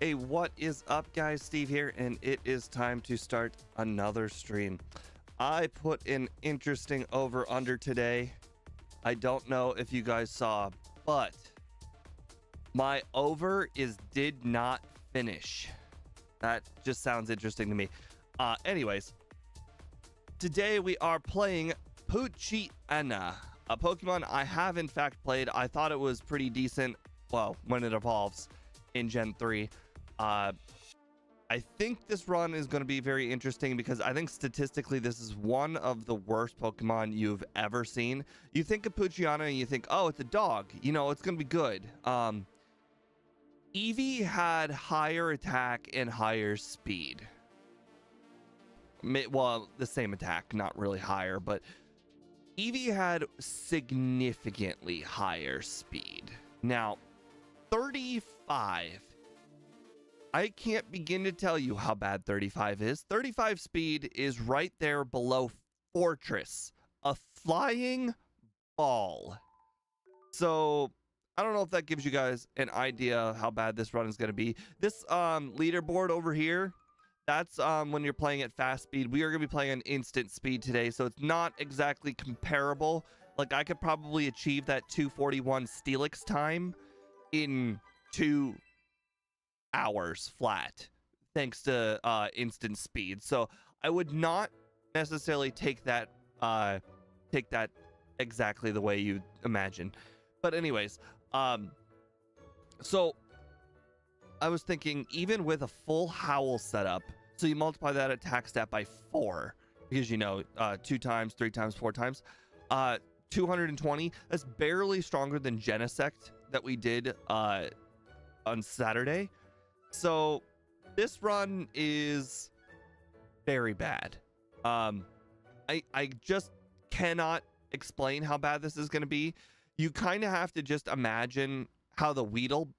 Hey, what is up, guys? Steve here, and it is time to start another stream. I put an interesting over-under today. I don't know if you guys saw, but my over is did not finish. That just sounds interesting to me. Anyways, today we are playing Poochyena, a Pokemon I have in fact played. I thought it was pretty decent, well, when it evolves in Gen 3. I think this run is going to be very interesting because I think statistically this is one of the worst Pokemon you've ever seen. You think of Poochyena and you think, oh, it's a dog, you know, it's going to be good. Eevee had higher attack and higher speed. Well, the same attack, not really higher, but Eevee had significantly higher speed. Now, 35. I can't begin to tell you how bad 35 is. 35 speed is right there below Fortress, a flying ball. So I don't know if that gives you guys an idea of how bad this run is going to be. This leaderboard over here, that's when you're playing at fast speed. We are going to be playing on instant speed today, so it's not exactly comparable. Like, I could probably achieve that 241 Steelix time in 2 hours flat, thanks to instant speed. So I would not necessarily take that exactly the way you imagine. But anyways, so I was thinking, even with a full Howl setup, so you multiply that attack stat by 4, because, you know, 2 times, 3 times, 4 times, 220. That's barely stronger than Genesect that we did on Saturday. So this run is very bad. I just cannot explain how bad this is going to be. You kind of have to just imagine how the Weedle,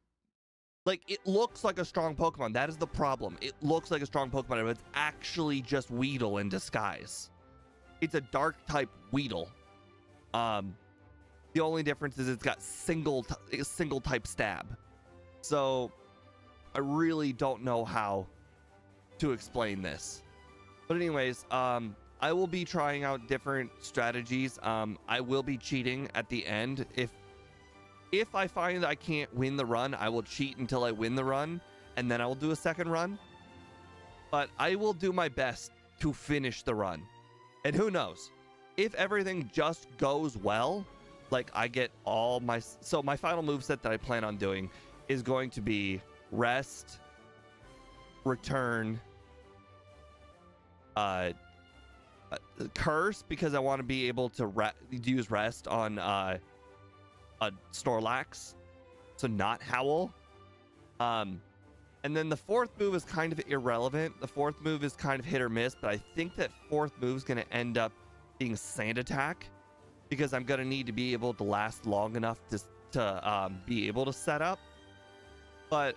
like, it looks like a strong Pokemon. That is the problem. It looks like a strong Pokemon, but it's actually just Weedle in disguise. It's a dark type Weedle. The only difference is it's got single type stab. So I really don't know how to explain this. But anyways, I will be trying out different strategies. I will be cheating at the end. If I find that I can't win the run, I will cheat until I win the run, and then I will do a second run. But I will do my best to finish the run. And who knows? If everything just goes well, like I get all my... So my final moveset that I plan on doing is going to be Rest, Return, Curse, because I want to be able to use Rest on a Snorlax, so not Howl. And then the fourth move is kind of irrelevant. The fourth move is kind of hit or miss, but I think that fourth move is going to end up being Sand Attack, because I'm going to need to be able to last long enough to be able to set up. But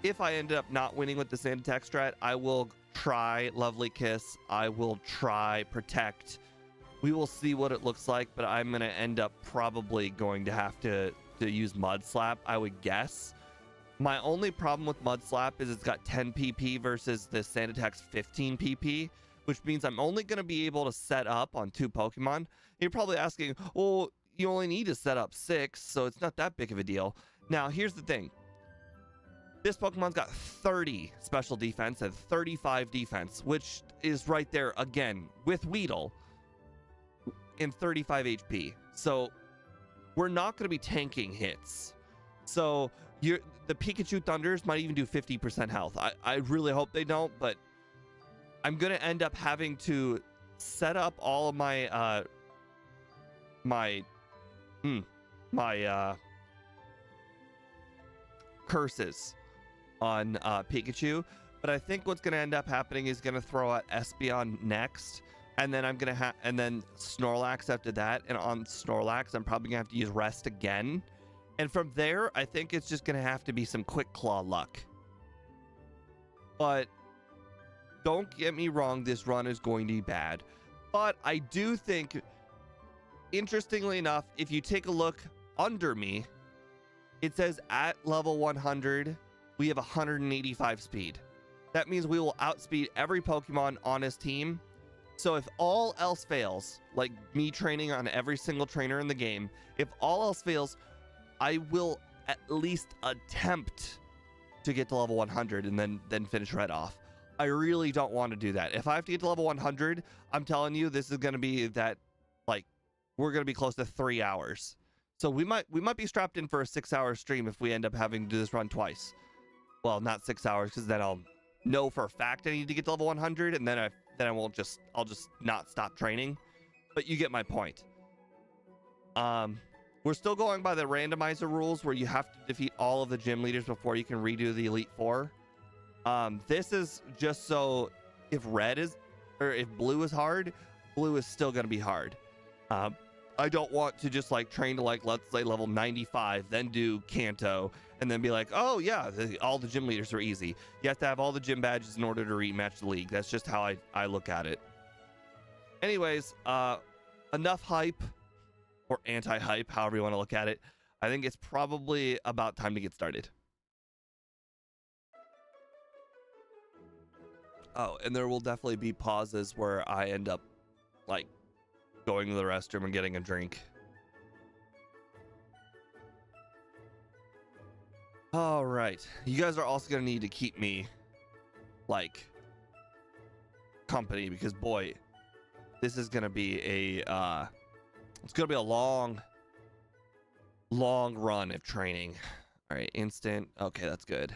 if I end up not winning with the Sand Attack strat, I will try Lovely Kiss. I will try Protect. We will see what it looks like, but I'm going to end up probably going to have to use Mud Slap, I would guess. My only problem with Mud Slap is it's got 10 PP versus the Sand Attack's 15 PP, which means I'm only going to be able to set up on 2 Pokemon. You're probably asking, well, you only need to set up 6, so it's not that big of a deal. Now, here's the thing. This Pokemon's got 30 special defense and 35 defense, which is right there, again, with Weedle, in 35 HP. So we're not going to be tanking hits. So the Pikachu Thunders might even do 50% health. I really hope they don't, but I'm going to end up having to set up all of my curses on Pikachu. But I think what's going to end up happening is going to throw out Espeon next, and then I'm going to and then Snorlax after that. And on Snorlax, I'm probably going to have to use Rest again. And from there, I think it's just going to have to be some Quick Claw luck. But don't get me wrong, this run is going to be bad. But I do think, interestingly enough, if you take a look under me, it says at level 100, we have 185 speed. That means we will outspeed every Pokemon on his team. So if all else fails, like me training on every single trainer in the game, if all else fails, I will at least attempt to get to level 100 and then finish right off. I really don't want to do that. If I have to get to level 100, I'm telling you, this is going to be that, like, we're going to be close to 3 hours. So we might be strapped in for a 6-hour stream if we end up having to do this run twice. Well, not 6 hours, because then I'll know for a fact I need to get to level 100, and then I'll just not stop training. But you get my point. We're still going by the randomizer rules where you have to defeat all of the gym leaders before you can redo the Elite Four. This is just so if blue is hard, blue is still going to be hard. I don't want to just like train to like, let's say level 95, then do Kanto, and then be like, oh yeah, all the gym leaders are easy. You have to have all the gym badges in order to rematch the league. That's just how I look at it. Anyways, enough hype or anti-hype, however you want to look at it. I think it's probably about time to get started. Oh, and there will definitely be pauses where I end up like going to the restroom and getting a drink. All right. You guys are also going to need to keep me like company because boy, this is going to be it's going to be a long run of training. All right, instant. Okay, that's good.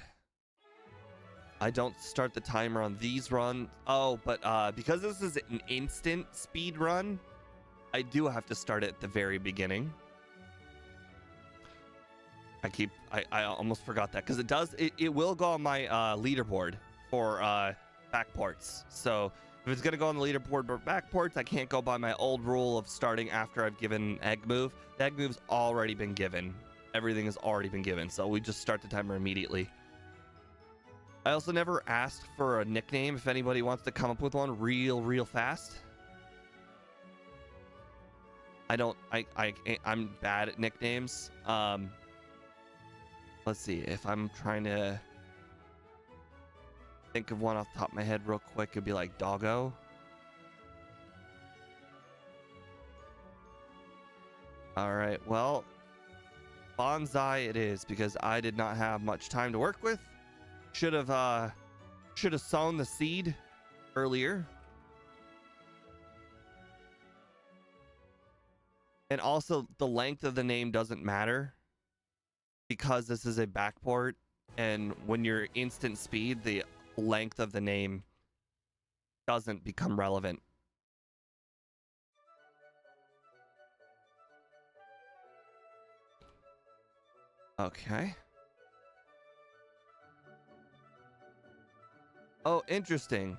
I don't start the timer on these runs. Oh, but because this is an instant speed run, I do have to start it at the very beginning. I almost forgot that because it will go on my leaderboard for backports. So if it's gonna go on the leaderboard for backports, I can't go by my old rule of starting after I've given egg move. The egg move's already been given. Everything has already been given. So we just start the timer immediately. I also never asked for a nickname. If anybody wants to come up with one real fast. I'm bad at nicknames. Let's see if I'm trying to think of one off the top of my head real quick. It'd be like Doggo. All right, well, Bonsai it is because I did not have much time to work with. Should have sown the seed earlier. And also the length of the name doesn't matter because this is a backport, and when you're instant speed, the length of the name doesn't become relevant. Okay. Oh, interesting.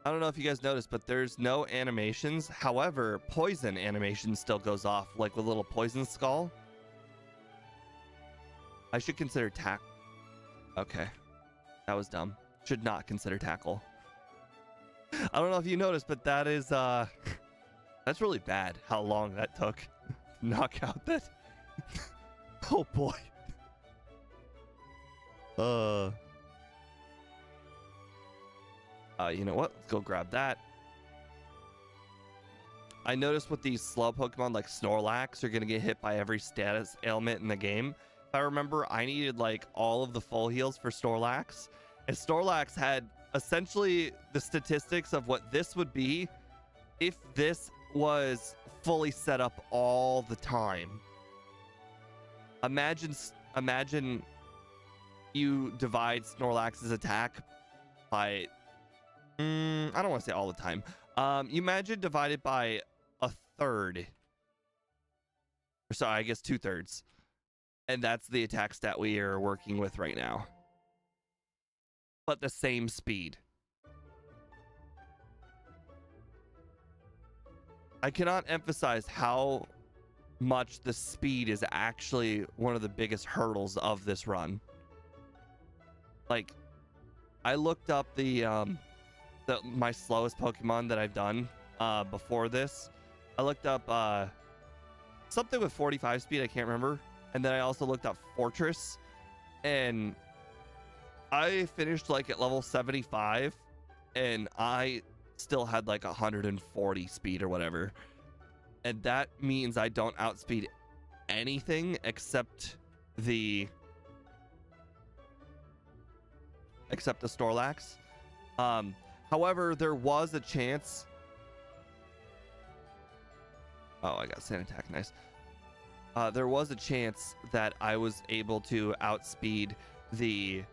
I don't know if you guys noticed, but there's no animations. However, poison animation still goes off, like with a little poison skull. I should consider tackle. Okay. That was dumb. Should not consider tackle. I don't know if you noticed, but that is, that's really bad how long that took to knock out that. Oh boy. You know what? Let's go grab that. I noticed with these slow Pokemon like Snorlax, you're going to get hit by every status ailment in the game. If I remember, I needed like all of the full heals for Snorlax. And Snorlax had essentially the statistics of what this would be if this was fully set up all the time. Imagine you divide Snorlax's attack by... I don't want to say all the time. You imagine divided by a third. Or sorry, I guess 2/3. And that's the attack stat we are working with right now. But the same speed. I cannot emphasize how much the speed is actually one of the biggest hurdles of this run. Like, I looked up my slowest Pokemon that I've done before this. I looked up something with 45 speed, I can't remember. And then I also looked up Fortress, and I finished like at level 75 and I still had like 140 speed or whatever. And that means I don't outspeed anything except the Snorlax. However, there was a chance. Oh, I got sand attack. Nice. There was a chance that I was able to outspeed the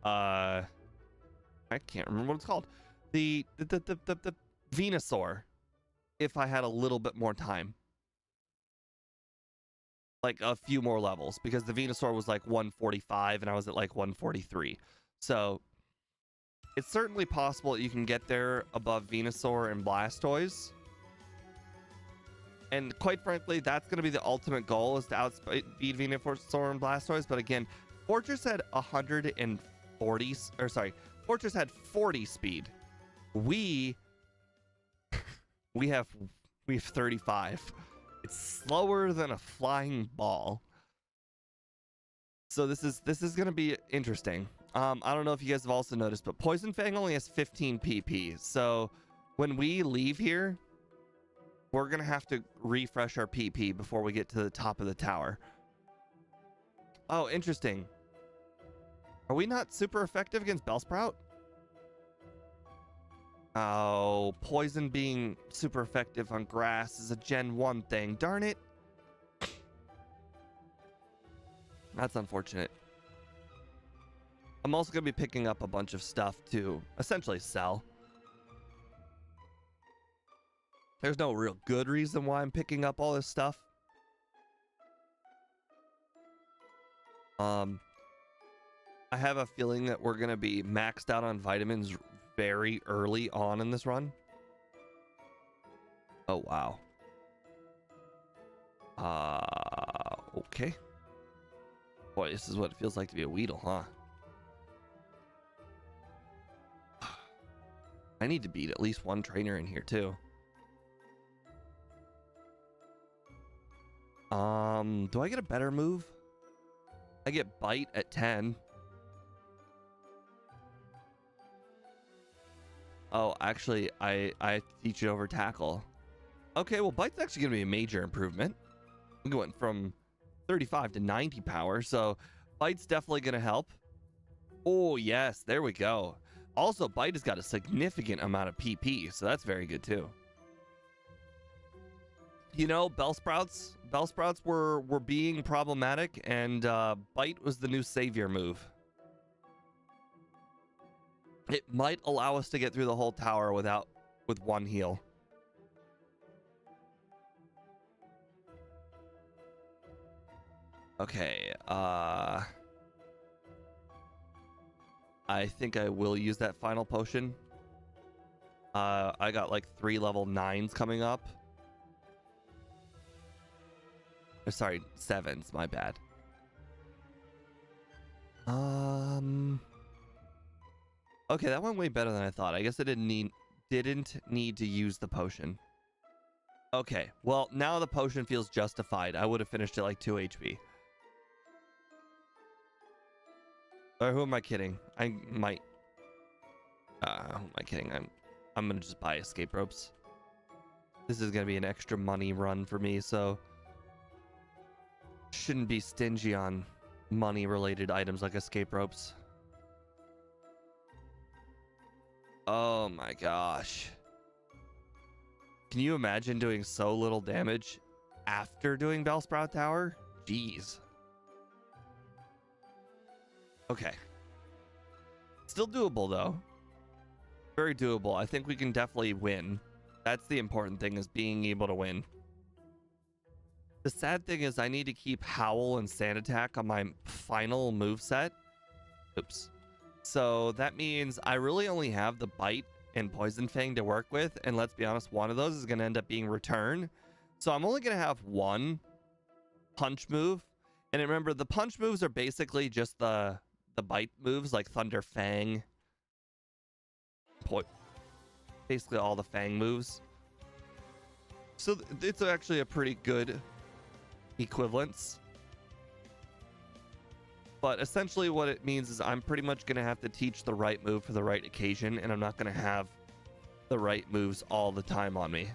I can't remember what it's called. The Venusaur, if I had a little bit more time. Like a few more levels, because the Venusaur was like 145 and I was at like 143. So it's certainly possible that you can get there above Venusaur and Blastoise. And quite frankly, that's going to be the ultimate goal, is to outspeed Venusaur and Blastoise. But again, Fortress had 140, or sorry, Fortress had 40 speed. We have 35. It's slower than a flying ball. So this is going to be interesting. I don't know if you guys have also noticed, but Poison Fang only has 15 PP. So when we leave here, we're going to have to refresh our PP before we get to the top of the tower. Oh, interesting. Are we not super effective against Bellsprout? Oh, poison being super effective on grass is a Gen 1 thing. Darn it. That's unfortunate. I'm also going to be picking up a bunch of stuff to essentially sell. There's no real good reason why I'm picking up all this stuff. I have a feeling that we're going to be maxed out on vitamins very early on in this run. Oh, wow. Okay. Boy, this is what it feels like to be a Weedle, huh? I need to beat at least one trainer in here, too. Do I get a better move? I get Bite at 10. Oh, actually, I teach it over Tackle. Okay, well, Bite's actually going to be a major improvement. I'm going from 35 to 90 power, so Bite's definitely going to help. Oh, yes, there we go. Also, Bite has got a significant amount of PP, so that's very good, too. You know, Bellsprouts were being problematic, and Bite was the new savior move. It might allow us to get through the whole tower with one heal. Okay, I think I will use that final potion. I got like 3 level 9s coming up. Or sorry, 7s, my bad. Okay, that went way better than I thought. I guess I didn't need to use the potion. Okay, well, now the potion feels justified. I would have finished it like 2 HP. Or who am I kidding? I might. Who am I kidding? I'm gonna just buy escape ropes. This is gonna be an extra money run for me, so shouldn't be stingy on money-related items like escape ropes. Oh my gosh. Can you imagine doing so little damage after doing Bellsprout Tower? Jeez. Okay. Still doable, though. Very doable. I think we can definitely win. That's the important thing, is being able to win. The sad thing is I need to keep Howl and Sand Attack on my final moveset. Oops. So that means I really only have the Bite and Poison Fang to work with. And let's be honest, one of those is going to end up being Return. So I'm only going to have one punch move. And remember, the punch moves are basically just the Bite moves, like Thunder Fang. Basically all the Fang moves. So it's actually a pretty good equivalence. But essentially what it means is I'm pretty much going to have to teach the right move for the right occasion, and I'm not going to have the right moves all the time on me.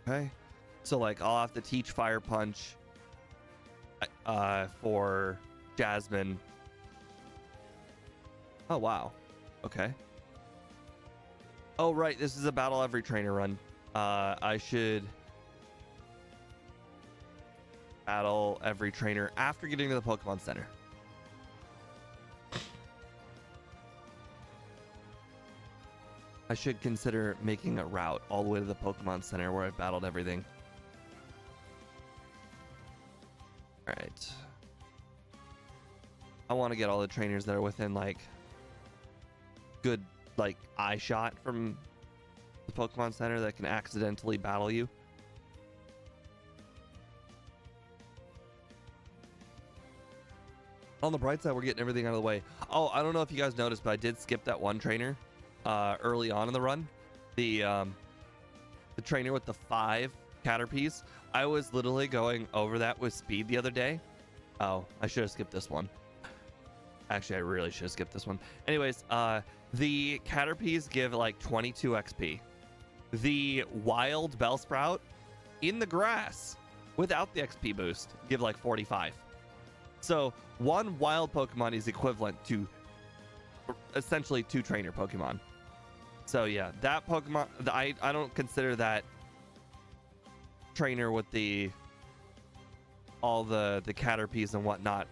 Okay. So like I'll have to teach Fire Punch for Jasmine. Oh wow. Okay. Oh right, this is a battle every trainer run. I should battle every trainer after getting to the Pokemon Center. I should consider making a route all the way to the Pokemon Center where I've battled everything. Alright. I want to get all the trainers that are within, like, good, like, eye shot from the Pokemon Center that can accidentally battle you. On the bright side, we're getting everything out of the way. Oh, I don't know if you guys noticed, but I did skip that one trainer early on in the run. The trainer with the 5 Caterpies. I was literally going over that with speed the other day. Oh, I should have skipped this one. Actually, I really should have skipped this one. Anyways, the Caterpies give like 22 XP. The wild Bellsprout in the grass without the XP boost give like 45. So one wild Pokemon is equivalent to essentially 2 trainer Pokemon. So yeah, that Pokemon, I don't consider that trainer with all the Caterpies and whatnot.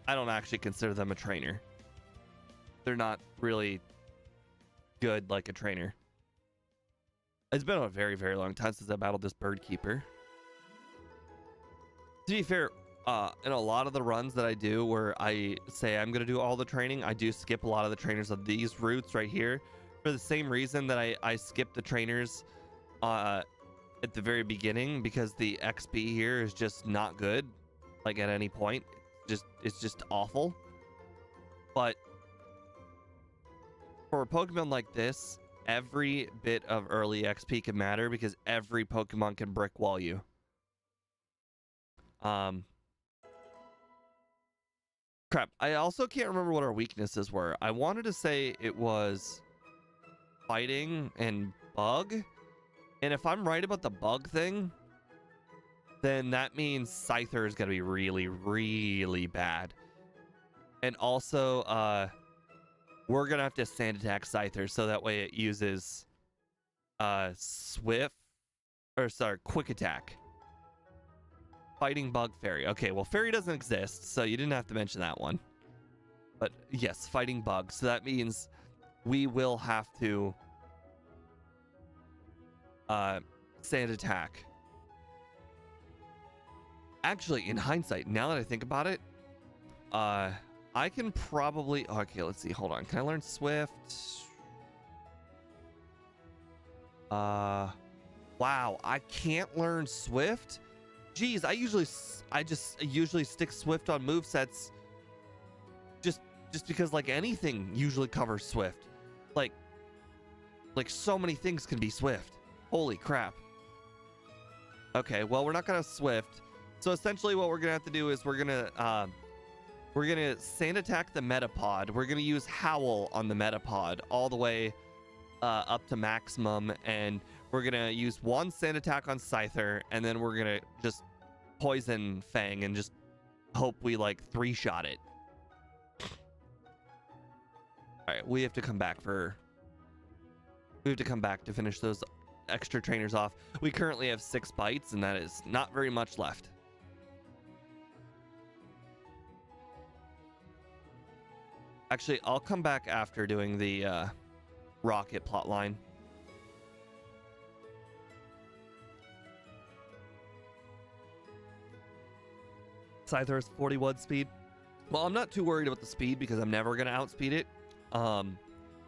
I don't actually consider them a trainer. They're not really good like a trainer. It's been a very, very long time since I battled this Bird Keeper. To be fair, in a lot of the runs that I do where I say I'm going to do all the training, I do skip a lot of the trainers of these routes right here for the same reason that I skip the trainers at the very beginning, because the XP here is just not good, like at any point. It's just awful. But for a Pokemon like this, every bit of early XP can matter because every Pokemon can brick wall you. Crap, I also can't remember what our weaknesses were. I wanted to say it was fighting and bug. And if I'm right about the bug thing, then that means Scyther is going to be really, really bad. And also, we're going to have to sand attack Scyther so that way it uses quick attack. Fighting Bug Fairy. Okay, well, Fairy doesn't exist, so you didn't have to mention that one. But yes, Fighting Bug. So that means we will have to sand attack. Actually, in hindsight, now that I think about it, I can probably... Okay, let's see. Hold on. Can I learn Swift? Wow, I can't learn Swift? Jeez, I just usually stick Swift on movesets just because like anything usually covers Swift. Like so many things can be Swift. Holy crap. Okay, well, we're not gonna Swift. So essentially what we're gonna have to do is we're gonna sand attack the Metapod. We're gonna use Howl on the Metapod all the way up to maximum, and we're gonna use one sand attack on Scyther, and then we're gonna just poison Fang and just hope we like 3-shot it. All right, we have to come back to finish those extra trainers off. We currently have 6 bites, and that is not very much left. Actually, I'll come back after doing the Rocket plotline. Scyther is 41 speed. Well, I'm not too worried about the speed because I'm never going to outspeed it.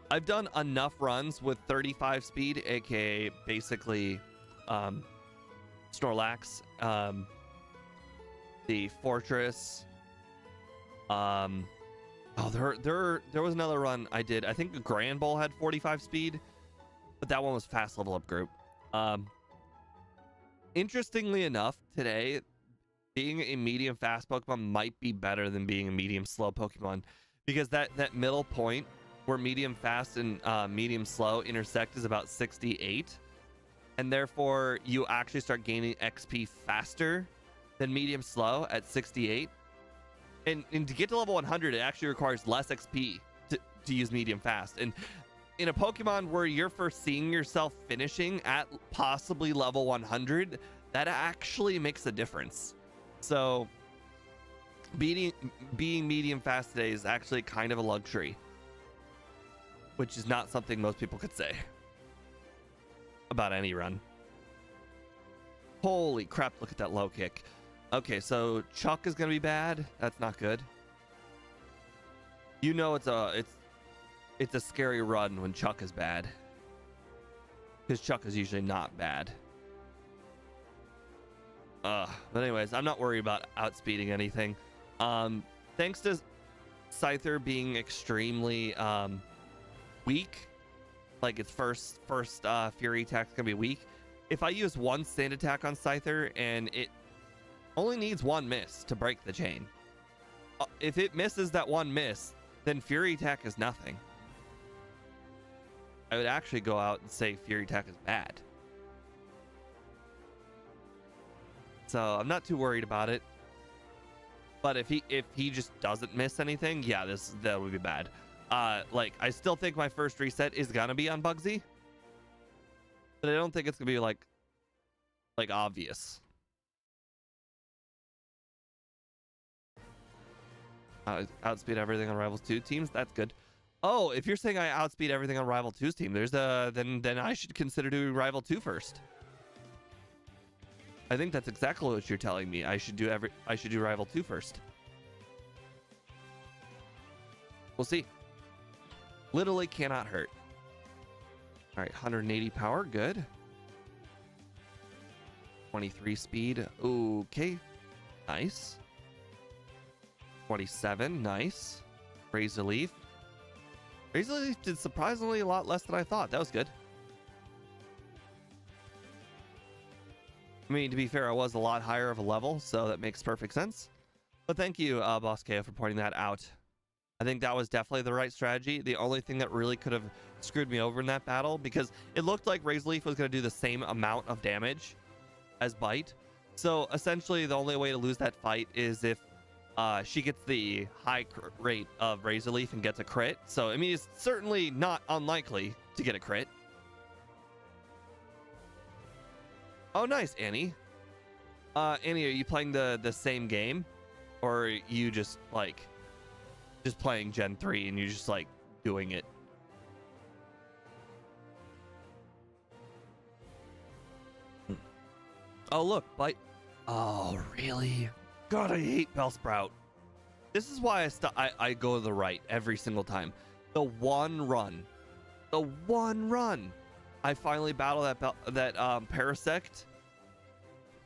I've done enough runs with 35 speed, aka basically Snorlax, the Fortress. There was another run I did. I think the Grand Bowl had 45 speed, but that one was fast level up group. Interestingly enough, today, being a medium fast Pokemon might be better than being a medium slow Pokemon, because that middle point where medium fast and medium slow intersect is about 68, and therefore you actually start gaining XP faster than medium slow at 68. And to get to level 100, it actually requires less XP to use medium fast. And in a Pokemon where you're first seeing yourself finishing at possibly level 100, that actually makes a difference. So being medium fast today is actually kind of a luxury, which is not something most people could say about any run. Holy crap, look at that low kick. Okay, so Chuck is gonna be bad. That's not good. You know it's a scary run when Chuck is bad, because Chuck is usually not bad. But anyways, I'm not worried about outspeeding anything. Thanks to Scyther being extremely weak, like its first Fury attack's gonna be weak. If I use one Sand attack on Scyther and it only needs one miss to break the chain, if it misses that one miss, then Fury attack is nothing. I would actually go out and say Fury attack is bad. So I'm not too worried about it. But if he just doesn't miss anything, yeah, that would be bad. Like, I still think my first reset is gonna be on Bugsy, but I don't think it's gonna be like obvious. Outspeed everything on Rivals 2 teams. That's good. Oh, if you're saying I outspeed everything on Rival 2's team, then I should consider doing Rival 2 first. I think that's exactly what you're telling me. I should do Rival 2 first. We'll see. Literally cannot hurt. All right, 180 power, good. 23 speed, okay, nice. 27, nice. Razor Leaf. Razor Leaf did surprisingly a lot less than I thought. That was good. I mean, to be fair, I was a lot higher of a level, so that makes perfect sense. But thank you, Boss KO, for pointing that out. I think that was definitely the right strategy. The only thing that really could have screwed me over in that battle, because it looked like Razor Leaf was going to do the same amount of damage as Bite. So essentially, the only way to lose that fight is if she gets the high rate of Razor Leaf and gets a crit. So, I mean, it's certainly not unlikely to get a crit. Oh, nice, Annie. Annie, are you playing the same game? Or are you just playing Gen 3 and you're just doing it? Oh, look, Bite. Oh, really? God, I hate Bellsprout. This is why I go to the right every single time. The one run I finally battle that Parasect.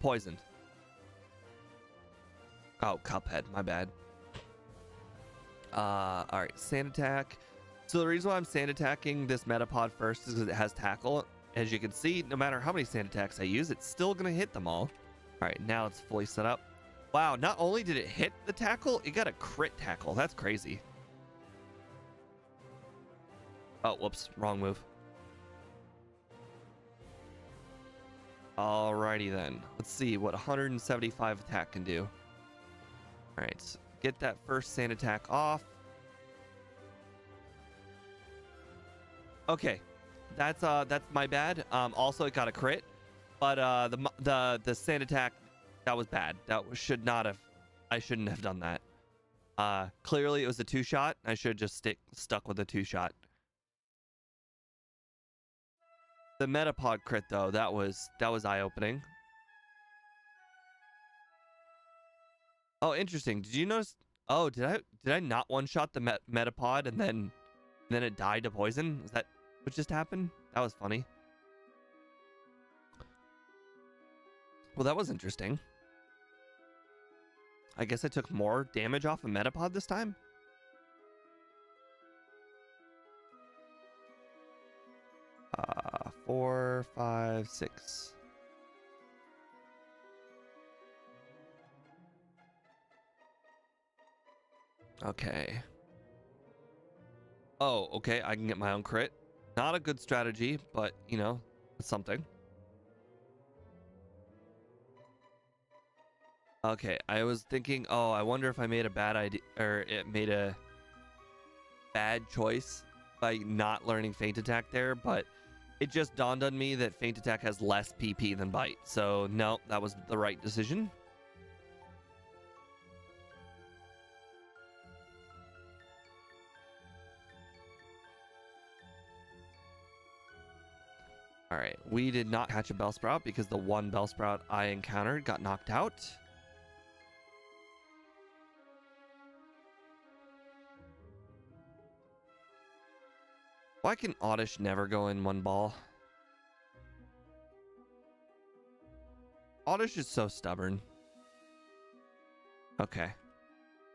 Poisoned. Oh, Cuphead, my bad. All right, Sand Attack. So the reason why I'm Sand Attacking this Metapod first is because it has Tackle. As you can see, no matter how many Sand Attacks I use, it's still gonna hit them all. All right, now it's fully set up. Wow, not only did it hit the Tackle, it got a crit Tackle. That's crazy. Oh, whoops, wrong move. Alrighty then. Let's see what 175 attack can do. All right, get that first Sand Attack off. Okay, that's my bad. Also it got a crit, but the Sand Attack, that was bad. I shouldn't have done that. Clearly it was a 2-shot. I should have just stuck with a 2-shot. The Metapod crit though, that was eye-opening. Oh, interesting. Did you notice? Oh, did I not one-shot the Metapod and then it died to poison? Is that what just happened? That was funny. Well, that was interesting. I guess I took more damage off of Metapod this time. 4, 5, 6. Okay. Oh, okay. I can get my own crit. Not a good strategy, but you know, it's something. Okay, I was thinking, oh, I wonder if I made a bad idea or it made a bad choice by not learning Feint Attack there, but it just dawned on me that Feint Attack has less PP than Bite. So, no, that was the right decision. All right, we did not catch a Bellsprout because the one Bellsprout I encountered got knocked out. Why can Oddish never go in one ball? Oddish is so stubborn. Okay.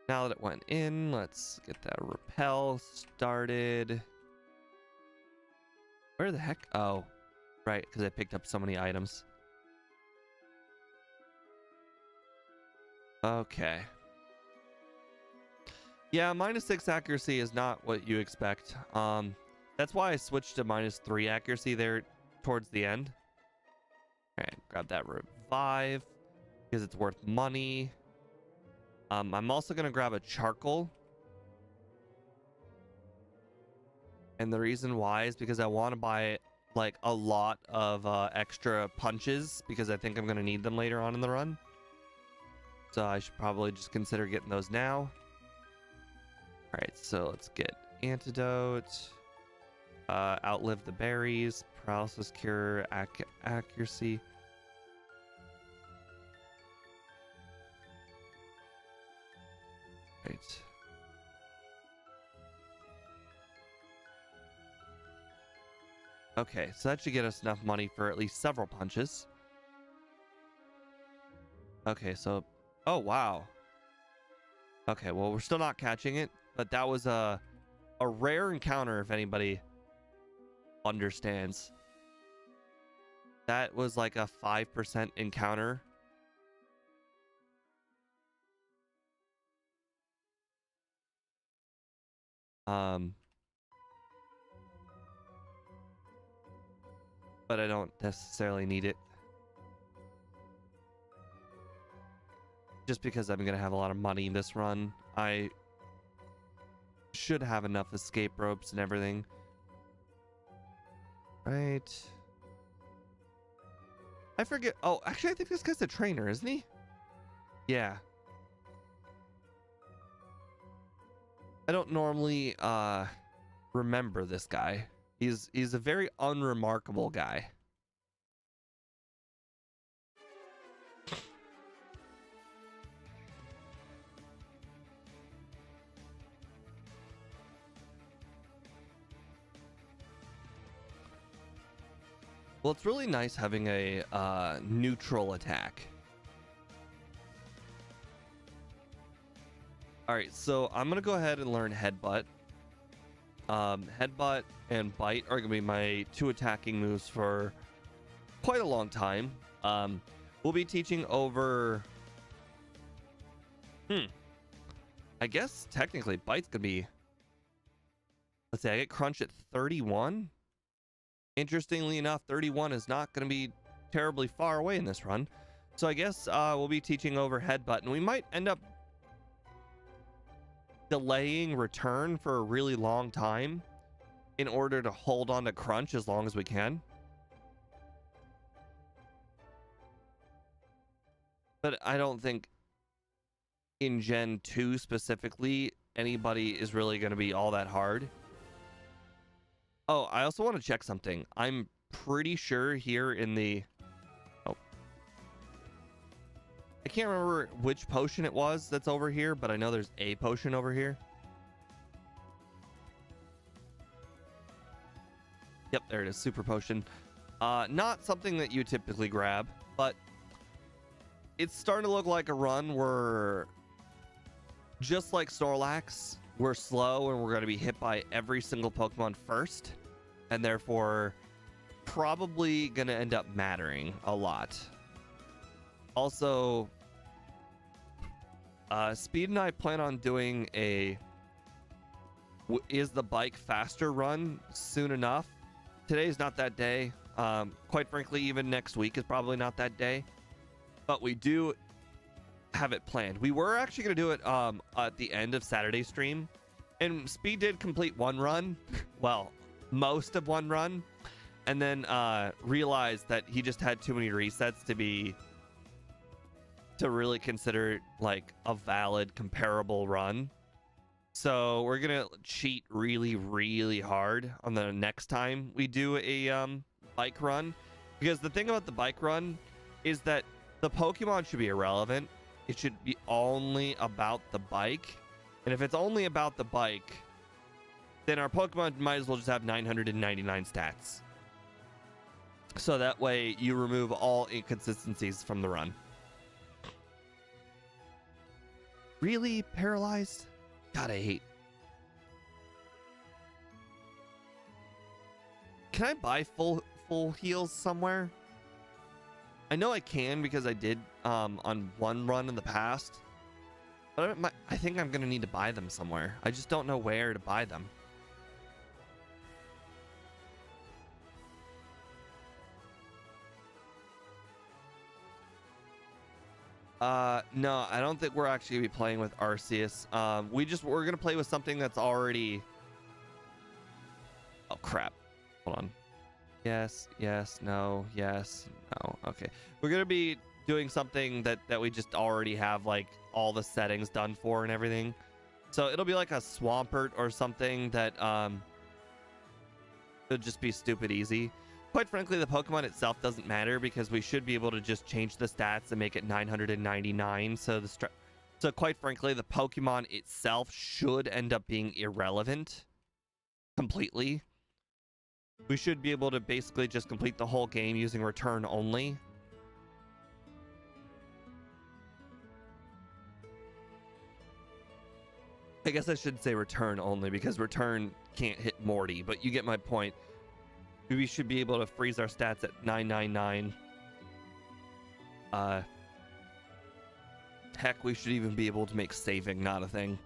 Now that it went in, let's get that repel started. Where the heck? Oh, right, because I picked up so many items. Okay. Yeah, -6 accuracy is not what you expect. That's why I switched to -3 accuracy there towards the end. All right, grab that revive because it's worth money. I'm also gonna grab a charcoal, and the reason why is because I want to buy like a lot of extra punches because I think I'm gonna need them later on in the run. So I should probably just consider getting those now. All right, so let's get antidote. Outlive the berries, paralysis cure, accuracy. Right. Okay, so that should get us enough money for at least several punches. Okay, so, oh wow. Okay, well we're still not catching it, but that was a rare encounter if anybody understands. That was like a 5% encounter. But I don't necessarily need it. Just because I'm gonna have a lot of money this run, I should have enough escape ropes and everything. Right. I forget. Oh, actually, I think this guy's a trainer, isn't he? Yeah. I don't normally remember this guy. He's a very unremarkable guy. Well, it's really nice having a neutral attack. All right, so I'm gonna go ahead and learn Headbutt. Headbutt and Bite are gonna be my two attacking moves for quite a long time. We'll be teaching over. I guess technically Bite's gonna be. Let's see, I get Crunch at 31. Interestingly enough, 31 is not going to be terribly far away in this run. So I guess we'll be teaching over Headbutt, and we might end up delaying return for a really long time in order to hold on to Crunch as long as we can. But I don't think in Gen 2 specifically, anybody is really going to be all that hard. Oh, I also want to check something. I'm pretty sure here in the... Oh. I can't remember which potion it was that's over here, but I know there's a potion over here. Yep, there it is. Super potion. Not something that you typically grab, but it's starting to look like a run where, just like Snorlax, we're slow and we're going to be hit by every single Pokemon first, and therefore probably going to end up mattering a lot. Also, Speed and I plan on doing a is the bike faster run soon enough. Today's not that day. Quite frankly, even next week is probably not that day. But we do have it planned. We were actually going to do it at the end of Saturday's stream. And Speed did complete one run. Well, most of one run. And then realized that he just had too many resets to really consider like a valid comparable run. So we're gonna cheat really, really hard on the next time we do a bike run, because the thing about the bike run is that the Pokemon should be irrelevant. It should be only about the bike, and if it's only about the bike, then our Pokemon might as well just have 999 stats. So that way you remove all inconsistencies from the run. Really? Paralyzed? God, I hate. Can I buy full heals somewhere? I know I can because I did on one run in the past. But I think I'm gonna need to buy them somewhere. I just don't know where to buy them. No, I don't think we're actually gonna be playing with Arceus. We're gonna play with something that's already. Oh crap! Hold on. Yes, no, yes, no. Okay, we're gonna be doing something that we just already have like all the settings done for and everything. So it'll be like a Swampert or something that it'll just be stupid easy. Quite frankly, the Pokemon itself doesn't matter because we should be able to just change the stats and make it 999. So quite frankly, the Pokemon itself should end up being irrelevant completely. We should be able to basically just complete the whole game using return only. I guess I should say return only because return can't hit Morty, but you get my point. We should be able to freeze our stats at 999. Heck, we should even be able to make saving not a thing.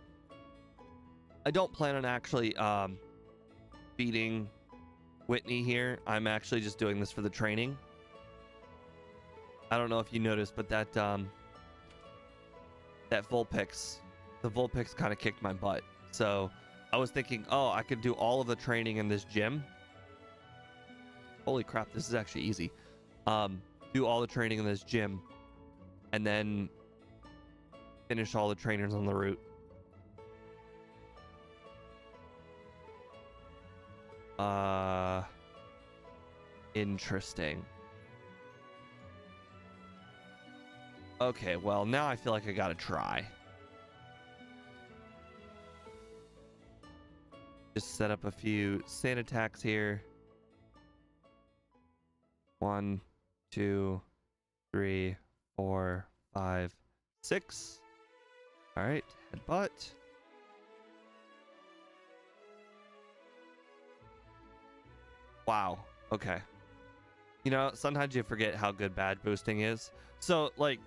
I don't plan on actually beating Whitney here. I'm actually just doing this for the training. I don't know if you noticed, but that Vulpix, the Vulpix kind of kicked my butt. So I was thinking, oh, I could do all of the training in this gym. Holy crap, this is actually easy. Do all the training in this gym and then finish all the trainers on the route. Interesting. Okay, well, now I feel like I gotta try. Just set up a few sand attacks here. 1, 2, 3, 4, 5, 6. All right, headbutt. Wow. Okay. You know, sometimes you forget how good badge boosting is. So, like,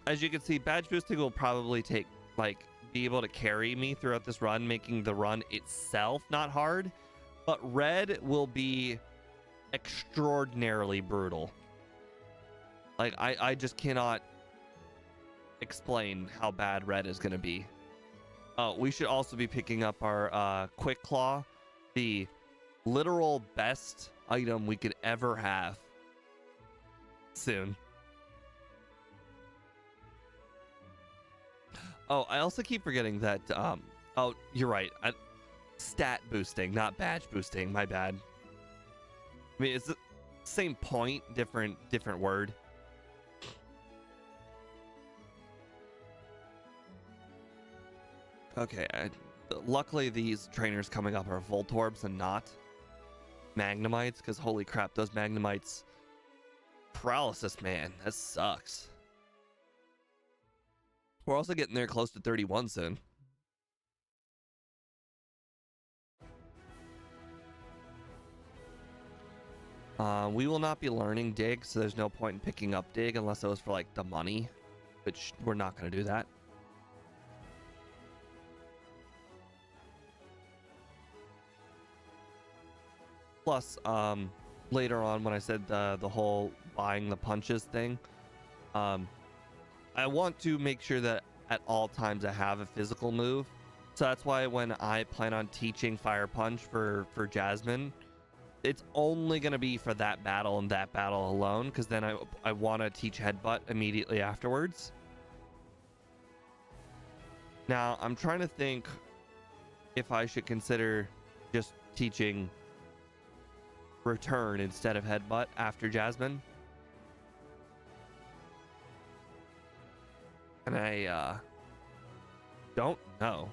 as you can see, badge boosting will probably be able to carry me throughout this run, making the run itself not hard. But red will be extraordinarily brutal. Like, I just cannot explain how bad red is going to be. We should also be picking up our Quick Claw, the literal best item we could ever have, soon. Oh, I also keep forgetting that oh, you're right, stat boosting, not badge boosting, my bad. I mean, it's the same point, different word. Okay, luckily these trainers coming up are Voltorbs and not Magnemites, because holy crap, those Magnemites, paralysis, man, that sucks. We're also getting there close to 31 soon. We will not be learning Dig, so there's no point in picking up Dig unless it was for like the money, which we're not going to do that. Plus, later on when I said the whole buying the punches thing, I want to make sure that at all times I have a physical move. So that's why when I plan on teaching Fire Punch for Jasmine, it's only going to be for that battle and that battle alone, because then I want to teach Headbutt immediately afterwards. Now, I'm trying to think if I should consider just teaching Return instead of Headbutt after Jasmine. And I don't know.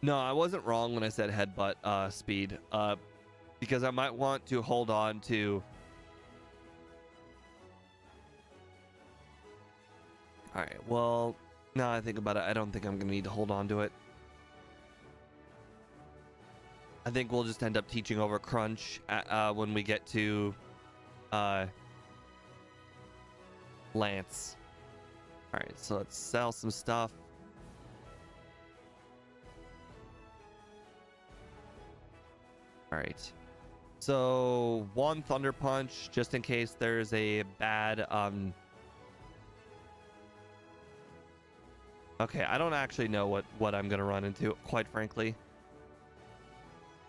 No, I wasn't wrong when I said Headbutt speed, because I might want to hold on to... Alright, well, now I think about it, I don't think I'm going to need to hold on to it. I think we'll just end up teaching over Crunch when we get to Lance. Alright, so let's sell some stuff. Alright. So, one Thunder Punch, just in case there's a bad... Okay, I don't actually know what I'm going to run into, quite frankly.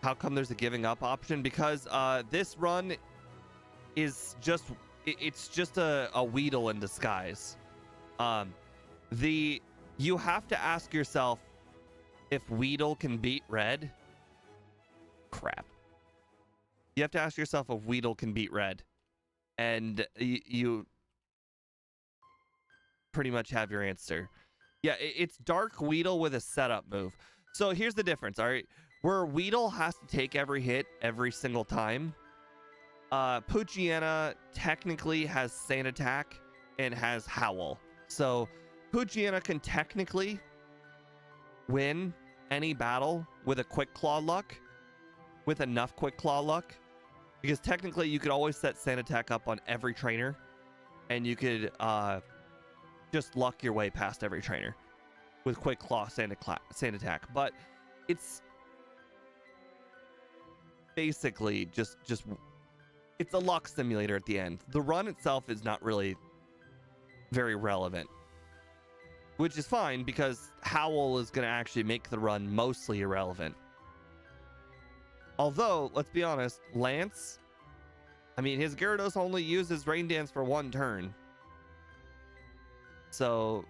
How come there's a giving up option? Because this run is just... It's just a Weedle in disguise. You have to ask yourself if Weedle can beat Red. Crap. You have to ask yourself if Weedle can beat Red. And you pretty much have your answer. Yeah, it's Dark Weedle with a setup move. So here's the difference, all right? Where Weedle has to take every hit every single time, Poochyena technically has Sand Attack and has Howl. So Poochyena can technically win any battle with a Quick Claw luck, with enough Quick Claw luck, because technically you could always set Sand Attack up on every trainer, and you could just luck your way past every trainer with Quick Claw Sand Attack. But it's basically just it's a luck simulator at the end. The run itself is not really very relevant, which is fine because Howl is going to actually make the run mostly irrelevant. Although, let's be honest, Lance, I mean, his Gyarados only uses Rain Dance for one turn. So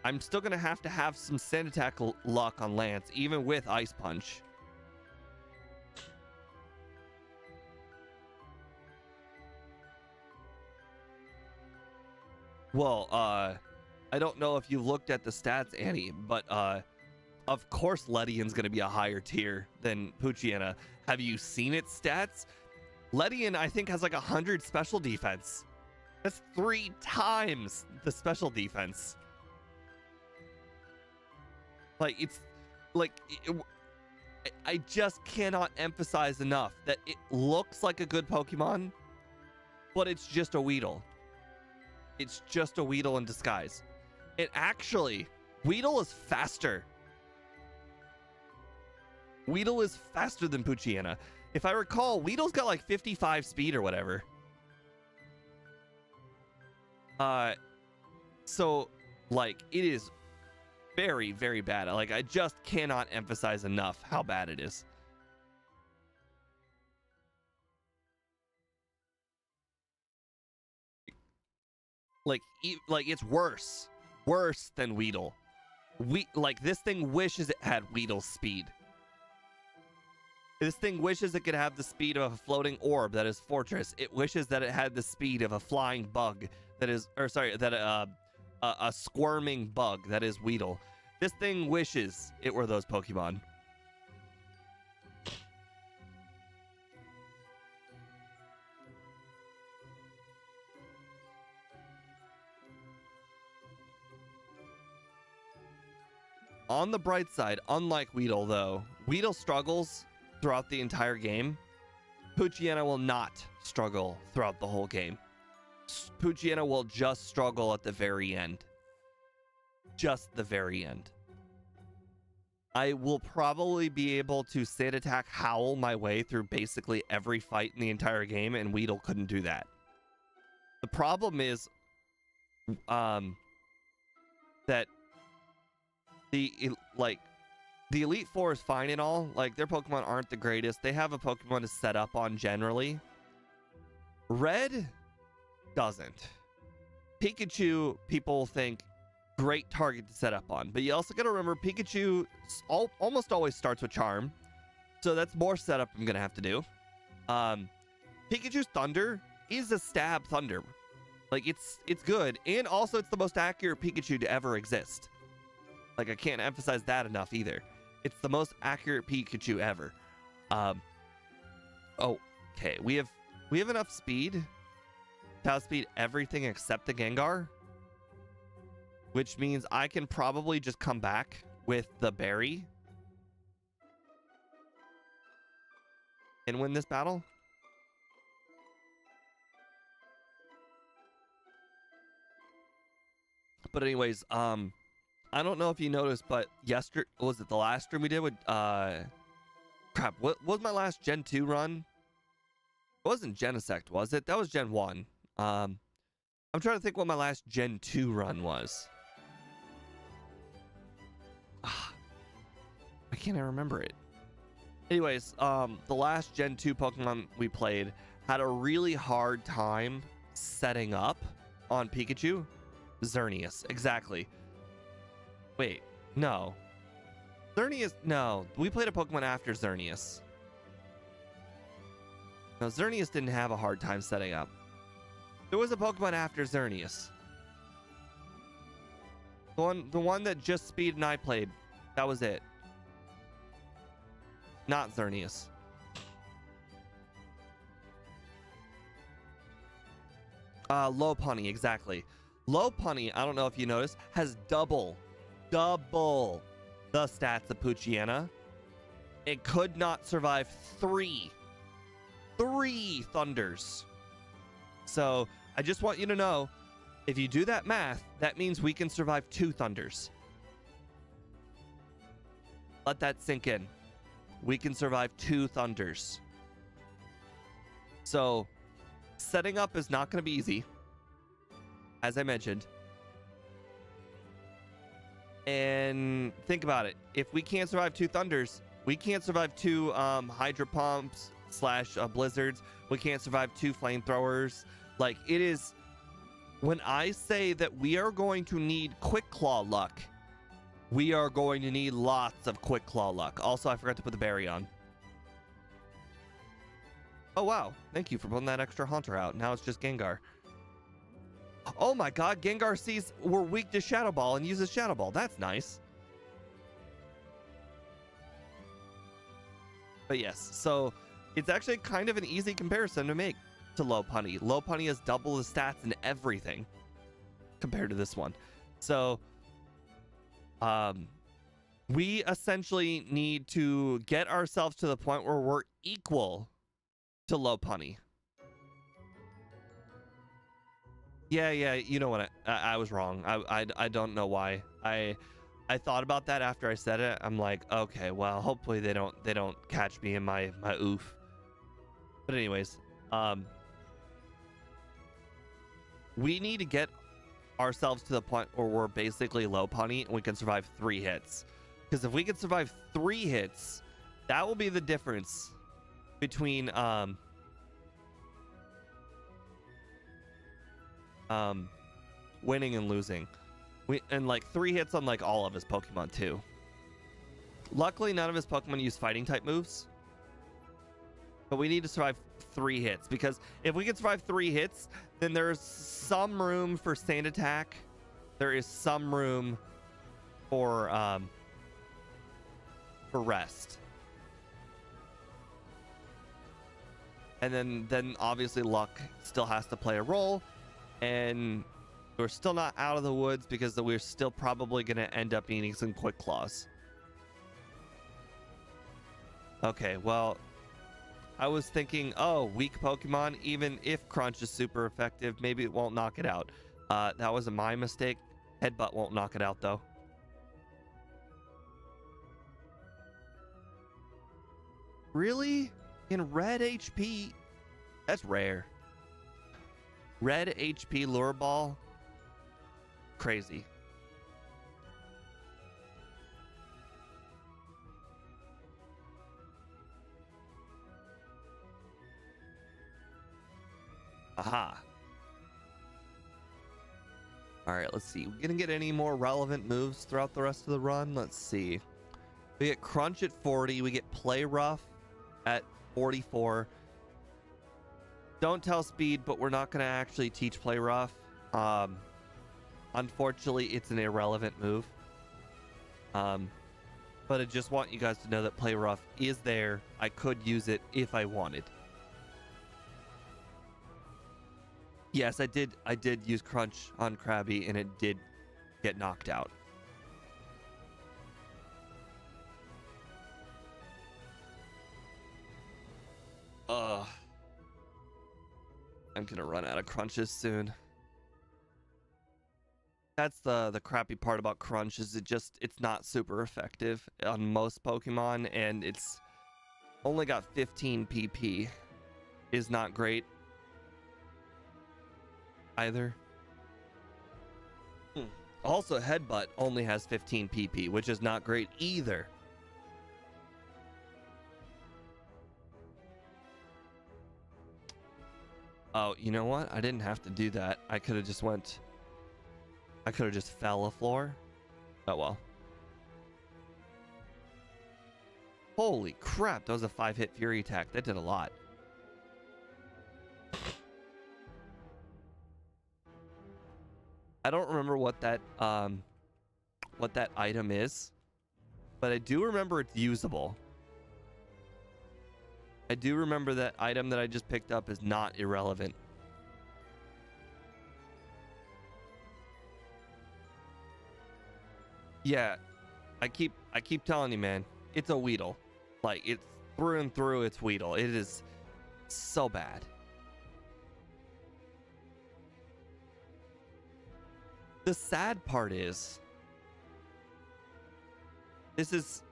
I'm still going to have some Sand Attack luck on Lance, even with Ice Punch. Well, I don't know if you've looked at the stats, Annie, but of course Ledian's going to be a higher tier than Poochyena. Have you seen its stats? Ledian, I think, has like 100 special defense. That's 3 times the special defense. Like, it's like I just cannot emphasize enough that it looks like a good Pokemon, but it's just a Weedle. It's just a Weedle in disguise. It actually, Weedle is faster. Weedle is faster than Poochyena. If I recall, Weedle's got like 55 speed or whatever. So, like, it is very, very bad. Like, I just cannot emphasize enough how bad it is. Like, it's worse than Weedle. Like, this thing wishes it had Weedle's speed. This thing wishes it could have the speed of a floating orb that is Fortress. It wishes that it had the speed of a flying bug that is, or sorry, that a squirming bug that is Weedle. This thing wishes it were those Pokemon. On the bright side, unlike Weedle though, Weedle struggles throughout the entire game. Poochyena will not struggle throughout the whole game. Poochyena will just struggle at the very end. just the very end. I will probably be able to Sand Attack Howl my way through basically every fight in the entire game, and Weedle couldn't do that. The problem is that the Elite Four is fine and all. Like, their Pokemon aren't the greatest. They have a Pokemon to set up on generally. Red doesn't. Pikachu, people think, great target to set up on. But you also got to remember, Pikachu almost always starts with Charm. So that's more setup I'm going to have to do. Pikachu's Thunder is a stab Thunder. Like, it's good. And also, it's the most accurate Pikachu to ever exist. Like, I can't emphasize that enough either. It's the most accurate Pikachu ever. Okay. We have enough speed to outspeed everything except the Gengar. Which means I can probably just come back with the berry and win this battle. But anyways, I don't know if you noticed, but yesterday, was it the last stream we did with crap, what was my last Gen 2 run? It wasn't Genesect, was it? That was Gen 1. I'm trying to think what my last Gen 2 run was. I can't remember it. Anyways, the last Gen 2 Pokemon we played had a really hard time setting up on Pikachu. Xerneas, exactly. Wait, no. Xerneas, no. We played a Pokemon after Xerneas. No, Xerneas didn't have a hard time setting up. There was a Pokemon after Xerneas. The one that just Speed and I played. That was it. Not Xerneas. Lopunny, exactly. Lopunny, I don't know if you noticed, has double the stats of Poochyena. It could not survive three Thunders. So I just want you to know, if you do that math, that means we can survive 2 Thunders. Let that sink in. We can survive 2 Thunders. So setting up is not going to be easy, as I mentioned. And think about it. If we can't survive 2 Thunders, we can't survive 2 Hydro Pumps / Blizzards. We can't survive 2 Flamethrowers. Like, it is... When I say that we are going to need Quick Claw luck, we are going to need lots of Quick Claw luck. Also, I forgot to put the berry on. Oh, wow. Thank you for putting that extra Haunter out. Now it's just Gengar. Oh my god, Gengar sees we're weak to Shadow Ball and uses Shadow Ball. That's nice. But yes, so it's actually kind of an easy comparison to make to Lopunny. Lopunny has double the stats and everything compared to this one. So we essentially need to get ourselves to the point where we're equal to Lopunny. Yeah, you know what? I was wrong. I don't know why. I thought about that after I said it. I'm like, okay, well, hopefully they don't catch me in my oof. But anyways, we need to get ourselves to the point where we're basically Lopunny and we can survive 3 hits. Because if we can survive 3 hits, that will be the difference between winning and losing. And like 3 hits on like all of his Pokemon too. Luckily, none of his Pokemon use fighting type moves. But we need to survive 3 hits, because if we can survive 3 hits, then there's some room for Sand Attack. There is some room for rest. And then obviously luck still has to play a role, and we're still not out of the woods because we're still probably going to end up needing some Quick Claws. Okay, well, I was thinking, oh, weak Pokemon, even if Crunch is super effective, maybe it won't knock it out. That was my mistake. Headbutt won't knock it out, though. Really? In red HP? That's rare. Red HP lure ball? Crazy. Aha. Alright, let's see. We gonna get any more relevant moves throughout the rest of the run? Let's see. We get Crunch at 40. We get Play Rough at 44. Don't tell Speed, but we're not gonna actually teach Play Rough. Unfortunately, it's an irrelevant move. But I just want you guys to know that Play Rough is there. I could use it if I wanted. Yes, I did use Crunch on Krabby, and it did get knocked out. I'm gonna run out of crunches soon. That's the crappy part about Crunch, is it's not super effective on most Pokemon, and it's only got 15 PP. Is not great either. Also, Headbutt only has 15 PP, which is not great either. Oh, you know what? I didn't have to do that. I could have just fell a floor. Oh well. Holy crap, that was a 5-hit Fury attack. That did a lot. I don't remember what that item is, but I do remember it's usable. I do remember that item that I just picked up is not irrelevant. Yeah, I keep telling you, man, it's a Weedle. Like, it's through and through, it's Weedle. It is so bad. The sad part is, this is...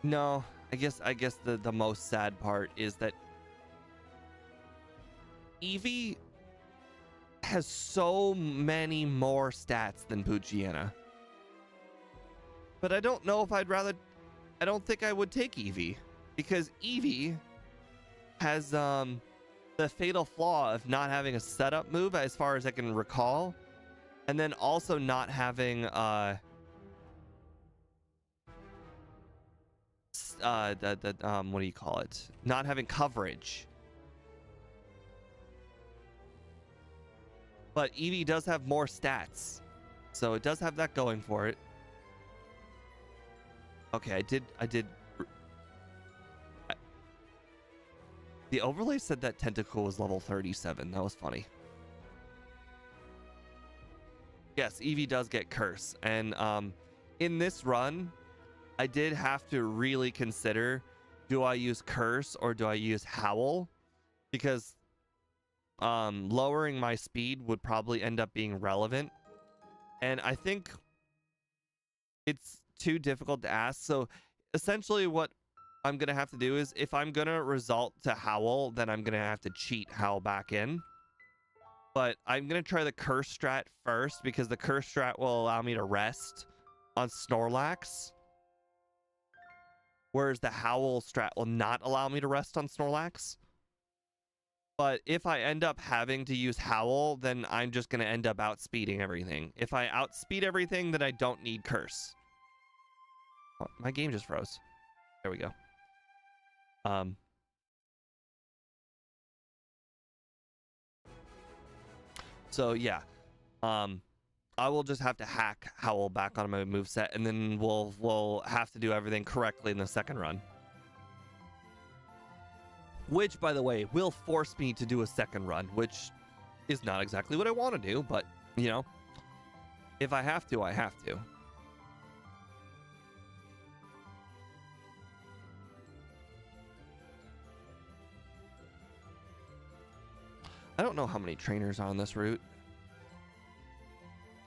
No, I guess the most sad part is that Eevee has so many more stats than Poochyena. But I don't know if I don't think I would take Eevee, because Eevee has the fatal flaw of not having a setup move as far as I can recall, and then also not having what do you call it? Not having coverage. But Eevee does have more stats, so it does have that going for it. Okay, I did. The overlay said that Tentacool was level 37. That was funny. Yes, Eevee does get Curse, and in this run, I did have to really consider: do I use Curse or do I use Howl? Because lowering my speed would probably end up being relevant, and I think it's too difficult to ask. So essentially what I'm gonna have to do is, if I'm gonna result to Howl, then I'm gonna have to cheat Howl back in. But I'm gonna try the Curse strat first, because the Curse strat will allow me to rest on Snorlax, whereas the Howl strat will not allow me to rest on Snorlax. But if I end up having to use Howl, then I'm just going to end up outspeeding everything. If I outspeed everything, then I don't need Curse. Oh, my game just froze. There we go. So yeah. I will just have to hack Howl back on my moveset, and then we'll have to do everything correctly in the second run. Which, by the way, will force me to do a second run, which is not exactly what I want to do, but, you know, if I have to, I have to. I don't know how many trainers are on this route.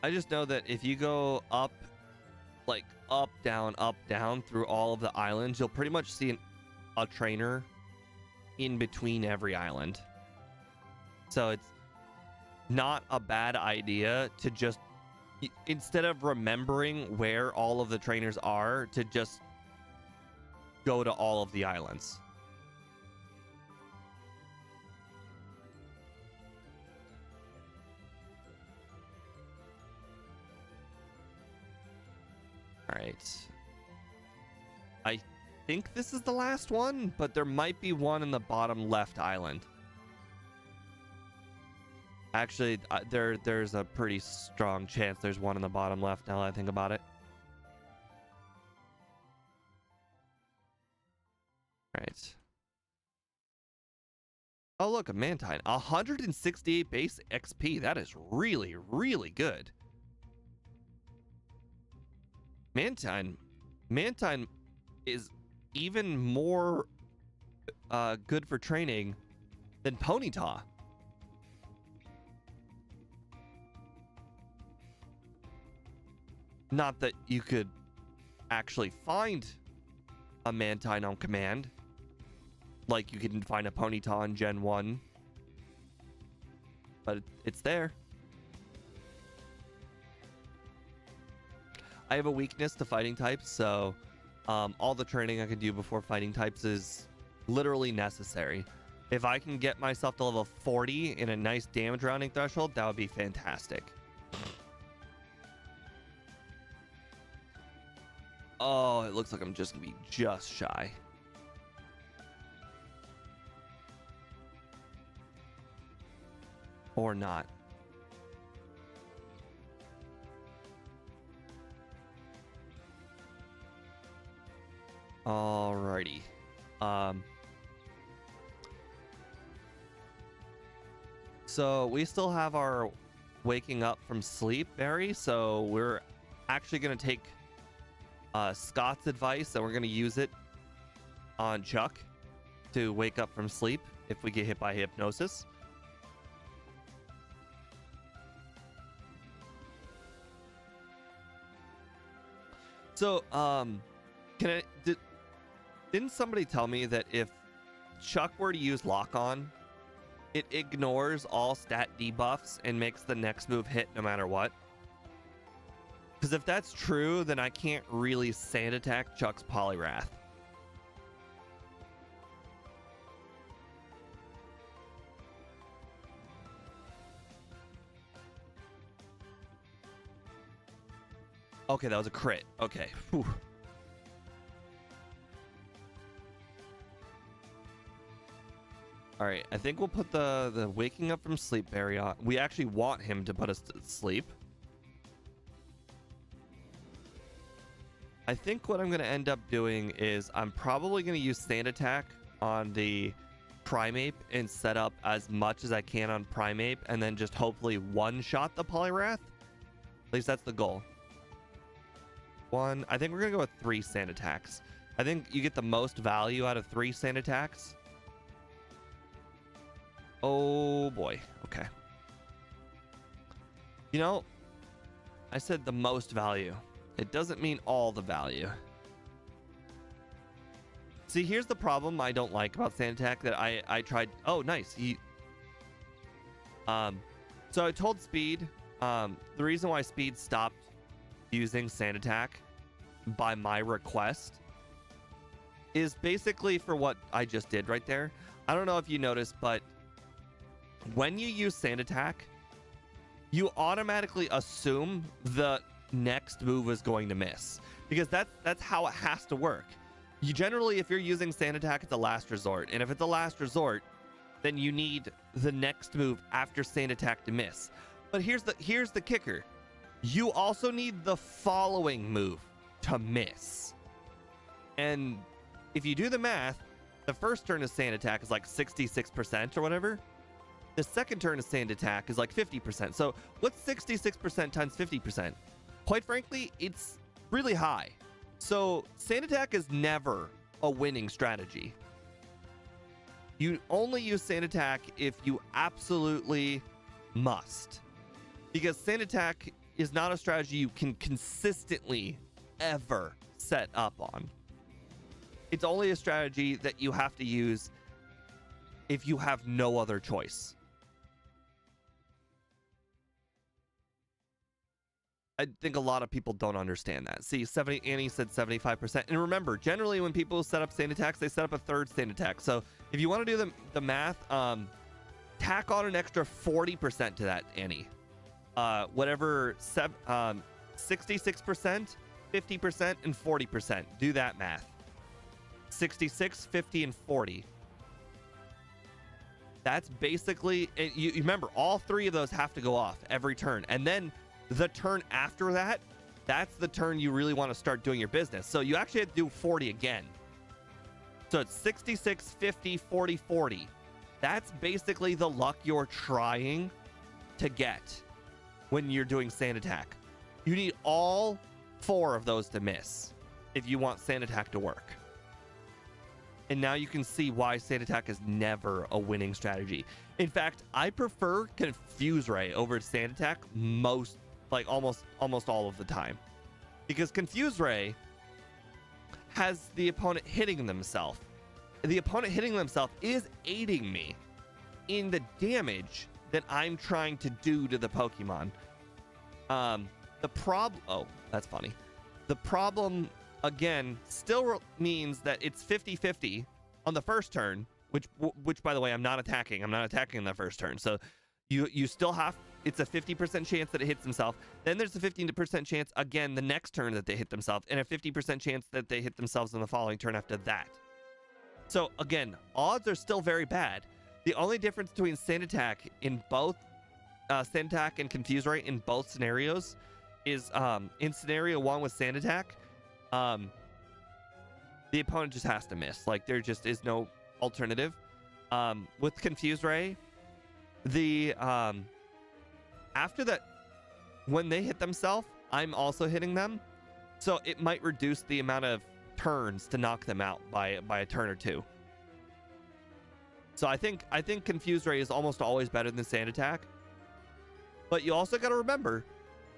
I just know that if you go up like up, down through all of the islands, you'll pretty much see a trainer in between every island. So it's not a bad idea to just, instead of remembering where all of the trainers are, to just go to all of the islands. All right. I think this is the last one, but there might be one in the bottom left island. Actually, there's a pretty strong chance there's one in the bottom left now that I think about it. Right. Oh, look, a Mantine. 168 base XP. That is really, really good. Mantine is even more good for training than Ponyta. Not that you could actually find a Mantine on command, like you can find a Ponyta on Gen 1, but it's there. I have a weakness to fighting types, so all the training I can do before fighting types is literally necessary. If I can get myself to level 40 in a nice damage rounding threshold, that would be fantastic. Oh, it looks like I'm just gonna be just shy. Or not. Alrighty. So we still have our waking up from sleep berry, so we're actually gonna take Scott's advice and we're gonna use it on Chuck to wake up from sleep if we get hit by hypnosis. So didn't somebody tell me that if Chuck were to use lock on, it ignores all stat debuffs and makes the next move hit no matter what? Because if that's true, then I can't really sand attack Chuck's Poliwrath. Okay, that was a crit. Okay. Whew. All right, I think we'll put the waking up from sleep berry on. We actually want him to put us to sleep. I think what I'm going to end up doing is I'm probably going to use Sand Attack on the Primeape and set up as much as I can on Primeape and then just hopefully one-shot the Poliwrath. At least that's the goal. I think we're going to go with 3 Sand Attacks. I think you get the most value out of 3 Sand Attacks. Oh boy. Okay. You know, I said the most value. It doesn't mean all the value. See, here's the problem I don't like about Sand Attack that I tried. Oh, nice. So I told Speed, the reason why Speed stopped using Sand Attack by my request is basically for what I just did right there. I don't know if you noticed, but when you use Sand Attack, you automatically assume the next move is going to miss, because that's how it has to work. You generally, if you're using Sand Attack, it's a last resort, and if it's a last resort, then you need the next move after Sand Attack to miss. But here's the kicker. You also need the following move to miss. And if you do the math, the first turn of Sand Attack is like 66% or whatever. The second turn of Sand Attack is like 50%. So what's 66% times 50%? Quite frankly, it's really high. So Sand Attack is never a winning strategy. You only use Sand Attack if you absolutely must. Because Sand Attack is not a strategy you can consistently ever set up on. It's only a strategy that you have to use if you have no other choice. I think a lot of people don't understand that. See, Annie said 75%. And remember, generally when people set up sand attacks, they set up a third sand attack. So if you want to do the math, tack on an extra 40% to that, Annie. Whatever, 66%, 50%, and 40%. Do that math. 66, 50, and 40. That's basically, you remember, all three of those have to go off every turn. And then the turn after that, that's the turn you really want to start doing your business. So you actually have to do 40 again. So it's 66, 50, 40, 40. That's basically the luck you're trying to get when you're doing sand attack. You need all 4 of those to miss if you want sand attack to work. And now you can see why sand attack is never a winning strategy. In fact, I prefer Confuse Ray over sand attack almost all of the time, because Confuse Ray has the opponent hitting themselves. The opponent hitting themselves is aiding me in the damage that I'm trying to do to the Pokemon. Oh, that's funny. The problem, again, still means that it's 50-50 on the first turn, which by the way, I'm not attacking. I'm not attacking in the first turn. So you still have, it's a 50% chance that it hits themselves. Then there's a 15% chance again the next turn that they hit themselves, and a 50% chance that they hit themselves in the following turn after that. So again, odds are still very bad. The only difference between sand attack in both sand attack and Confuse Ray in both scenarios is in scenario 1 with sand attack, the opponent just has to miss. Like, there just is no alternative. With Confuse Ray, the after that, when they hit themselves, I'm also hitting them, so it might reduce the amount of turns to knock them out by a turn or two. So I think Confuse Ray is almost always better than sand attack. But you also got to remember,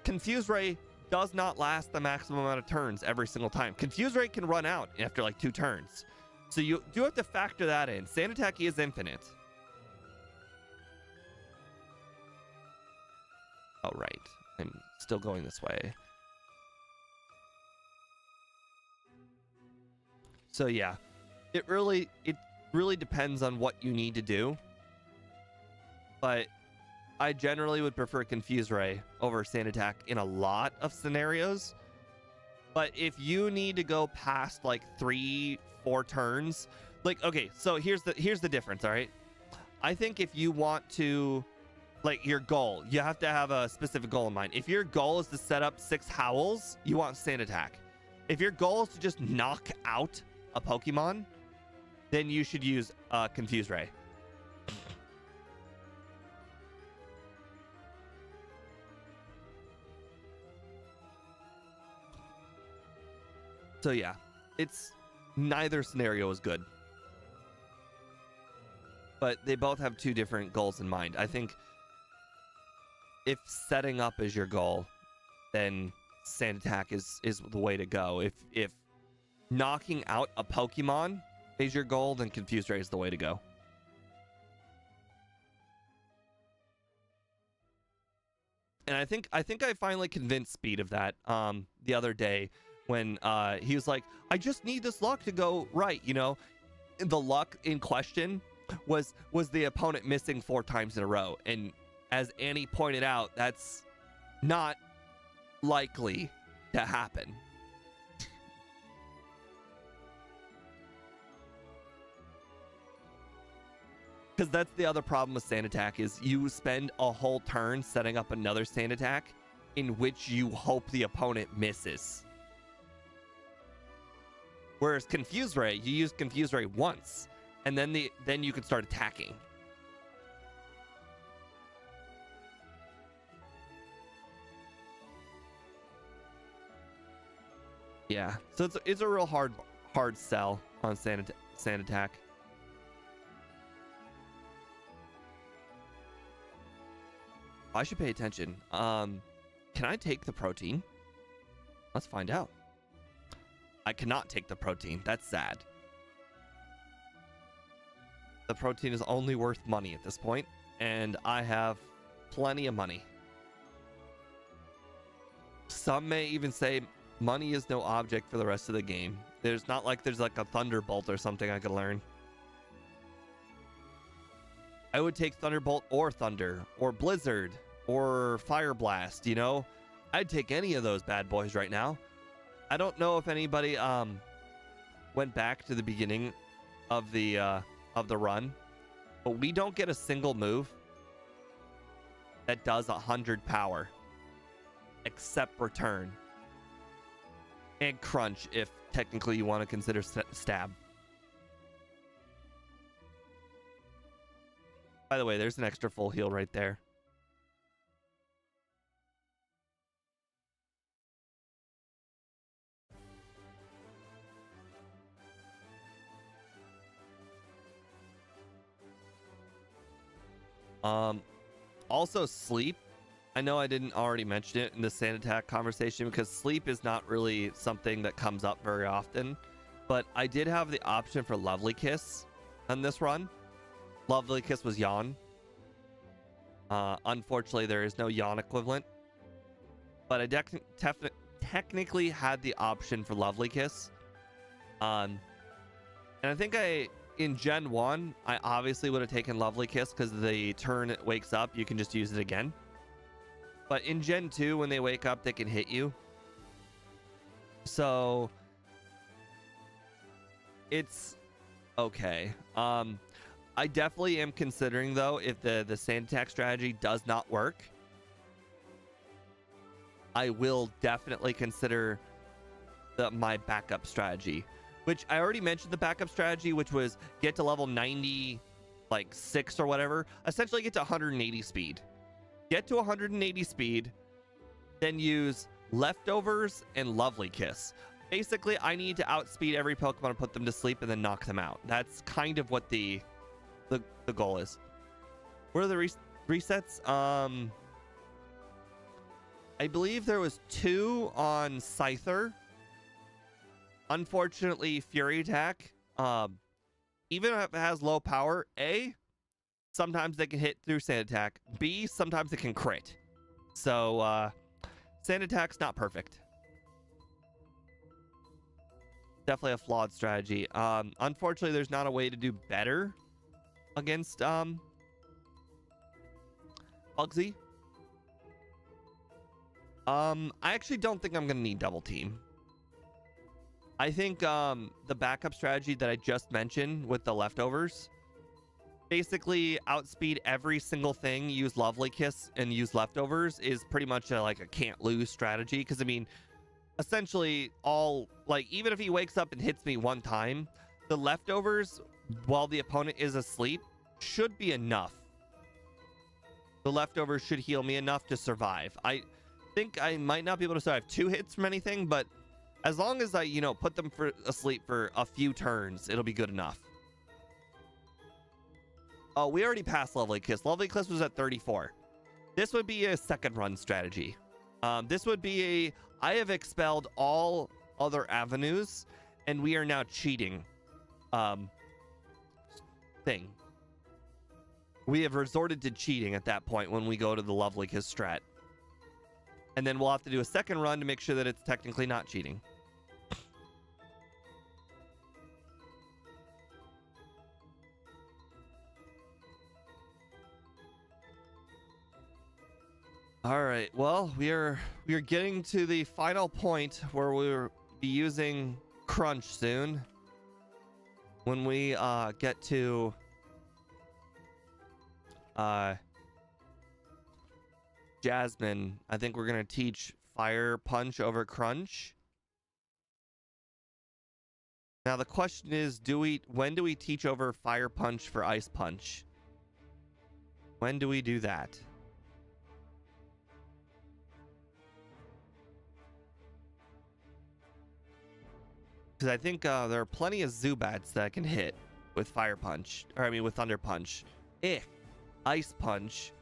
Confuse Ray does not last the maximum amount of turns every single time. Confuse Ray can run out after like 2 turns. So you do have to factor that in. Sand attack is infinite. Oh, right. I'm still going this way. So yeah, it really depends on what you need to do. But I generally would prefer Confuse Ray over sand attack in a lot of scenarios. But if you need to go past like 3-4 turns, like, okay, so here's the difference, all right? I think if you want to, like, your goal, you have to have a specific goal in mind. If your goal is to set up 6 Howls, you want sand attack. If your goal is to just knock out a Pokemon, then you should use Confuse Ray. So yeah, it's neither scenario is good, but they both have 2 different goals in mind. I think if setting up is your goal, then sand attack is the way to go. If knocking out a Pokemon is your goal, then Confuse Ray is the way to go. And I think I finally convinced Speed of that the other day when he was like, I just need this luck to go right, you know? The luck in question was the opponent missing 4 times in a row. And as Annie pointed out, that's not likely to happen. Because that's the other problem with sand attack, is you spend a whole turn setting up another sand attack in which you hope the opponent misses. Whereas Confuse Ray, you use Confuse Ray once, and then you can start attacking. Yeah, so it's a real hard sell on sand attack. I should pay attention. Can I take the protein? Let's find out. I cannot take the protein. That's sad. The protein is only worth money at this point, and I have plenty of money. Some may even say money is no object for the rest of the game. There's not like there's like a Thunderbolt or something I could learn. I would take Thunderbolt or Thunder or Blizzard or Fire Blast, you know? I'd take any of those bad boys right now. I don't know if anybody went back to the beginning of the run, but we don't get a single move that does 100 power except Return and Crunch, if technically you want to consider Stab. By the way, there's an extra full heal right there. Also sleep. I know I didn't already mention it in the sand attack conversation because sleep is not really something that comes up very often, but I did have the option for Lovely Kiss on this run. Lovely Kiss was Yawn. Unfortunately, there is no Yawn equivalent, but I technically had the option for Lovely Kiss. And I think in Gen 1, I obviously would have taken Lovely Kiss because the turn it wakes up, you can just use it again. But in Gen 2, when they wake up, they can hit you. So it's okay. I definitely am considering, though, if the sand attack strategy does not work, I will definitely consider my backup strategy, which I already mentioned the backup strategy, which was get to level 90, like 6 or whatever, essentially get to 180 speed. Get to 180 speed, then use Leftovers and Lovely Kiss. Basically, I need to outspeed every Pokemon and put them to sleep and then knock them out. That's kind of what the goal is. What are the resets? I believe there was 2 on Scyther. Unfortunately, Fury Attack, even if it has low power, A, sometimes they can hit through Sand Attack. B, sometimes it can crit. So, Sand Attack's not perfect. Definitely a flawed strategy. Unfortunately, there's not a way to do better against Bugsy. I actually don't think I'm gonna need double team. I think the backup strategy that I just mentioned with the Leftovers, basically outspeed every single thing, use Lovely Kiss and use Leftovers, is pretty much like a can't lose strategy. Because I mean, essentially even if he wakes up and hits me one time, the Leftovers, while the opponent is asleep, should be enough. The Leftovers should heal me enough to survive. I think I might not be able to survive 2 hits from anything, but as long as I, put them asleep for a few turns, it'll be good enough. Oh, we already passed Lovely Kiss. Lovely Kiss was at 34. This would be a second run strategy. This would be I have expelled all other avenues, and we are now cheating. Thing. We have resorted to cheating at that point when we go to the Lovely Kiss strat. And then we'll have to do a second run to make sure that it's technically not cheating. All right. Well, we are getting to the final point where we'll be using Crunch soon. When we get to Jasmine, I think we're gonna teach Fire Punch over Crunch. Now the question is, when do we teach over Fire Punch for Ice Punch? When do we do that? Because I think there are plenty of Zubats that can hit with Fire Punch, with Thunder Punch. Ice Punch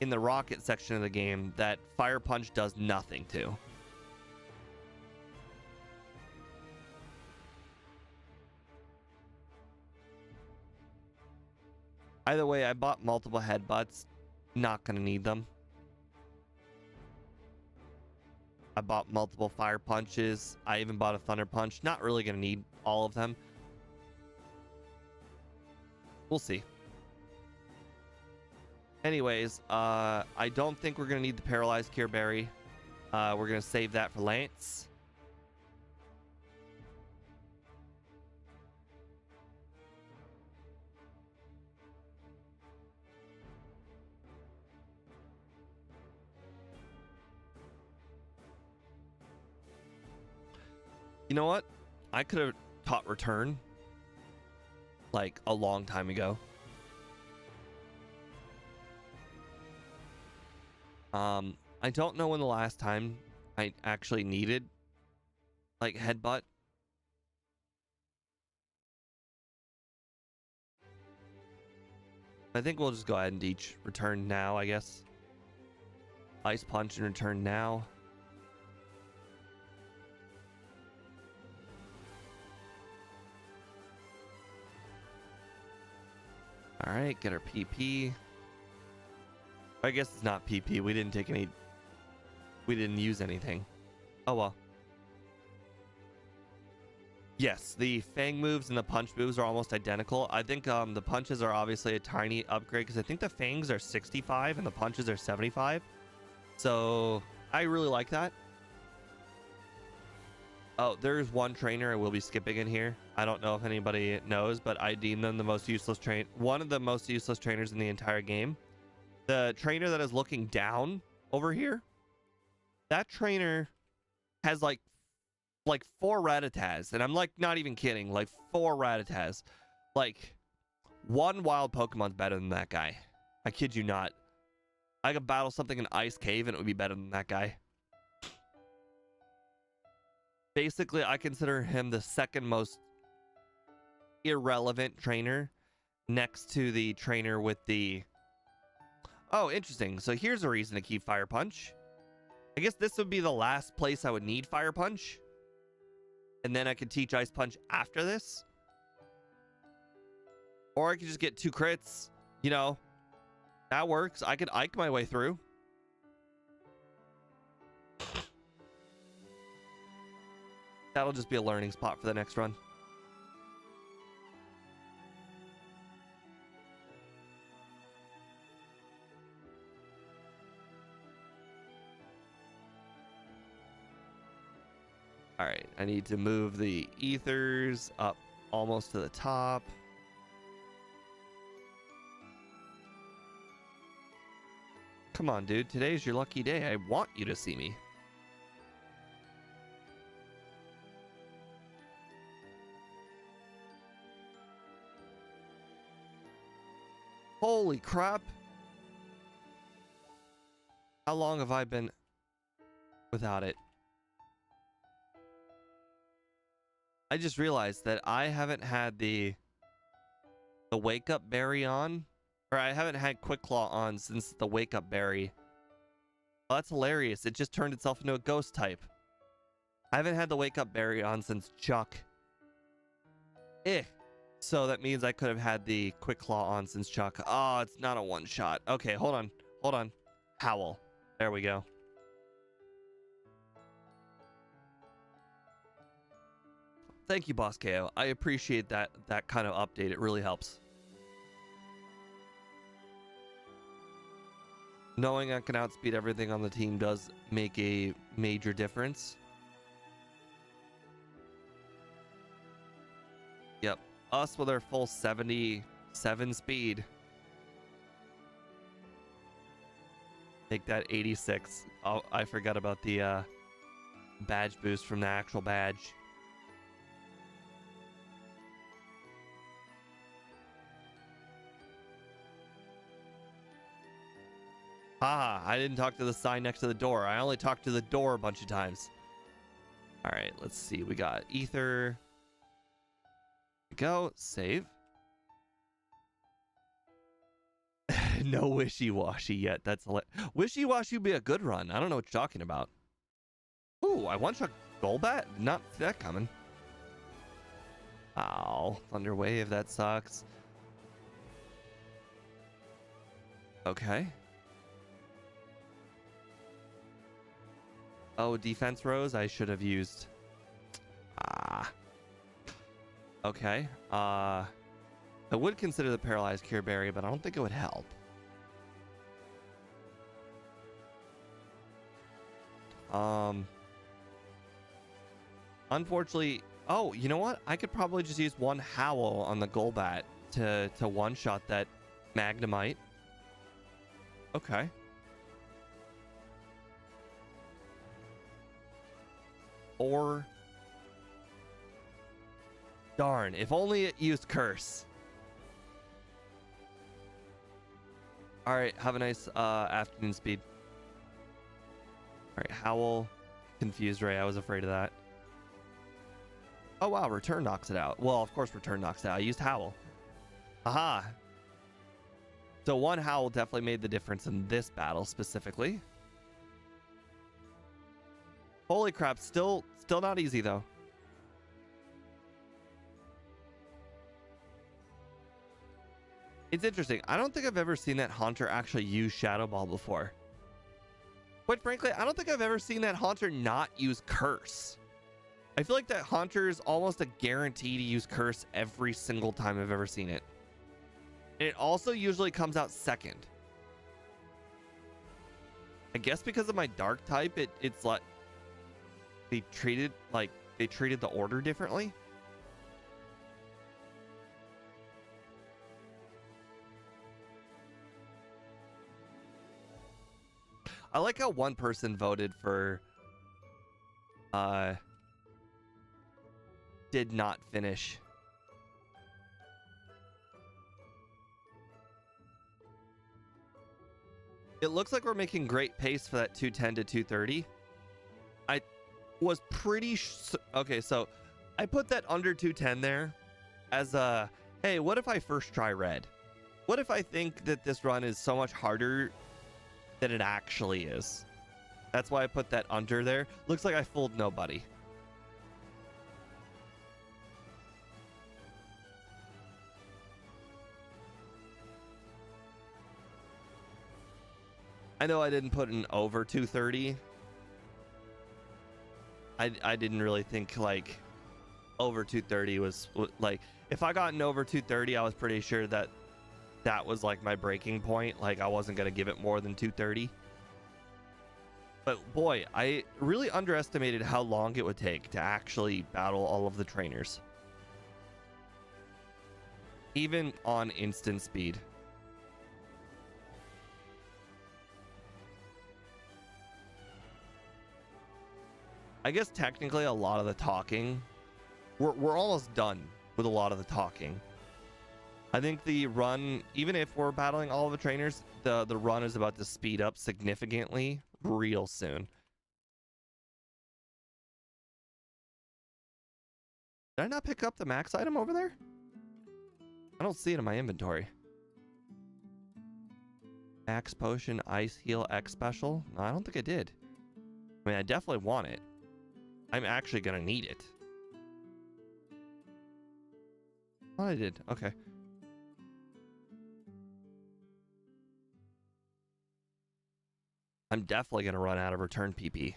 in the Rocket section of the game that Fire Punch does nothing to. Either way, I bought multiple headbutts. Not going to need them. I bought multiple fire punches. I even bought a thunder punch. Not really going to need all of them. We'll see. Anyways, I don't think we're going to need the paralyzed cure berry. We're going to save that for Lance. You know what? I could have taught return like a long time ago. I don't know when the last time I actually needed like headbutt. I think we'll just go ahead and each return now, I guess. Ice punch and return now. All right, get our PP. I guess it's not PP. We didn't take any. We didn't use anything. Oh well. Yes, the Fang moves and the punch moves are almost identical. I think the punches are obviously a tiny upgrade because I think the Fangs are 65 and the punches are 75. So I really like that. Oh, there's one trainer I will be skipping in here. I don't know if anybody knows, but I deem them the most useless one of the most useless trainers in the entire game. The trainer that is looking down over here, that trainer has like 4 Rattatas, and I'm like not even kidding, like 4 Rattatas. Like one wild Pokemon's better than that guy. I kid you not. I could battle something in Ice Cave and it would be better than that guy. Basically, I consider him the second most irrelevant trainer next to the trainer with the... Oh, interesting. So here's a reason to keep Fire Punch. I guess this would be the last place I would need Fire Punch. And then I could teach Ice Punch after this. Or I could just get 2 crits. You know, that works. I could Ike my way through. That'll just be a learning spot for the next run. All right, I need to move the ethers up almost to the top. Come on, dude. Today's your lucky day. I want you to see me. Holy crap. How long have I been without it? I just realized that I haven't had the wake up berry on, or I haven't had Quick Claw on since the wake up berry. Oh, that's hilarious. It just turned itself into a ghost type. I haven't had the wake up berry on since Chuck. So that means I could have had the Quick Claw on since Chuck. Oh, it's not a one shot. Okay, hold on. Hold on. Howl. There we go. Thank you, Boss KO. I appreciate that kind of update. It really helps. Knowing I can outspeed everything on the team does make a major difference. Yep. Us with our full 77 speed. Make that 86. Oh, I forgot about the badge boost from the actual badge. Ah, I didn't talk to the sign next to the door. I only talked to the door a bunch of times. All right, let's see. We got ether. Go. Save. No wishy-washy yet. That's wishy-washy would be a good run. I don't know what you're talking about. Ooh, I one-shot Golbat? Not that coming. Ow. Thunder Wave, that sucks. Okay. Oh, defense rose. I should have used. Ah. Okay. I would consider the paralyzed cure berry, but I don't think it would help. Unfortunately, oh, you know what? I could probably just use one howl on the Golbat to one-shot that Magnemite. Okay. Or darn, if only it used Curse. All right, have a nice afternoon, Speed. All right, Howl, Confused Ray. I was afraid of that. Oh wow, Return knocks it out. Well, of course Return knocks it out. I used Howl. Aha. So one Howl definitely made the difference in this battle specifically. Holy crap, still not easy though. It's interesting. I don't think I've ever seen that Haunter actually use Shadow Ball before. Quite frankly, I don't think I've ever seen that Haunter not use Curse. I feel like that Haunter is almost a guarantee to use Curse every single time I've ever seen it. And it also usually comes out second. I guess because of my Dark type, it's like they treated the order differently. I like how one person voted for did not finish. It looks like we're making great pace for that 210 to 230. I was pretty okay, so I put that under 210 there as a, hey, what if I first try red? What if I think that this run is so much harder than it actually is? That's why I put that under there. Looks like I fooled nobody. I know I didn't put an over 230. I didn't really think like over 230 was like, if I got an over 230, I was pretty sure that that was like my breaking point. Like I wasn't going to give it more than 230. But boy, I really underestimated how long it would take to actually battle all of the trainers. Even on instant speed. I guess technically a lot of the talking, we're almost done with a lot of the talking. I think the run, even if we're battling all of the trainers, the run is about to speed up significantly real soon. Did I not pick up the max item over there? I don't see it in my inventory. Max potion, ice heal, X special. No, I don't think I did. I mean, I definitely want it. I'm actually gonna need it. Oh, I did. Okay. I'm definitely gonna run out of return PP.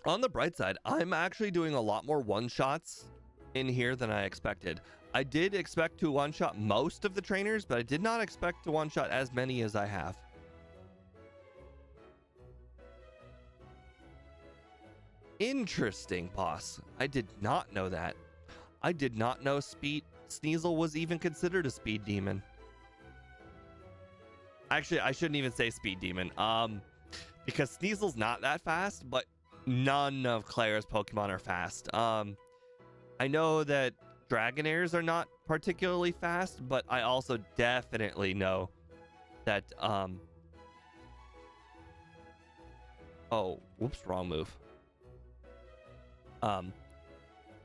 On the bright side, I'm actually doing a lot more one-shots in here than I expected. I did expect to one-shot most of the trainers, but I did not expect to one-shot as many as I have. Interesting, boss. I did not know that. I did not know Sneasel was even considered a speed demon. Actually, I shouldn't even say speed demon. Because Sneasel's not that fast, but none of Claire's Pokemon are fast. I know that Dragonairs are not particularly fast, but I also definitely know that oh, whoops, wrong move.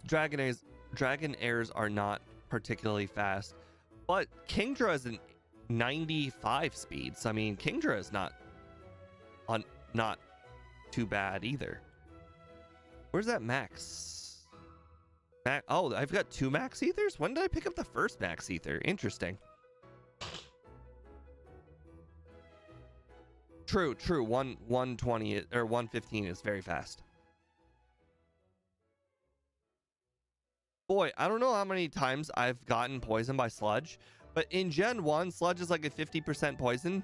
Dragonairs are not particularly fast, but Kingdra is an 95 speed. So I mean, Kingdra is not too bad either. Where's that max? Oh, I've got 2 max ethers? When did I pick up the first max ether? Interesting. True. 120 or 115 is very fast. Boy, I don't know how many times I've gotten poisoned by sludge, but in Gen 1, sludge is like a 50% poison.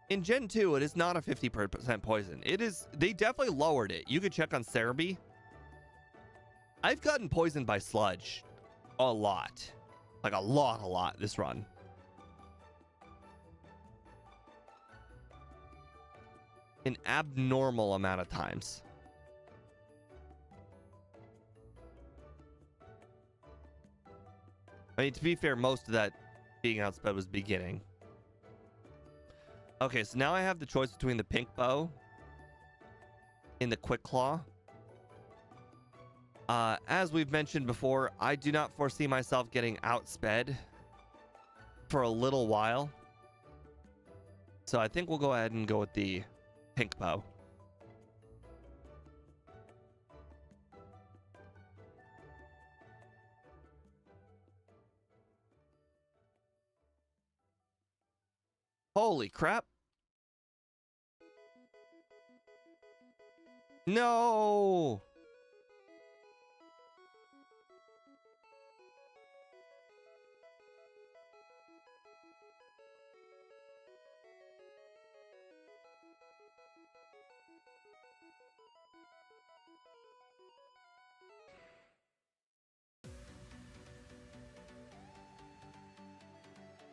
In Gen 2, it is not a 50% poison. It is, they definitely lowered it. You could check on Cerebi. I've gotten poisoned by sludge a lot. Like a lot this run. An abnormal amount of times. I mean, to be fair, most of that being outsped was beginning. Okay, so now I have the choice between the pink bow and the quick claw. As we've mentioned before, I do not foresee myself getting outsped for a little while. So I think we'll go ahead and go with the pink bow. Holy crap. No.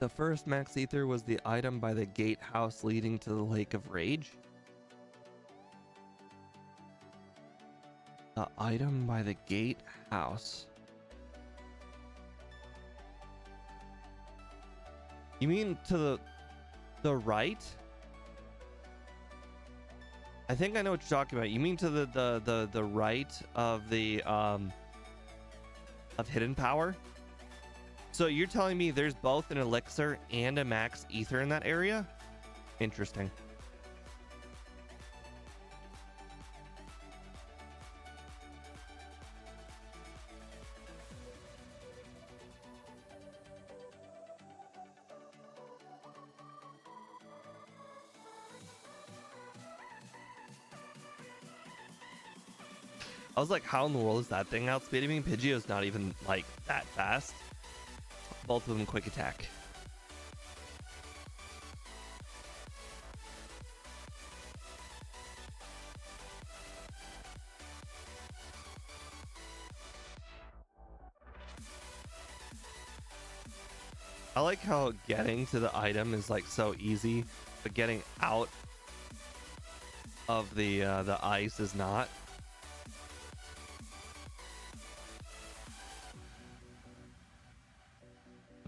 The first max ether was the item by the gatehouse leading to the Lake of Rage. The item by the gatehouse. You mean to the right? I think I know what you're talking about. You mean to the right of the of hidden power? So you're telling me there's both an elixir and a max ether in that area? Interesting. I was like, how in the world is that thing outspeeding me? Pidgeot's not even like that fast. Both of them quick attack. I like how getting to the item is like so easy, but getting out of the ice is not.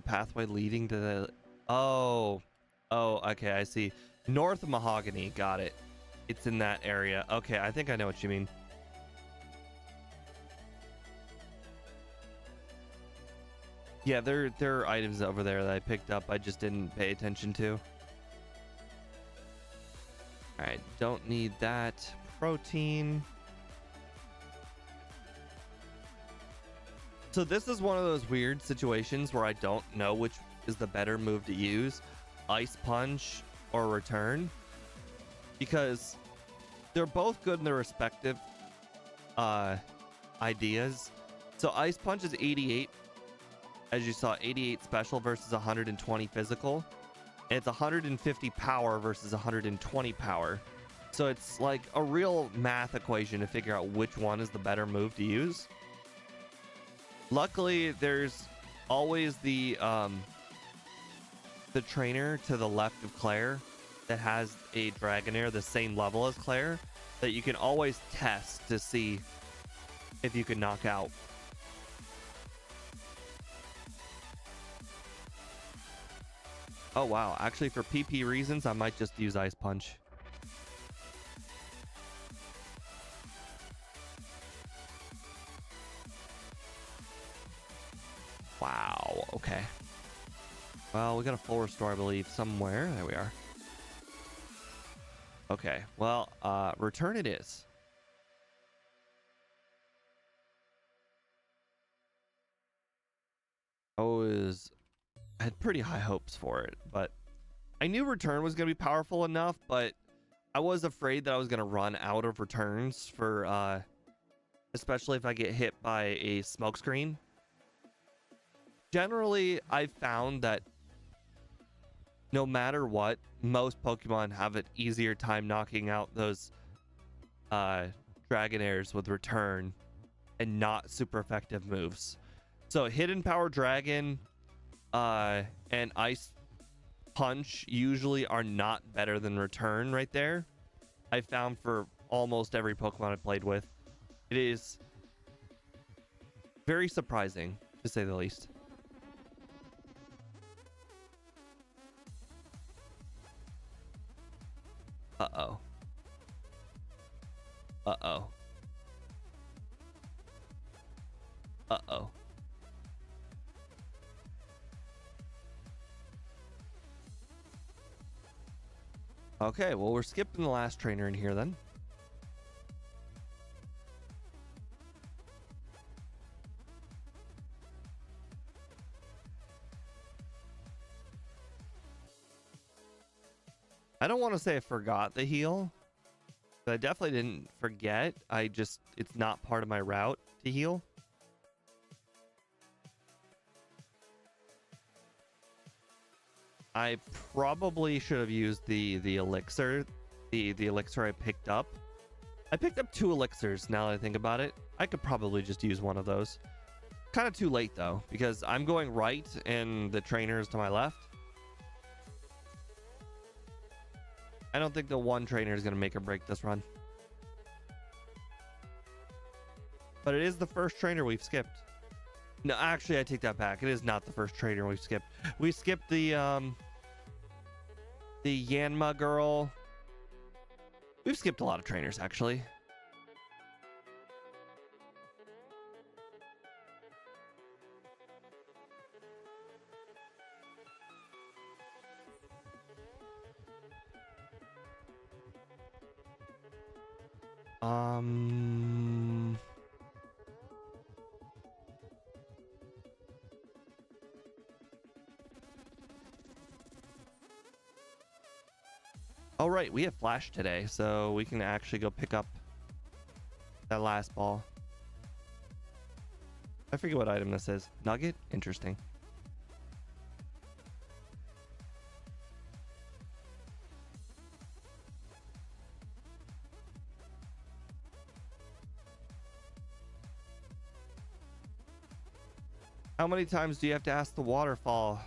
Pathway leading to the oh okay, I see. North of Mahogany, got it. It's in that area. Okay, I think I know what you mean. Yeah, there are items over there that I picked up I just didn't pay attention to. All right, don't need that protein. So this is one of those weird situations where I don't know which is the better move to use, Ice Punch or Return, because they're both good in their respective ideas. So Ice Punch is 88, as you saw, 88 special versus 120 physical, and it's 150 power versus 120 power. So it's like a real math equation to figure out which one is the better move to use. Luckily, there's always the trainer to the left of Claire that has a Dragonair the same level as Claire that you can always test to see if you can knock out. Oh wow, actually for PP reasons, I might just use Ice Punch. Wow, okay. Well, we got a full restore, I believe, somewhere. There we are. Okay, well, return it is. I had pretty high hopes for it, but I knew return was going to be powerful enough, but I was afraid that I was going to run out of returns for, especially if I get hit by a smoke screen. Generally, I've found that no matter what, most Pokemon have an easier time knocking out those Dragonairs with return and not super effective moves. So Hidden Power Dragon and Ice Punch usually are not better than return right there. I found for almost every Pokemon I played with. It is very surprising, to say the least. Uh-oh. Uh-oh. Uh-oh. Okay, well, we're skipping the last trainer in here then. I don't want to say I forgot the heal, but I definitely didn't forget. It's not part of my route to heal. I probably should have used the elixir, the elixir I picked up. I picked up 2 elixirs now that I think about it. I could probably just use one of those. Kind of too late though, because I'm going right and the trainer is to my left. I don't think the one trainer is going to make or break this run. But it is the first trainer we've skipped. No, actually, I take that back. It is not the first trainer we've skipped. We skipped the Yanma girl. We've skipped a lot of trainers, actually. Oh, right. We have Flash today, so we can actually go pick up that last ball. I forget what item this is. Nugget? Interesting. How many times do you have to ask the waterfall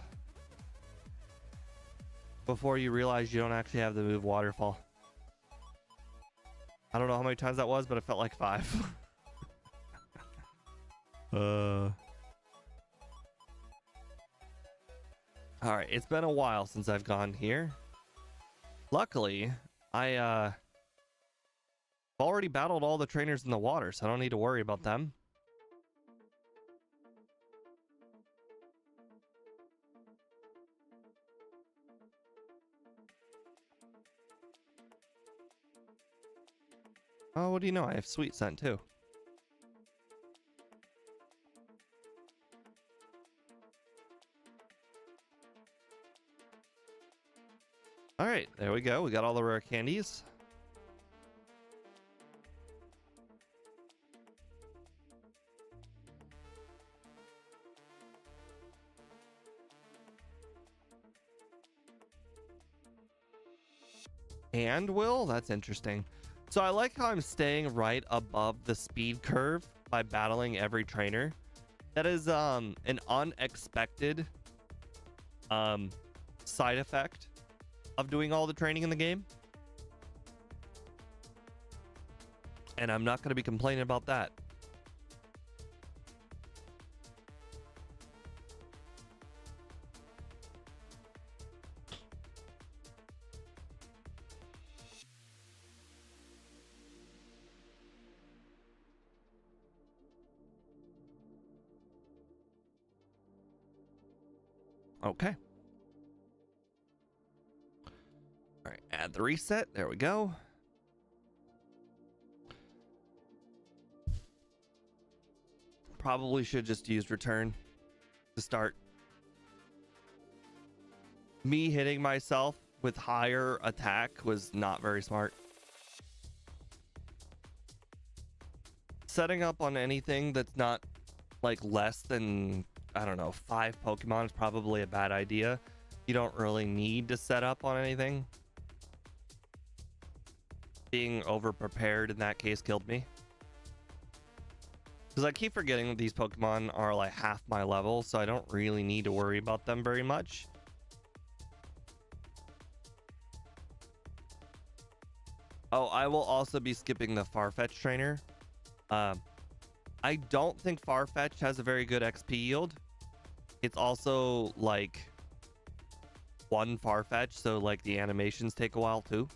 before you realize you don't actually have the move waterfall? I don't know how many times that was, but it felt like 5. All right, it's been a while since I've gone here. Luckily, I already battled all the trainers in the water, so I don't need to worry about them. Oh, what do you know? I have Sweet Scent too. All right, there we go. We got all the rare candies. And Will? That's interesting. So I like how I'm staying right above the speed curve by battling every trainer. That is an unexpected side effect of doing all the training in the game. And I'm not going to be complaining about that. Okay. All right, add the reset. There we go. Probably should just use return. to start. Me hitting myself with higher attack was not very smart. Setting up on anything that's not like less than, I don't know, 5 Pokemon is probably a bad idea. You don't really need to set up on anything. Being over prepared in that case killed me. Because I keep forgetting that these Pokemon are like half my level, so I don't really need to worry about them very much. Oh, I will also be skipping the Farfetch trainer. I don't think Farfetch has a very good XP yield. It's also like one Farfetch, so like the animations take a while too.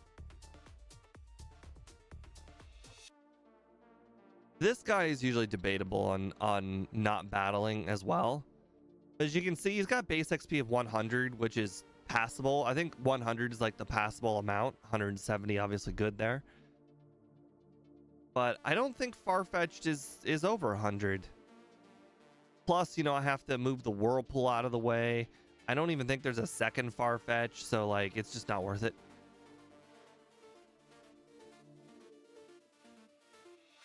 This guy is usually debatable on not battling as well. As you can see, he's got base XP of 100, which is passable. I think 100 is like the passable amount. 170 obviously good there. But I don't think Farfetch'd is over 100. Plus, you know, I have to move the Whirlpool out of the way. I don't even think there's a second Farfetch, so like it's just not worth it.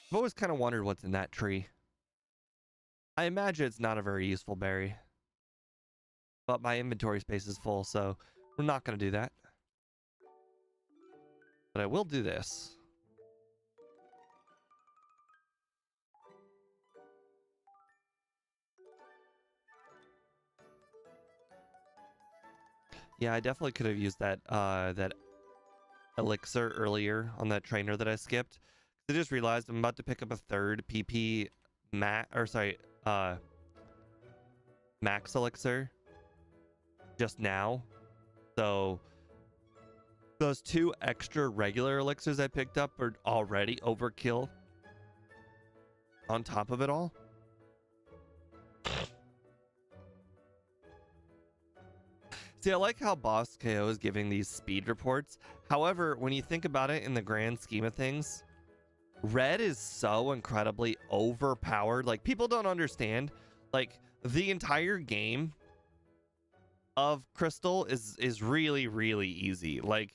I've always kind of wondered what's in that tree. I imagine it's not a very useful berry. But my inventory space is full, so we're not going to do that. But I will do this. Yeah, I definitely could have used that that elixir earlier on that trainer that I skipped. I just realized I'm about to pick up a third PP max elixir just now. So those 2 extra regular elixirs I picked up are already overkill on top of it all. See, I like how Boss KO is giving these speed reports. However, when you think about it in the grand scheme of things, Red is so incredibly overpowered. Like, people don't understand. Like, the entire game of Crystal is really, really easy. Like,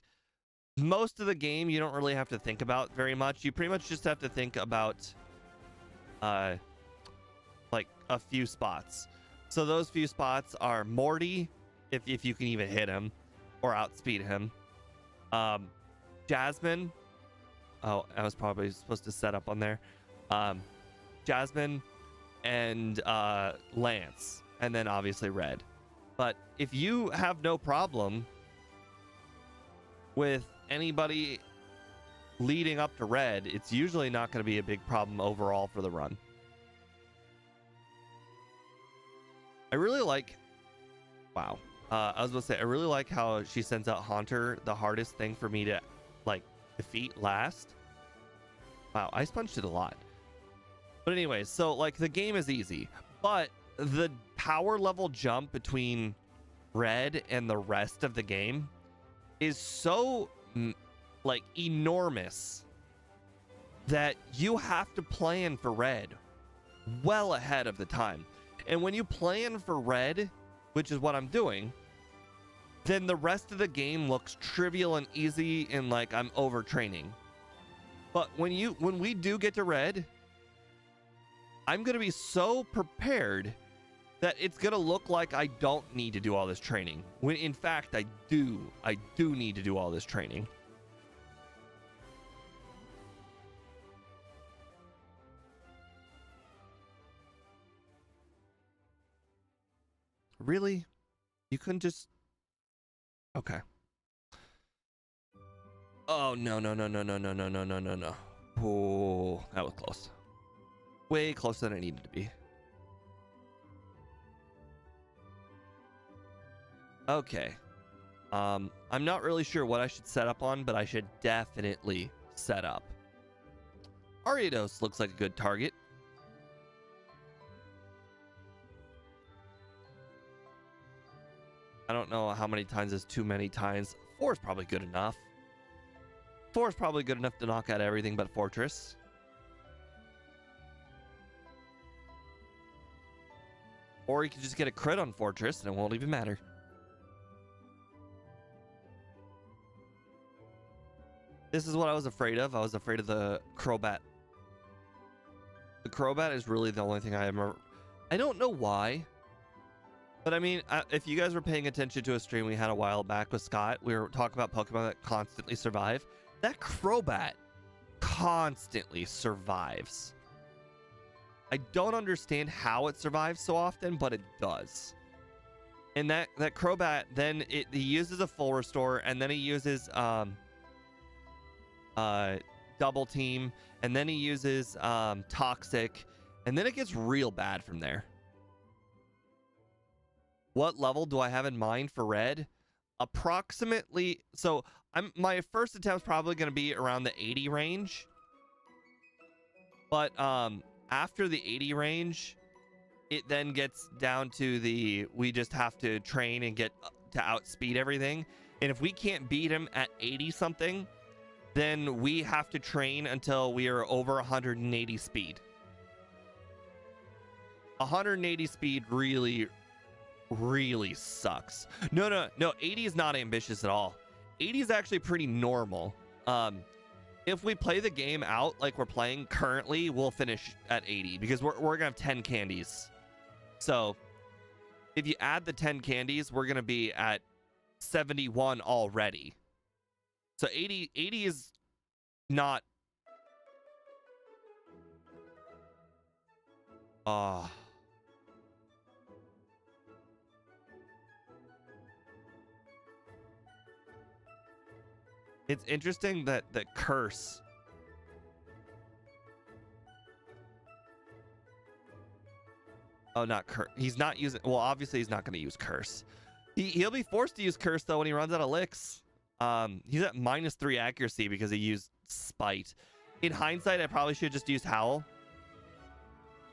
most of the game you don't really have to think about very much. You pretty much just have to think about like a few spots. So those few spots are Morty, if you can even hit him or outspeed him. Jasmine. Oh, I was probably supposed to set up on there. Jasmine and Lance, and then obviously Red. But if you have no problem with anybody leading up to Red, it's usually not going to be a big problem overall for the run. I really like... Wow. I was going to say, I really like how she sends out Haunter, the hardest thing for me to, like, defeat last. Wow, I sponged it a lot. But anyways, so, like, the game is easy. But the power level jump between Red and the rest of the game is so, like, enormous that you have to plan for Red well ahead of the time. And when you plan for Red, which is what I'm doing, then the rest of the game looks trivial and easy and like I'm overtraining. But when we do get to Red, I'm going to be so prepared that it's going to look like I don't need to do all this training. When in fact, I do need to do all this training. Really? You couldn't just... Okay. Oh, no. Oh, that was close. Way closer than it needed to be. Okay. I'm not really sure what I should set up on, but I should definitely set up. Ariados looks like a good target. I don't know how many times is too many times. 4 is probably good enough. 4 is probably good enough to knock out everything but Fortress. Or you can just get a crit on Fortress and it won't even matter. This is what I was afraid of. I was afraid of the Crobat. The Crobat is really the only thing I remember. I don't know why. But I mean, if you guys were paying attention to a stream we had a while back with Scott, we were talking about Pokemon that constantly survive. That Crobat constantly survives. I don't understand how it survives so often, but it does. And that Crobat, then he uses a full restore, and then he uses double team, and then he uses toxic, and then it gets real bad from there. What level do I have in mind for red? Approximately, so my first attempt's probably going to be around the 80 range, but after the 80 range, it then gets down to we just have to train and get to outspeed everything. And if we can't beat him at 80 something, then we have to train until we are over 180 speed. 180 speed really sucks. No, 80 is not ambitious at all. 80 is actually pretty normal. If we play the game out like we're playing currently, we'll finish at 80 because we're gonna have 10 candies. So if you add the 10 candies, we're gonna be at 71 already. So 80 is not it's interesting that curse. Oh, not curse. He's not using. Well, obviously he's not going to use curse. He'll be forced to use curse though when he runs out of licks. He's at -3 accuracy because he used spite. In hindsight, I probably should have just used howl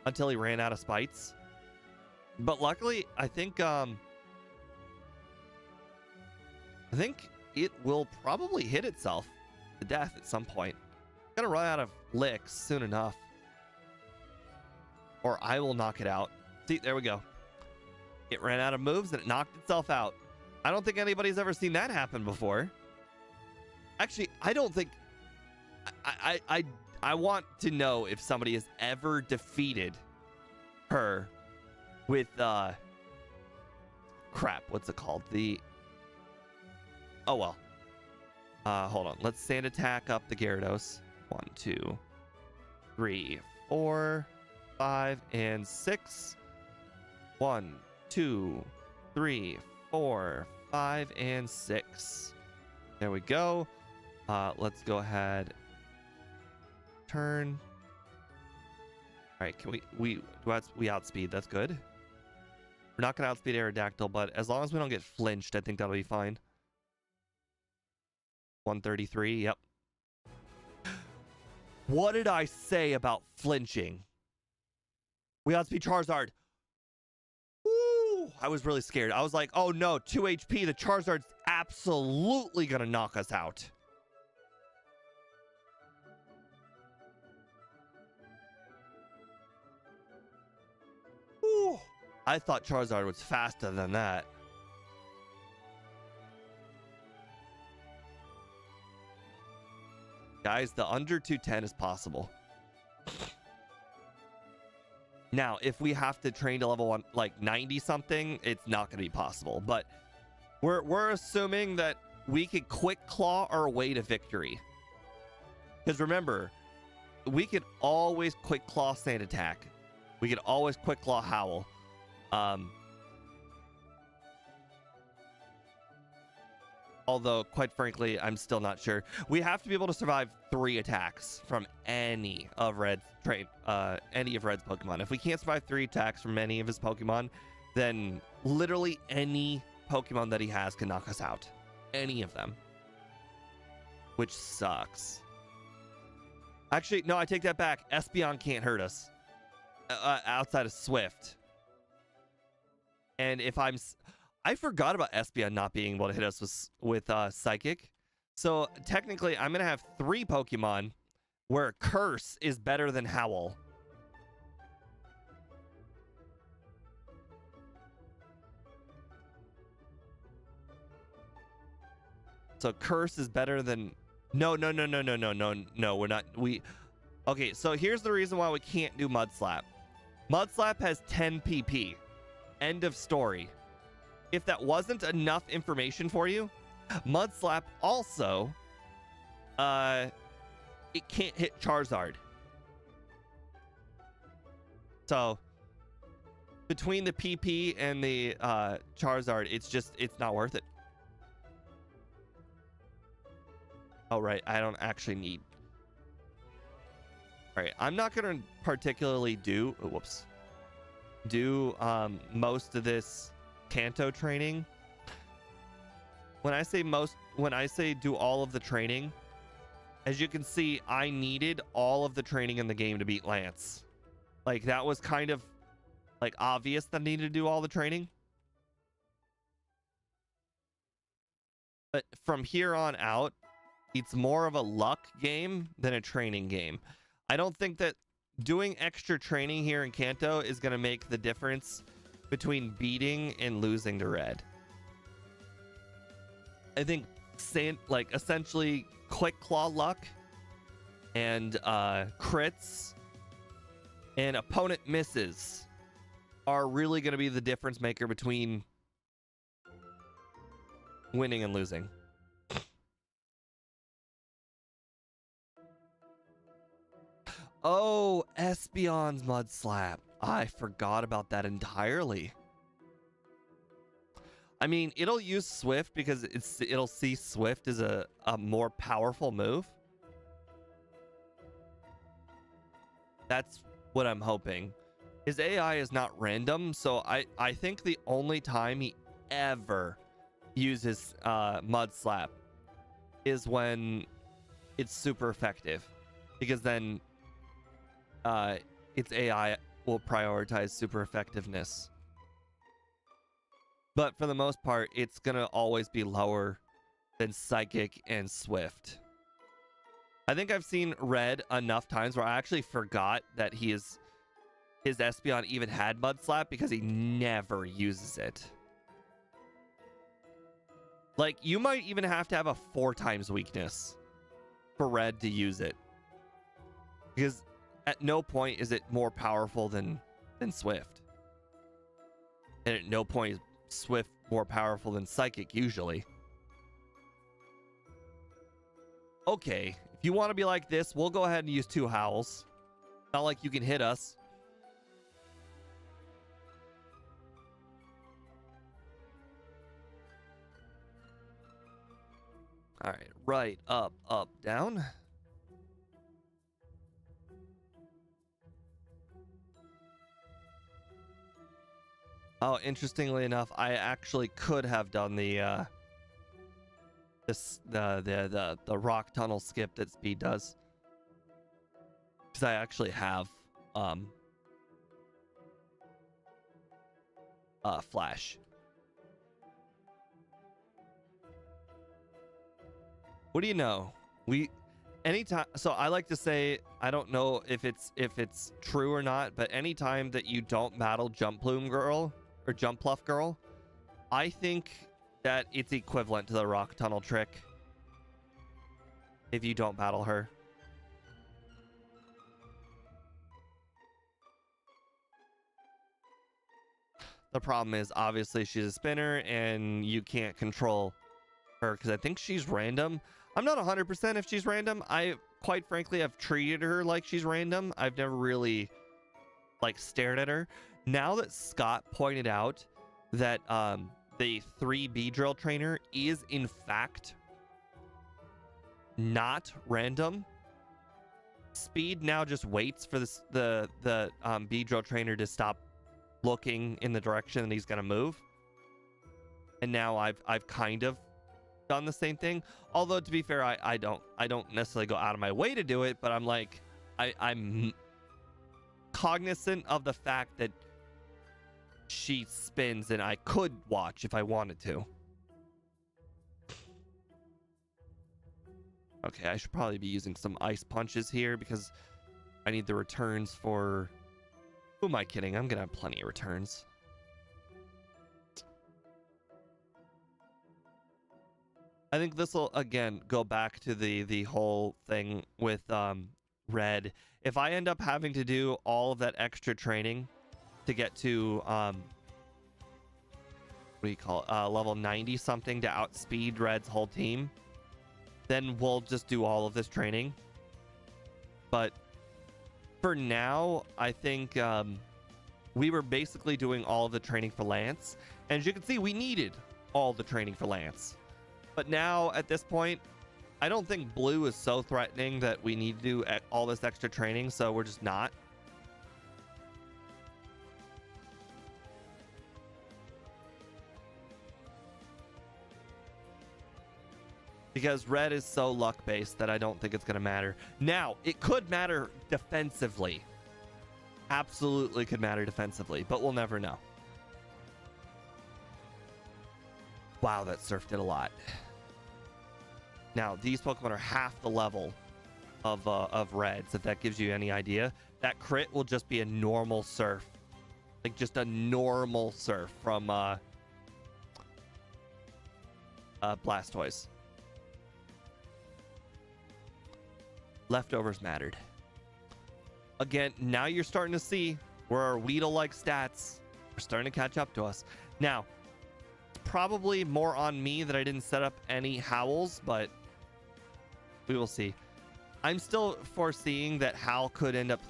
until he ran out of spites. But luckily, I think it will probably hit itself to death at some point. It's gonna run out of licks soon enough, or I will knock it out. See, there we go. It ran out of moves and it knocked itself out. I don't think anybody's ever seen that happen before. Actually, I don't think. I want to know if somebody has ever defeated her with crap. What's it called? Oh well. Hold on. Let's sand attack up the Gyarados. 1, 2, 3, 4, 5, and 6. 1, 2, 3, 4, 5, and 6. There we go. Let's go ahead. Turn. All right. Can we outspeed? That's good. We're not gonna outspeed Aerodactyl, but as long as we don't get flinched, I think that'll be fine. 133. Yep. What did I say about flinching? We outspeed Charizard. Woo! I was really scared. I was like, oh no, 2 HP. The Charizard's absolutely gonna knock us out. Woo! I thought Charizard was faster than that. Guys, the under 210 is possible. Now, if we have to train to level 1, like 90 something, it's not going to be possible. But we're assuming that we could quick claw our way to victory. Because remember, we could always quick claw sand attack. We could always quick claw howl. Although, quite frankly, I'm still not sure. We have to be able to survive 3 attacks from any of Red's Pokemon. If we can't survive 3 attacks from any of his Pokemon, then literally any Pokemon that he has can knock us out. Any of them. Which sucks. Actually, no, I take that back. Espeon can't hurt us. Outside of Swift. And if I forgot about Espeon not being able to hit us with Psychic. So technically, I'm going to have 3 Pokemon where Curse is better than Howl. So curse is better than no. We're not okay, so here's the reason why we can't do mud slap. Mud slap has 10 PP. End of story. If that wasn't enough information for you, mud slap also it can't hit Charizard. So between the PP and the Charizard, it's not worth it. Oh, right. I don't actually need. All right. I'm not going to particularly do most of this Kanto training. When I say do all of the training, as you can see, I needed all of the training in the game to beat Lance. Like, that was kind of like obvious that I needed to do all the training. But from here on out, it's more of a luck game than a training game. I don't think that doing extra training here in Kanto is going to make the difference between beating and losing to Red. I think essentially Quick Claw luck and crits and opponent misses are really going to be the difference maker between winning and losing. Oh, Espeon's Mud Slap. I forgot about that entirely. I mean, it'll use Swift because it'll see Swift as a more powerful move. That's what I'm hoping. His AI is not random, so I think the only time he ever uses Mud Slap is when it's super effective, because then its AI will prioritize super effectiveness. But for the most part, it's gonna always be lower than Psychic and Swift. I think I've seen Red enough times where I actually forgot that his Espeon even had Mud Slap because he never uses it. Like, you might even have to have a 4 times weakness for Red to use it, because at no point is it more powerful than Swift, and at no point is Swift more powerful than Psychic usually. Okay, if you want to be like this, we'll go ahead and use 2 howls. Not like you can hit us. All right, right, up, up, down. Oh, interestingly enough, I actually could have done the rock tunnel skip that Speed does, because I actually have Flash. What do you know? Anytime, so I like to say, I don't know if it's true or not, but anytime that you don't battle Jump Plume Girl or Jump Pluff Girl, I think that it's equivalent to the rock tunnel trick if you don't battle her. The problem is, obviously, she's a spinner and you can't control her because I think she's random. I'm not 100% if she's random. I, quite frankly, have treated her like she's random. I've never really like stared at her. Now that Scott pointed out that the 3B drill trainer is in fact not random, Speed now just waits for the B drill trainer to stop looking in the direction that he's gonna move. And now I've kind of done the same thing. Although, to be fair, I don't necessarily go out of my way to do it, but I'm like, I'm cognizant of the fact that she spins and I could watch if I wanted to. Okay, I should probably be using some ice punches here because I need the returns for... Who am I kidding? I'm gonna have plenty of returns. I think this will again go back to the whole thing with red. If I end up having to do all of that extra training to get to what do you call it, level 90 something to outspeed red's whole team, then we'll just do all of this training. But for now, I think we were basically doing all of the training for Lance, and as you can see, we needed all the training for Lance. But now at this point, I don't think blue is so threatening that we need to do all this extra training, so we're just not. Because red is so luck based that I don't think it's going to matter. Now, it could matter defensively. Absolutely could matter defensively, but we'll never know. Wow, that surf did a lot. Now, these Pokemon are half the level of reds, if that gives you any idea. That crit will just be a normal surf. Like, just a normal surf from Blastoise. Leftovers mattered. Again, now you're starting to see where our Weedle-like stats are starting to catch up to us. Now, it's probably more on me that I didn't set up any Howls, but we will see. I'm still foreseeing that Howl could end up,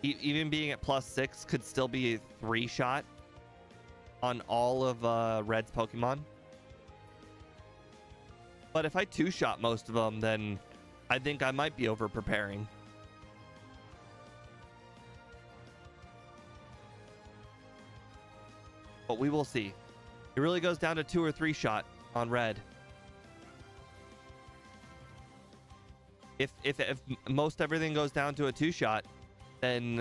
even being at +6, could still be a 3-shot on all of Red's Pokemon. But if I 2-shot most of them, then I think I might be over-preparing. But we will see. It really goes down to 2 or 3-shot on red. If most everything goes down to a 2-shot, then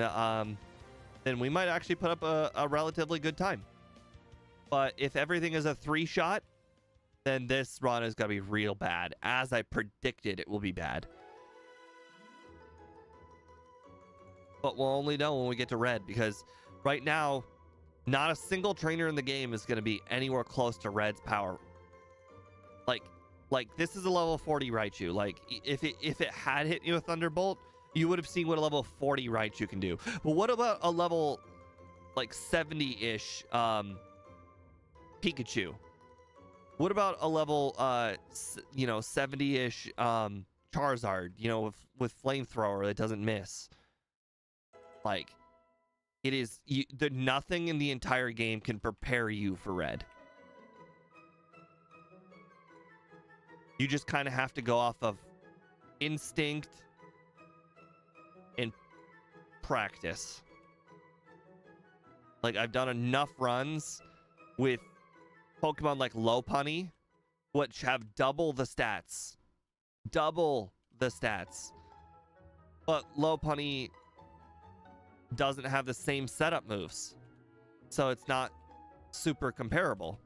we might actually put up a relatively good time. But if everything is a 3-shot, then this run is going to be real bad. As I predicted, it will be bad. But we'll only know when we get to red, because right now, not a single trainer in the game is going to be anywhere close to red's power. Like this is a level 40 Raichu. Like, if it had hit you with Thunderbolt, you would have seen what a level 40 Raichu can do. But what about a level, like, 70-ish Pikachu? What about a level, 70-ish Charizard, with Flamethrower that doesn't miss? Like, it is... nothing in the entire game can prepare you for red. You just kind of have to go off of instinct and practice. Like, I've done enough runs with Pokemon like Lopunny, which have double the stats. Double the stats. But Lopunny doesn't have the same setup moves. So it's not super comparable.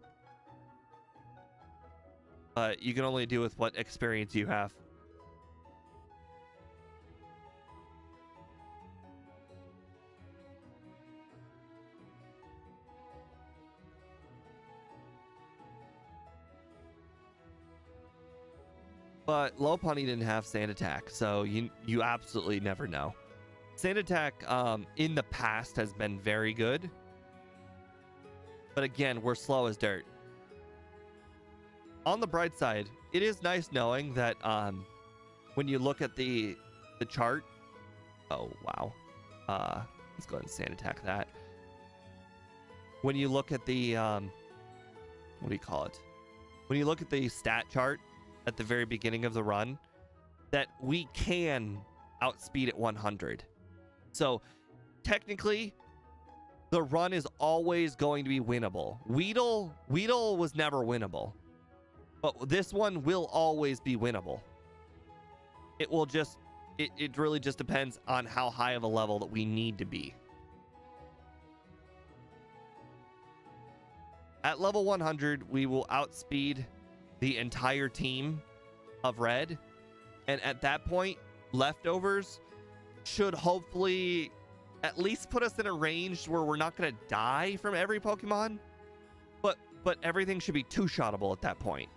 But you can only do with what experience you have. But Lopunny didn't have Sand Attack, so you absolutely never know. Sand Attack in the past has been very good. But again, we're slow as dirt. On the bright side, it is nice knowing that when you look at the chart... Oh, wow. Let's go ahead and Sand Attack that. When you look at the... what do you call it? When you look at the stat chart at the very beginning of the run, that we can outspeed at 100. So, technically, the run is always going to be winnable. Weedle was never winnable. But this one will always be winnable. It will just... It really just depends on how high of a level that we need to be. At level 100, we will outspeed the entire team of red. And at that point, leftovers should hopefully at least put us in a range where we're not going to die from every Pokemon. But everything should be two-shottable at that point.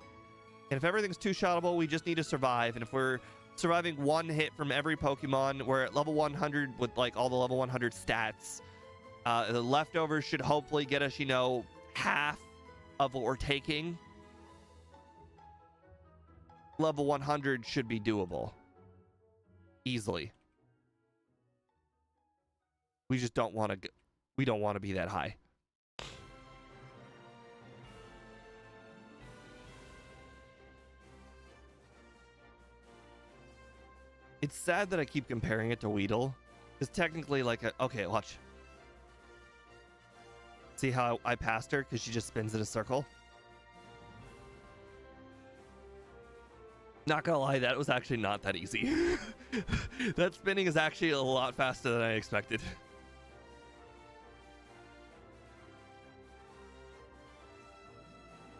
And if everything's two-shottable, we just need to survive. And if we're surviving one hit from every Pokemon, we're at level 100 with like all the level 100 stats. The leftovers should hopefully get us, you know, half of what we're taking. Level 100 should be doable. Easily. We just don't want to... We don't want to be that high. It's sad that I keep comparing it to Weedle. Because technically, like... Okay, watch. See how I passed her? Because she just spins in a circle. Not gonna lie, that was actually not that easy. That spinning is actually a lot faster than I expected.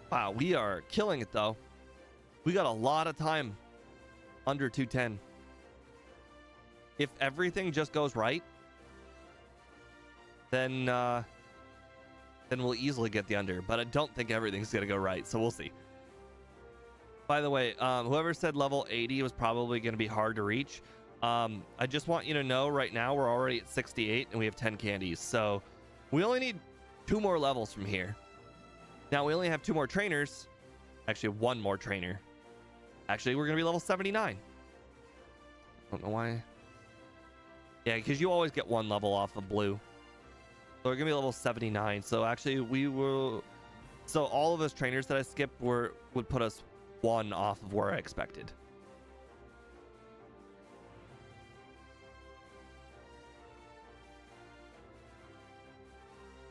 Wow, we are killing it though. We got a lot of time under 210. If everything just goes right, then we'll easily get the under. But I don't think everything's gonna go right, so we'll see. By the way, whoever said level 80 was probably going to be hard to reach. I just want you to know right now we're already at 68 and we have 10 candies. So we only need 2 more levels from here. Now we only have 2 more trainers. Actually, 1 more trainer. Actually, we're going to be level 79. Don't know why. Yeah, because you always get 1 level off of blue. So we're going to be level 79. So actually we will... So all of those trainers that I skipped would put us 1 off of where I expected.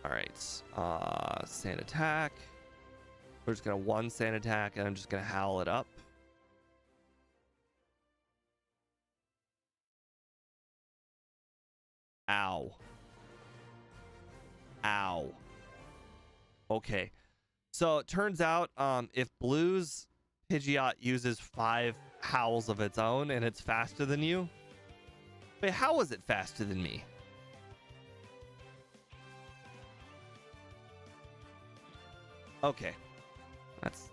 All right, sand attack. We're just gonna 1 sand attack, and I'm just gonna howl it up. Ow. Ow. Okay. So it turns out, if blue's Pidgeot uses 5 howls of its own and it's faster than you. Wait, how is it faster than me? Okay. That's...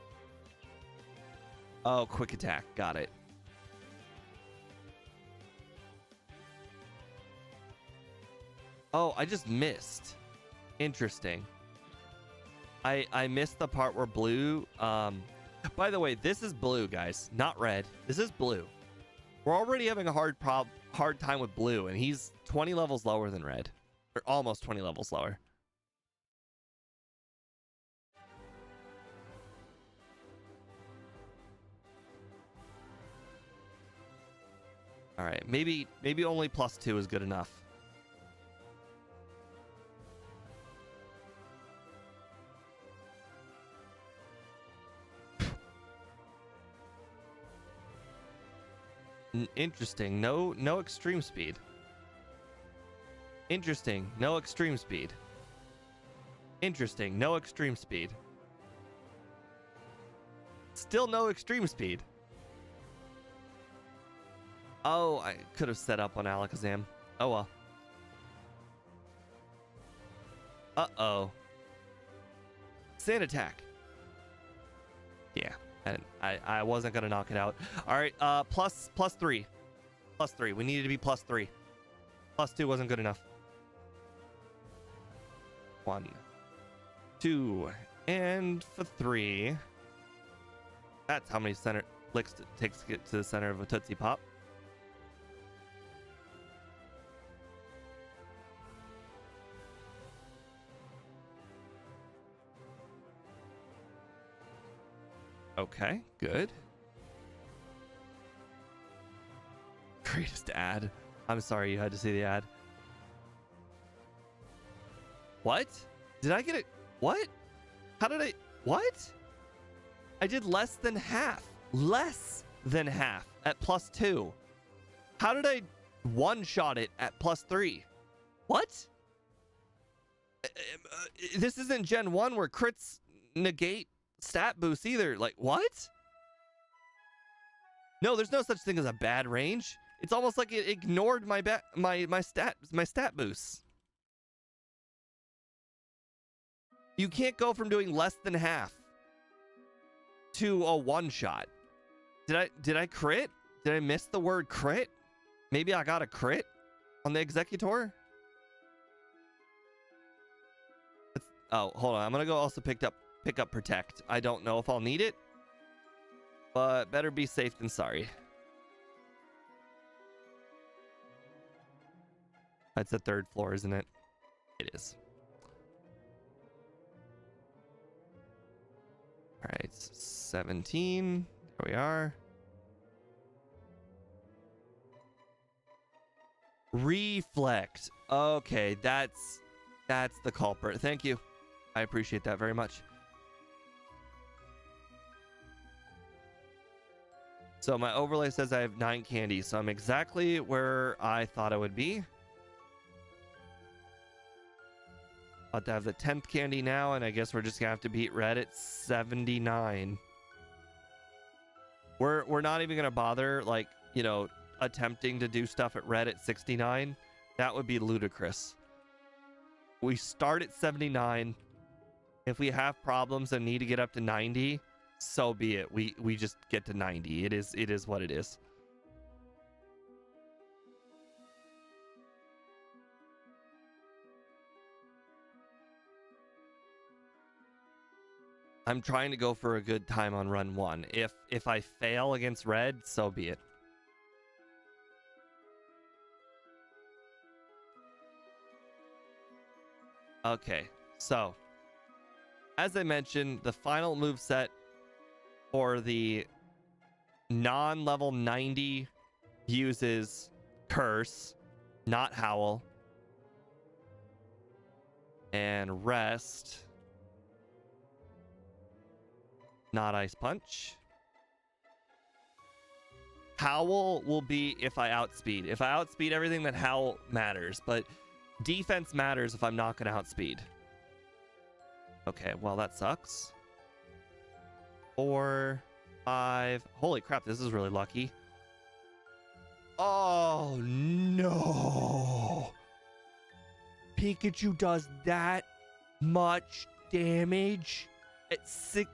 Oh, quick attack. Got it. Oh, I just missed. Interesting. I missed the part where blue... By the way, this is blue, guys, not red. This is blue. We're already having a hard time with blue, and he's 20 levels lower than red. Or almost 20 levels lower. All right, maybe only +2 is good enough. Interesting. No extreme speed. Interesting. No extreme speed. Interesting. No extreme speed. Still no extreme speed. Oh, I could have set up on Alakazam. Oh well. Uh-oh. Sand attack. Yeah. I wasn't gonna knock it out. All right, plus 3. Plus 3. We needed to be plus 3. Plus 2 wasn't good enough. 1, 2, and for 3. That's how many center licks it takes to get to the center of a Tootsie Pop. Okay, good. Greatest ad. I'm sorry you had to see the ad. What? Did I get it? What? How did I... What? I did less than half. Less than half at +2. How did I one-shot it at +3? What? This isn't Gen 1 where crits negate stat boost either. Like, what? No, there's no such thing as a bad range. It's almost like it ignored my stat boosts. You can't go from doing less than half to a one-shot. Did I crit? Did I miss the word crit? Maybe I got a crit on the Executor? Oh, hold on. I'm gonna go also pick up Protect. I don't know if I'll need it, but better be safe than sorry. That's the third floor, isn't it? It is. All right, 17. Here we are. Reflect. Okay, that's the culprit. Thank you. I appreciate that very much. So my overlay says I have 9 candies, so I'm exactly where I thought I would be. About to have the 10th candy now, and I guess we're just gonna have to beat red at 79. We're not even gonna bother, like, you know, attempting to do stuff at red at 69. That would be ludicrous. We start at 79. If we have problems and need to get up to 90, so be it. We just get to 90. It is what it is. I'm trying to go for a good time on run 1. If I fail against red, so be it. Okay, so as I mentioned, the final moveset for the non-level 90 uses Curse, not Howl, and Rest, not Ice Punch. Howl will be if I outspeed. If I outspeed everything, then Howl matters, but defense matters if I'm not going to outspeed. Okay, well, that sucks. 4, 5. Holy crap, this is really lucky. Oh, no. Pikachu does that much damage at 6.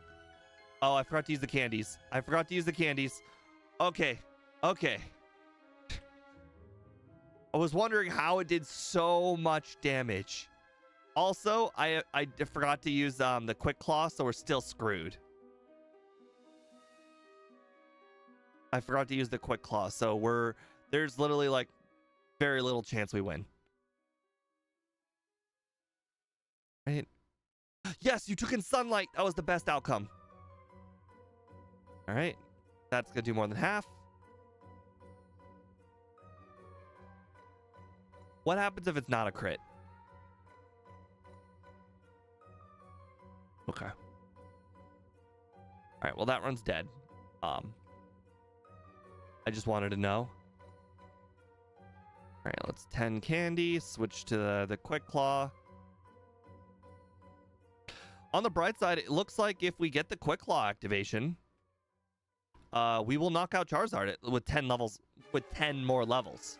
Oh, I forgot to use the candies. Okay. I was wondering how it did so much damage. Also, I forgot to use the Quick Claw, so we're still screwed. I forgot to use the Quick Claw, so there's literally like very little chance we win. Right? Yes, you took in Sunlight. That was the best outcome. All right. That's going to do more than half. What happens if it's not a crit? Okay. All right, well, that run's dead. I just wanted to know. All right, let's 10 candy, switch to the Quick Claw. On the bright side, it looks like if we get the Quick Claw activation, we will knock out Charizard with 10 levels, with 10 more levels.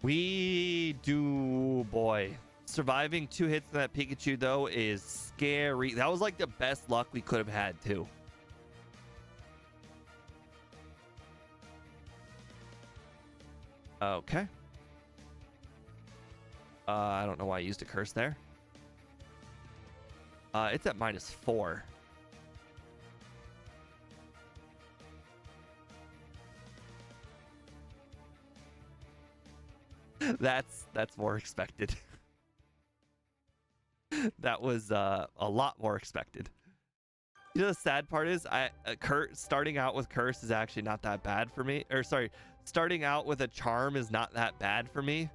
We do, boy. Surviving 2 hits in that Pikachu, though, is scary. That was like the best luck we could have had, too. Okay. I don't know why I used a curse there. It's at -4. That's more expected. That was a lot more expected. You know, the sad part is starting out with Curse is actually not that bad for me. Or sorry, starting out with a Charm is not that bad for me.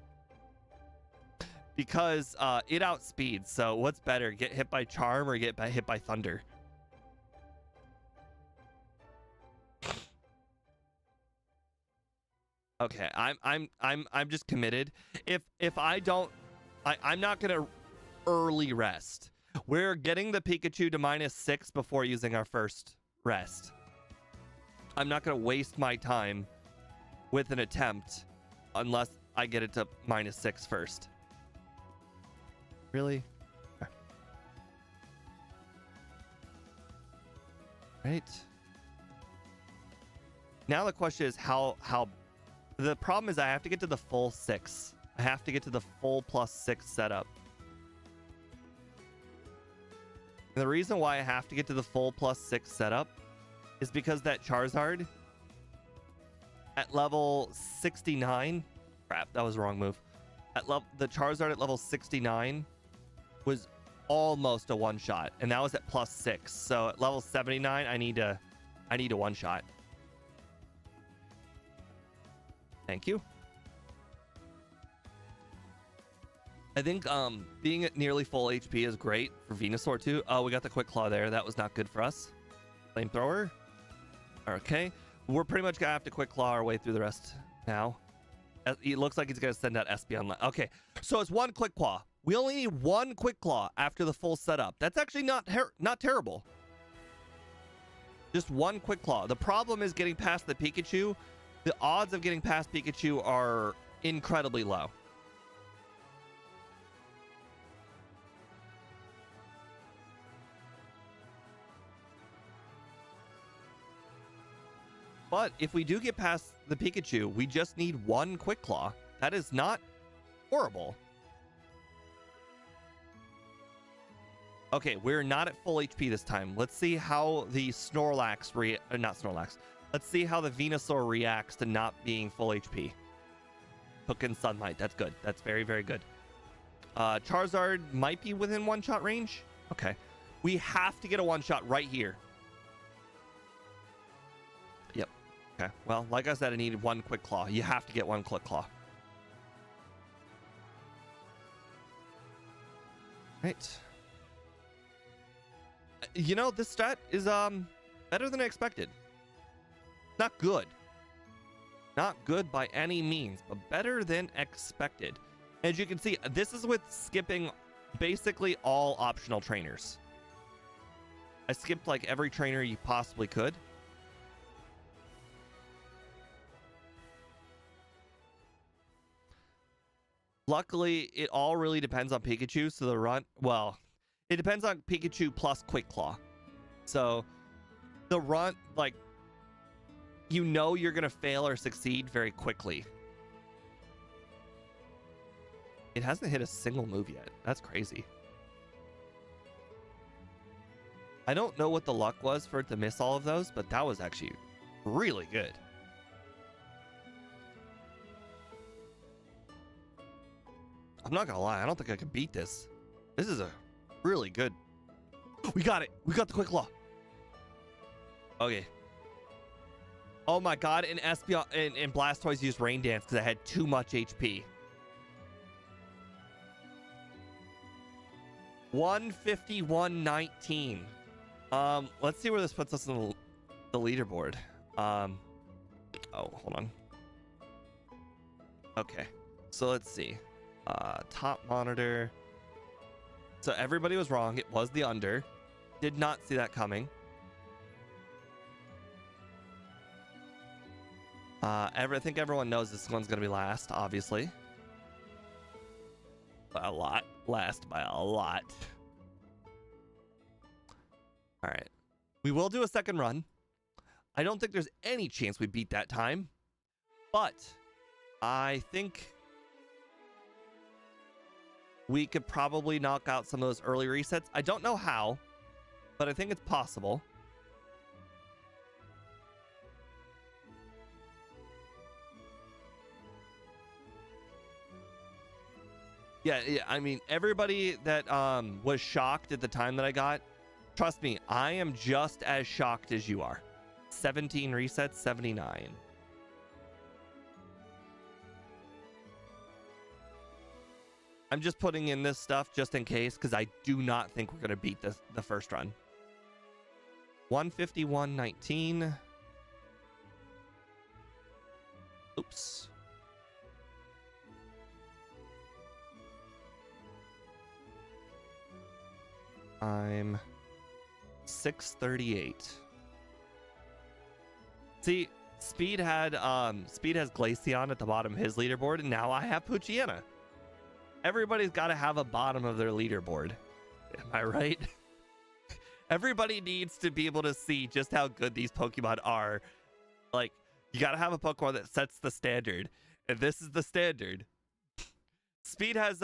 Because it outspeeds. So what's better, get hit by Charm or get hit by Thunder? Okay, I'm just committed. If I don't, I'm not gonna early rest. We're getting the Pikachu to -6 before using our first rest. I'm not gonna waste my time with an attempt unless I get it to -6 first. Really? Right. Now the question is how the problem is I have to get to the full 6. I have to get to the full +6 setup. And the reason why I have to get to the full +6 setup is because that Charizard at level 69, crap, that was the wrong move. The Charizard at level 69 was almost a one-shot, and that was at +6. So at level 79, I need a one-shot. Thank you. I think being at nearly full HP is great for Venusaur too. Oh, we got the Quick Claw there. That was not good for us. Flamethrower. Okay. We're pretty much gonna have to Quick Claw our way through the rest now. It looks like he's gonna send out Espeon. Okay, so it's one Quick Claw. We only need one Quick Claw after the full setup. That's actually not terrible. Just one Quick Claw. The problem is getting past the Pikachu. The odds of getting past Pikachu are incredibly low. But if we do get past the Pikachu, we just need one Quick Claw. That is not horrible. Okay, we're not at full HP this time. Let's see how the Snorlax not Snorlax. Let's see how the Venusaur reacts to not being full HP. Hook in Sunlight. That's good. That's very, very good. Charizard might be within one-shot range. Okay. We have to get a one-shot right here. Yep. Okay. Well, like I said, I needed one Quick Claw. You have to get one Quick Claw. Right. You know, this stat is better than I expected. Not good. Not good by any means, but better than expected. As you can see, this is with skipping basically all optional trainers. I skipped like every trainer you possibly could. Luckily, it all really depends on Pikachu, so the run... Well, it depends on Pikachu plus Quick Claw. So, the run, like... You know you're going to fail or succeed very quickly. It hasn't hit a single move yet. That's crazy. I don't know what the luck was for it to miss all of those, but that was actually really good. I'm not going to lie. I don't think I can beat this. This is a really good... We got it. We got the Quick Claw. Okay. Oh my god, and Espeon and Blastoise used Rain Dance because I had too much HP. 151.19. Let's see where this puts us in the leaderboard. Oh, hold on. Okay, so let's see. Top monitor. So everybody was wrong. It was the under. Did not see that coming. I think everyone knows this one's going to be last, obviously. By a lot. Last by a lot. All right. We will do a second run. I don't think there's any chance we beat that time. But I think we could probably knock out some of those early resets. I don't know how, but I think it's possible. Yeah, I mean, everybody that was shocked at the time that I got, trust me, I am just as shocked as you are. 17 resets, 79. I'm just putting in this stuff just in case, because I do not think we're going to beat the first run. 151.19. Oops. I'm 638. See, Speed has Glaceon at the bottom of his leaderboard, and now I have Poochyena. Everybody's got to have a bottom of their leaderboard. Am I right? Everybody needs to be able to see just how good these Pokemon are. Like, you gotta have a Pokemon that sets the standard, and this is the standard. Speed has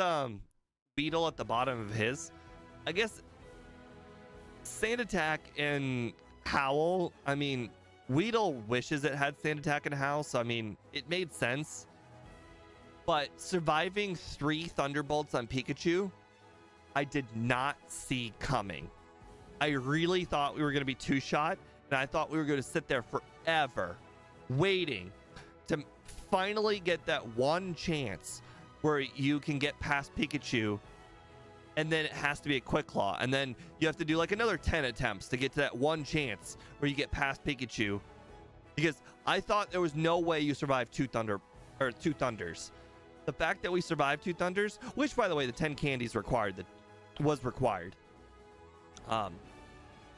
Beetle at the bottom of his. I guess Sand Attack and Howl, I mean, Weedle wishes it had Sand Attack and Howl, so I mean, it made sense. But surviving 3 Thunderbolts on Pikachu, I did not see coming. I really thought we were going to be 2-shot, and I thought we were going to sit there forever waiting to finally get that one chance where you can get past Pikachu, and then it has to be a Quick Claw, and then you have to do like another 10 attempts to get to that one chance where you get past Pikachu, because I thought there was no way you survived 2 Thunders. The fact that we survived 2 Thunders, which by the way, the 10 candies was required.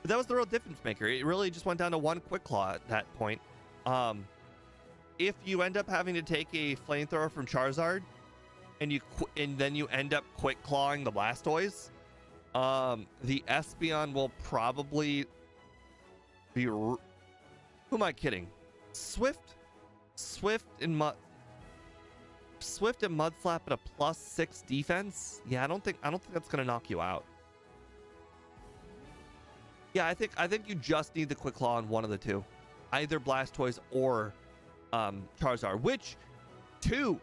But that was the real difference maker. It really just went down to 1 Quick Claw at that point. If you end up having to take a Flamethrower from Charizard, and then you end up Quick Clawing the Blastoise, the Espeon will probably be... Who am I kidding? Swift and Mudslap at a +6 defense. Yeah, I don't think that's gonna knock you out. Yeah, I think you just need the Quick Claw on one of the two, either Blastoise or Charizard. Which two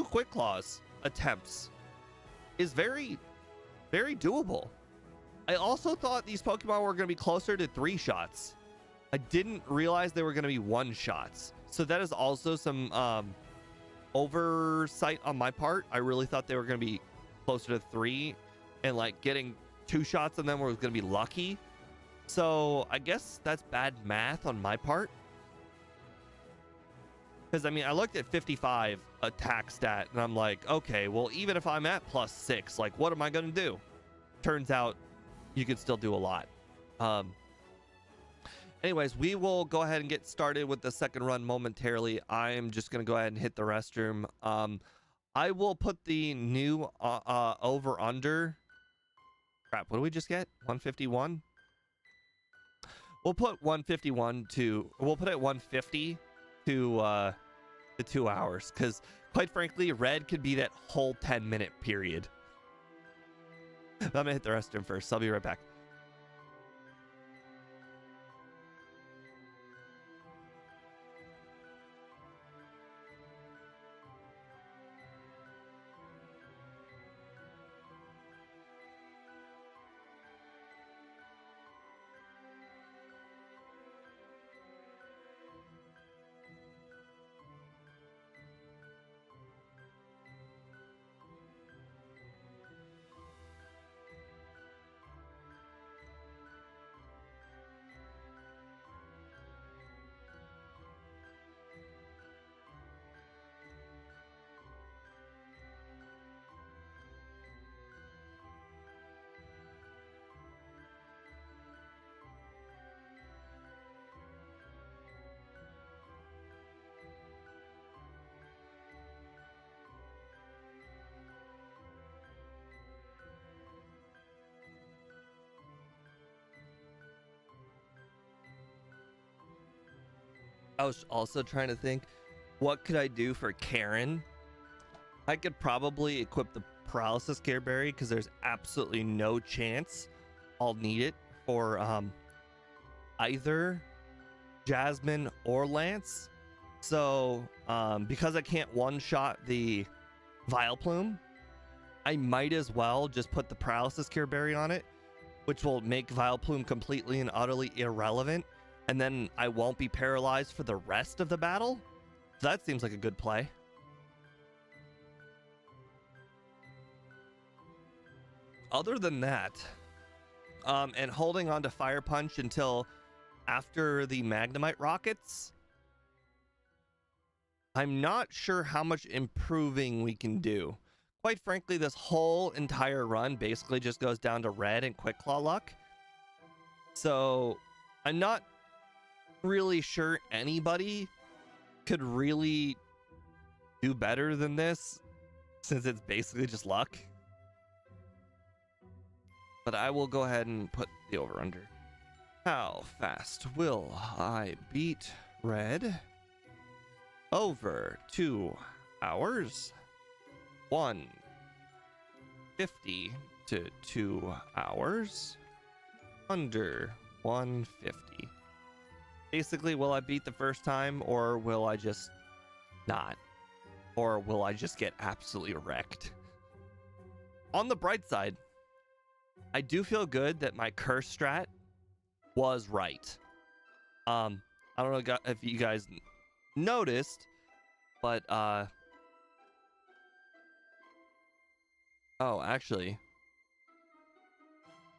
Quick Claws attempts is very, very doable. I also thought these Pokemon were gonna be closer to 3 shots. I didn't realize they were gonna be 1 shots. So that is also some oversight on my part. I really thought they were going to be closer to 3, and like getting 2 shots on them was going to be lucky. So I guess that's bad math on my part, because I mean, I looked at 55 attack stat and I'm like, okay, well, even if I'm at +6, like what am I going to do? Turns out you could still do a lot. Anyways, we will go ahead and get started with the second run momentarily. I'm just going to go ahead and hit the restroom. I will put the new over-under. Crap, what did we just get? 151? We'll put 151 to... We'll put it 150 to 2 hours. Because, quite frankly, red could be that whole 10-minute period. I'm going to hit the restroom first. I'll be right back. I was also trying to think, what could I do for Karen? I could probably equip the Paralysis Care Berry, because there's absolutely no chance I'll need it for either Jasmine or Lance. So because I can't one-shot the Vileplume, I might as well just put the Paralysis Care Berry on it, which will make Vileplume completely and utterly irrelevant, and then I won't be paralyzed for the rest of the battle. That seems like a good play. Other than that, and holding on to Fire Punch until after the Magnemite rockets, I'm not sure how much improving we can do. Quite frankly, this whole entire run basically just goes down to red and Quick Claw luck. So I'm not really sure anybody could really do better than this, since it's basically just luck. but I will go ahead and put the over under. How fast will I beat red? Over 2 hours. 150 to 2 hours. Under 150. Basically, will I beat the first time, or will I just not? Or will I just get absolutely wrecked? On the bright side, I do feel good that my curse strat was right. I don't know if you guys noticed, but oh, actually,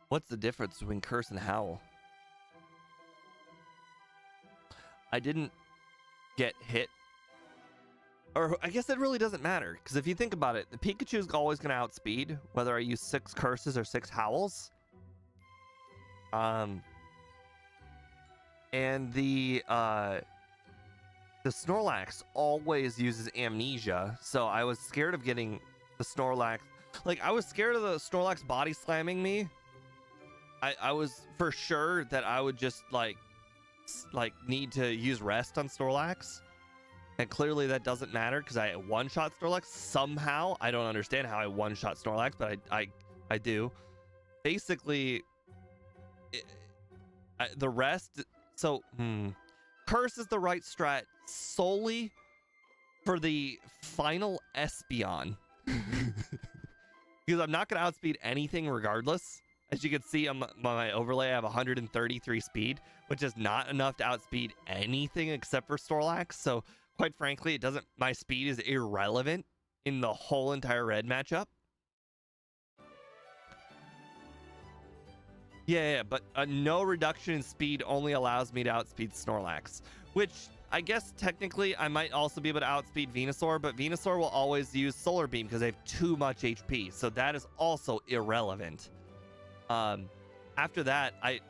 what's the difference between curse and howl? I didn't get hit, or I guess it really doesn't matter, because if you think about it, the Pikachu is always going to outspeed whether I use 6 curses or 6 howls. And the Snorlax always uses amnesia, so I was scared of getting the Snorlax. Like, I was scared of the Snorlax body slamming me. I was for sure that I would just like need to use rest on Snorlax, and clearly that doesn't matter because I one-shot Snorlax somehow. I don't understand how I one-shot Snorlax, but I do. Basically, the rest. So, curse is the right strat solely for the final Espeon. Because I'm not going to outspeed anything regardless. As you can see on my overlay, I have 133 speed, which is not enough to outspeed anything except for Snorlax. So, quite frankly, it doesn't. My speed is irrelevant in the whole entire red matchup. Yeah, but no reduction in speed only allows me to outspeed Snorlax, which I guess technically I might also be able to outspeed Venusaur, but Venusaur will always use Solar Beam because they have too much HP, so that is also irrelevant. After that, I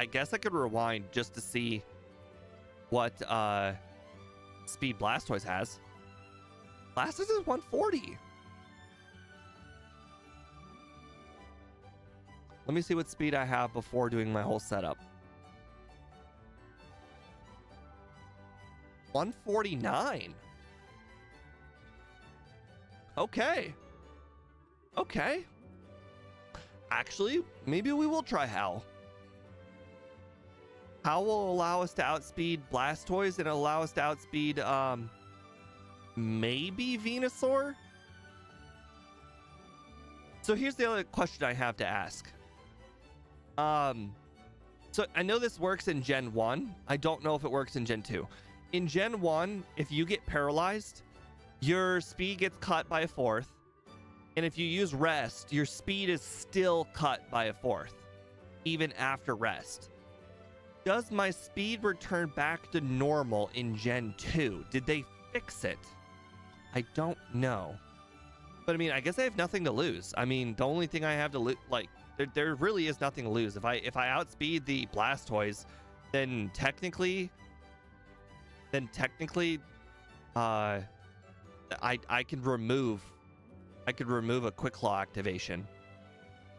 guess I could rewind just to see what speed Blastoise has. Blastoise is 140. Let me see what speed I have before doing my whole setup. 149. Okay. Okay. Actually, maybe we will try Howl. Howl will allow us to outspeed Blastoise and allow us to outspeed maybe Venusaur. So here's the other question I have to ask. So I know this works in Gen 1. I don't know if it works in Gen 2. In Gen 1, if you get paralyzed, your speed gets cut by a fourth. And if you use rest, your speed is still cut by a fourth, even after rest. Does my speed return back to normal in Gen 2? Did they fix it? I don't know. But I mean, I guess I have nothing to lose. I mean, the only thing I have to lose, like, there really is nothing to lose. If I outspeed the Blastoise, then technically, I could remove a Quick Claw activation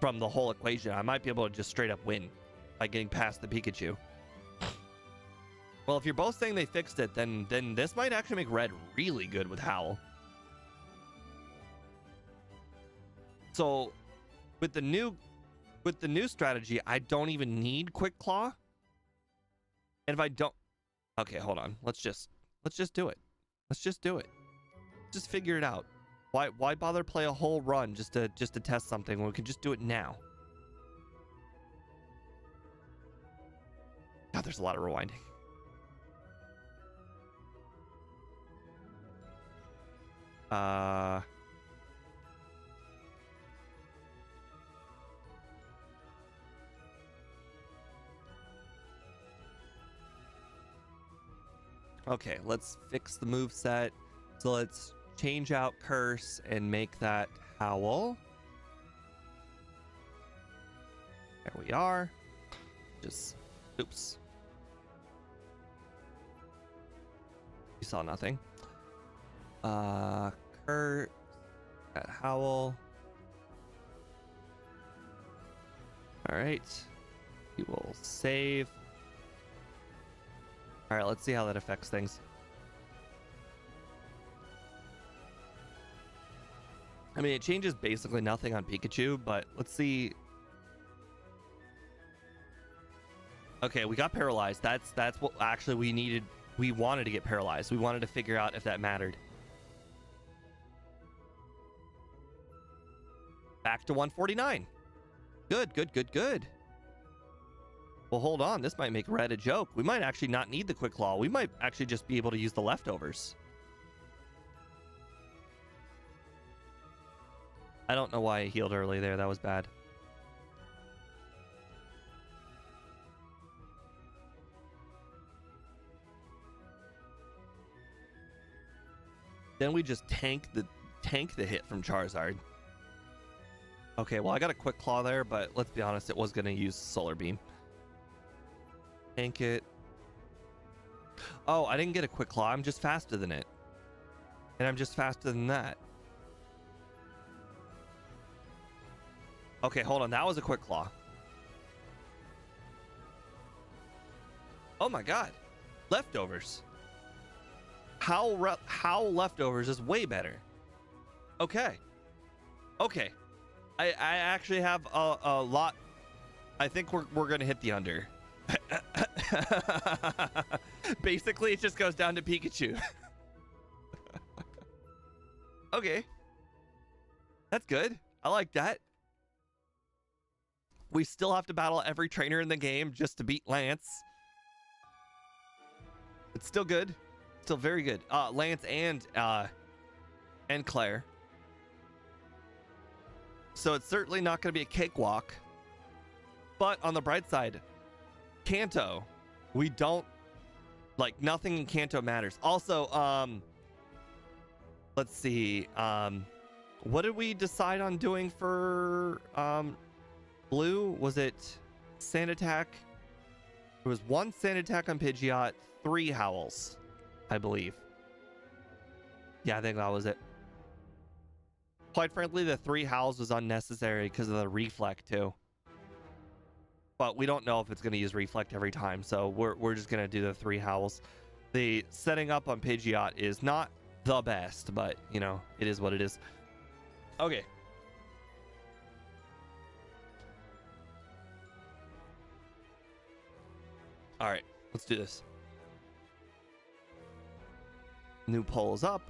from the whole equation. I might be able to just straight up win by getting past the Pikachu. Well, if you're both saying they fixed it, then this might actually make Red really good with Howl. So, with the new strategy, I don't even need Quick Claw. And if I don't, okay, hold on. Let's just do it. Let's just do it. Just figure it out. Why bother play a whole run just to test something when we can just do it now? God, there's a lot of rewinding. Okay, let's fix the move set. So let's change out Curse and make that Howl. There we are. Just, oops. You saw nothing. Curse, that Howl. All right. We will save. All right, let's see how that affects things. I mean, it changes basically nothing on Pikachu, but let's see. Okay, we got paralyzed. That's what actually we needed. We wanted to get paralyzed. We wanted to figure out if that mattered. Back to 149. Good, good, good, good. Well, hold on. This might make Red a joke. We might actually not need the Quick Claw. We might actually just be able to use the leftovers. I don't know why I healed early there. That was bad. Then we just tank the hit from Charizard. Okay, well, I got a Quick Claw there, but let's be honest, it was going to use Solar Beam. Tank it. Oh, I didn't get a Quick Claw. I'm just faster than it. And I'm just faster than that. Okay, hold on. That was a Quick Claw. Oh my god. Leftovers. How leftovers is way better. Okay. Okay. I actually have a lot. I think we're going to hit the under. Basically, it just goes down to Pikachu. Okay. That's good. I like that. We still have to battle every trainer in the game just to beat Lance. It's still good. Still very good. Lance and Claire. So it's certainly not going to be a cakewalk. But on the bright side, Kanto, we don't like nothing in Kanto matters. Also, let's see. What did we decide on doing for Blue? Was it Sand Attack? There was 1 Sand Attack on Pidgeot, 3 Howls, I believe. Yeah, I think that was it. Quite frankly, the 3 Howls was unnecessary because of the Reflect too. But we don't know if it's going to use Reflect every time, so we're just going to do the 3 Howls. The setting up on Pidgeot is not the best, but, you know, it is what it is. Okay. All right, let's do this. New poll is up.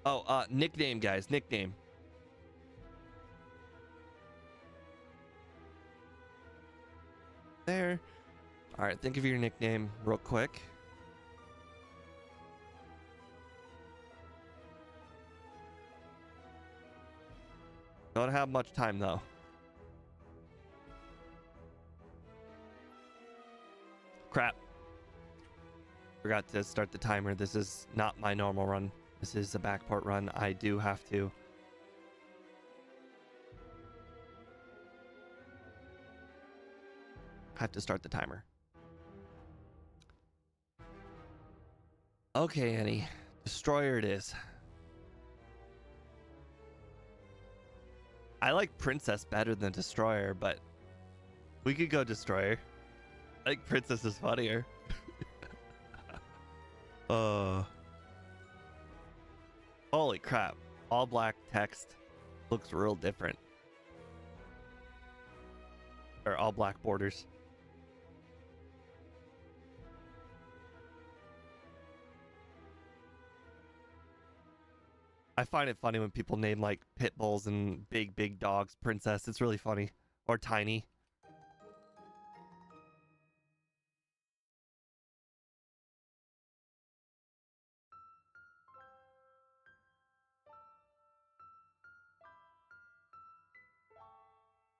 Oh, nickname, guys, nickname. There. All right, think of your nickname real quick. Don't have much time though. Crap. Forgot to start the timer. This is not my normal run. This is a backport run. I do have to. Start the timer. Okay, Annie. Destroyer it is. I like Princess better than Destroyer, but we could go Destroyer. I think Princess is funnier. Holy crap. All black text looks real different. Or all black borders. I find it funny when people name like pit bulls and big dogs Princess. It's really funny. Or Tiny.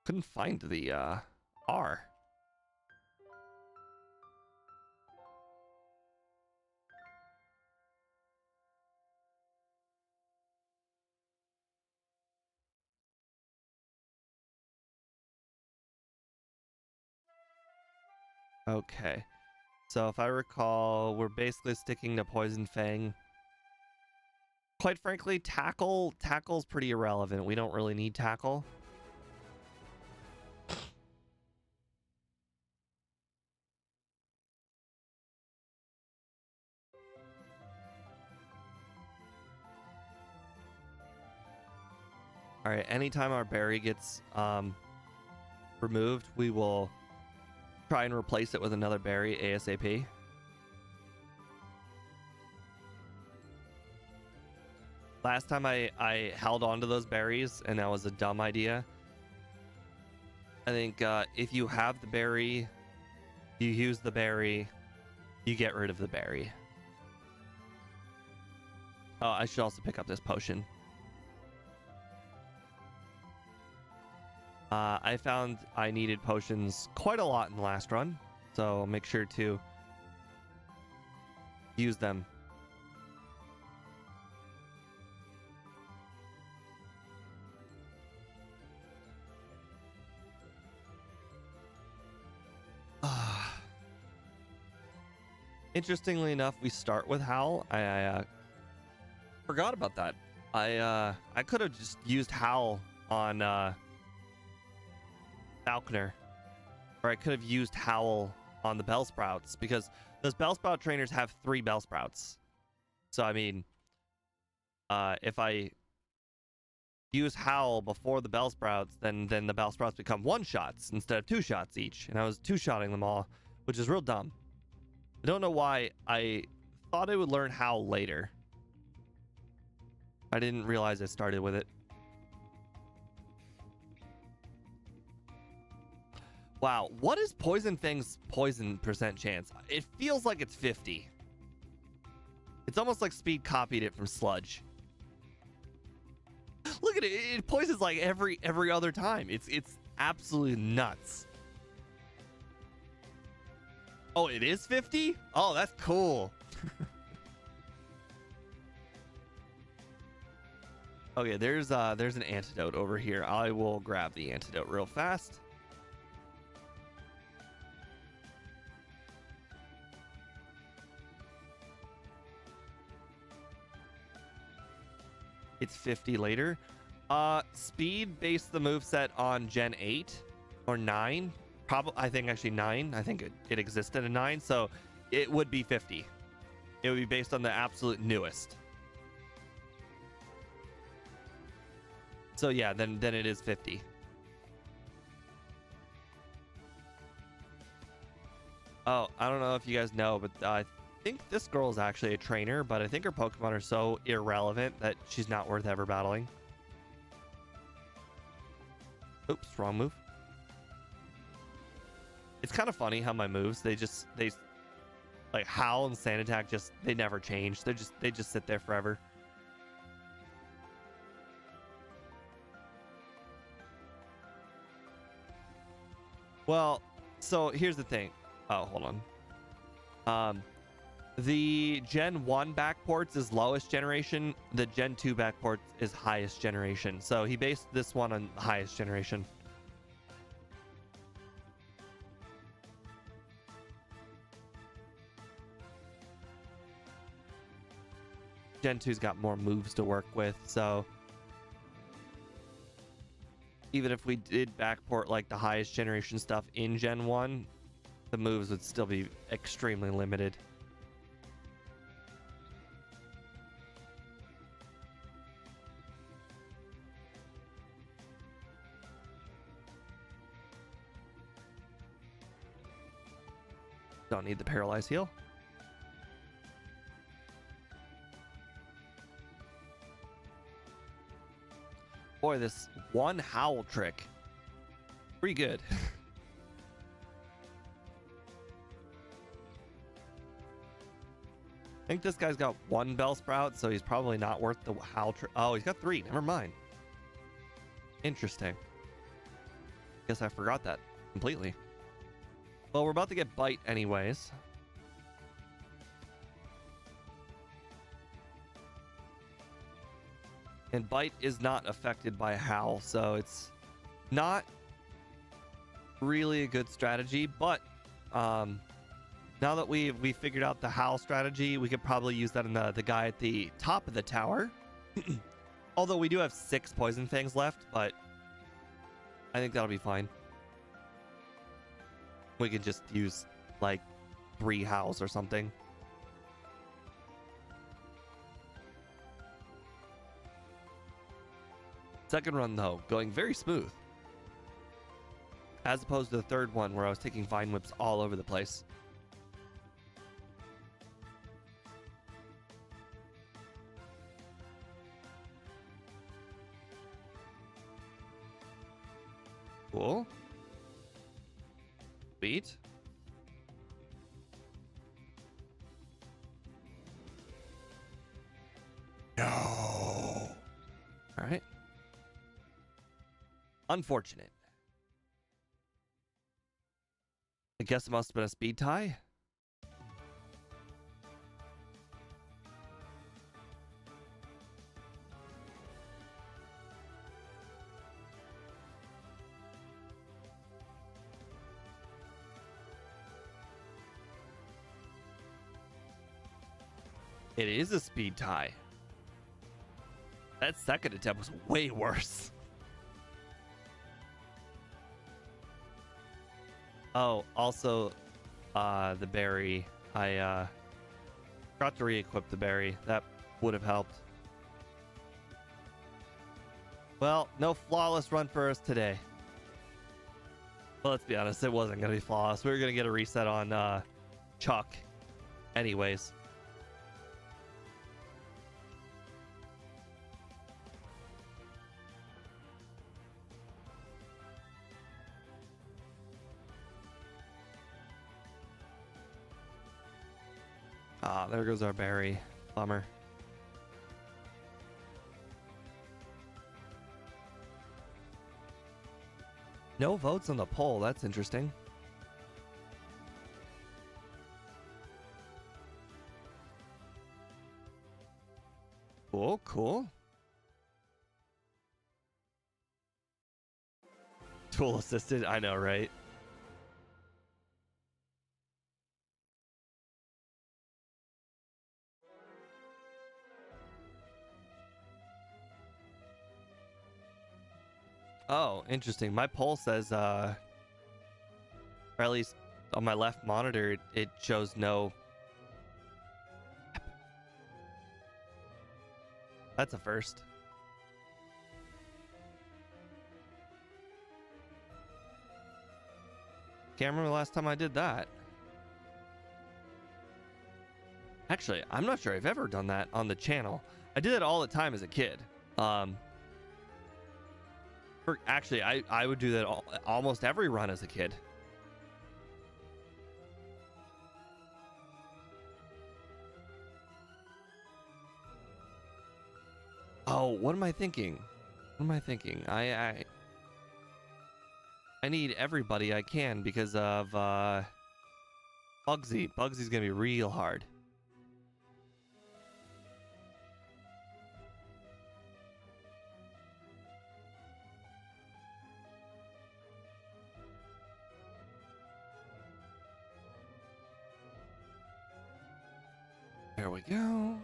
Couldn't find the R. Okay. So if I recall, we're basically sticking to Poison Fang. Quite frankly, Tackle's pretty irrelevant. We don't really need Tackle. All right, anytime our berry gets removed, we will try and replace it with another berry ASAP. Last time I held on to those berries, and that was a dumb idea. I think if you have the berry, you use the berry, you get rid of the berry. Oh, I should also pick up this potion. I found I needed potions quite a lot in the last run, so I'll make sure to use them. Interestingly enough, we start with Howl. I forgot about that. I could have just used Howl on Falconer, or I could have used Howl on the Bellsprouts, because those Bellsprout trainers have 3 Bellsprouts. So I mean, if I use Howl before the Bellsprouts, then the Bellsprouts become 1-shots instead of 2 shots each, and I was 2-shotting them all, which is real dumb. I don't know why I thought I would learn Howl later. I didn't realize I started with it. Wow, what is Poison Fang's poison percent chance? It feels like it's 50. It's almost like Speed copied it from Sludge. Look at it, it poisons like every other time. It's absolutely nuts. Oh, it is 50? Oh, that's cool. Okay, there's an antidote over here. I will grab the antidote real fast. It's 50 later. Speed based the moveset on Gen 8 or 9. Probably, I think actually 9. I think it existed in 9, so it would be 50. It would be based on the absolute newest. So yeah, then it is 50. Oh, I don't know if you guys know, but I think this girl is actually a trainer, but I think her Pokemon are so irrelevant that she's not worth ever battling. Oops, wrong move. It's kind of funny how my moves, they like Howl and Sand Attack, they never change. They just sit there forever. Well, so here's the thing. Oh, hold on. The Gen 1 backports is lowest generation. The Gen 2 backports is highest generation. So he based this one on highest generation. Gen 2's got more moves to work with, so even if we did backport like the highest generation stuff in Gen 1, the moves would still be extremely limited. Don't need the paralyze heal. Boy, this one Howl trick, pretty good. I think this guy's got 1 Bellsprout, so he's probably not worth the Howl trick. Oh, he's got 3. Never mind. Interesting. Guess I forgot that completely. Well, we're about to get Bite anyways. And Bite is not affected by Howl, so it's not really a good strategy. But now that we figured out the Howl strategy, we could probably use that in the guy at the top of the tower. Although we do have 6 Poison Fangs left, but I think that'll be fine. We could just use like 3 Howls or something. Second run, though, going very smooth. As opposed to the third one where I was taking Vine Whips all over the place. Cool. Sweet. No. All right. Unfortunate. I guess it must have been a speed tie. It is a speed tie. That second attempt was way worse. Oh, also, the berry. I forgot to re-equip the berry. That would have helped. Well, no flawless run for us today. Well, let's be honest, it wasn't going to be flawless. We were going to get a reset on Chuck anyways. Ah, there goes our berry. Bummer. No votes on the poll. That's interesting. Cool, cool. Tool assisted. I know, right? Oh, interesting. My poll says, or at least on my left monitor, it shows no. That's a first. Can't remember the last time I did that. Actually, I'm not sure I've ever done that on the channel. I did it all the time as a kid. Actually, I would do that almost every run as a kid. Oh, what am I thinking? What am I thinking? I need everybody I can because of Bugsy. Bugsy's gonna be real hard. There we go.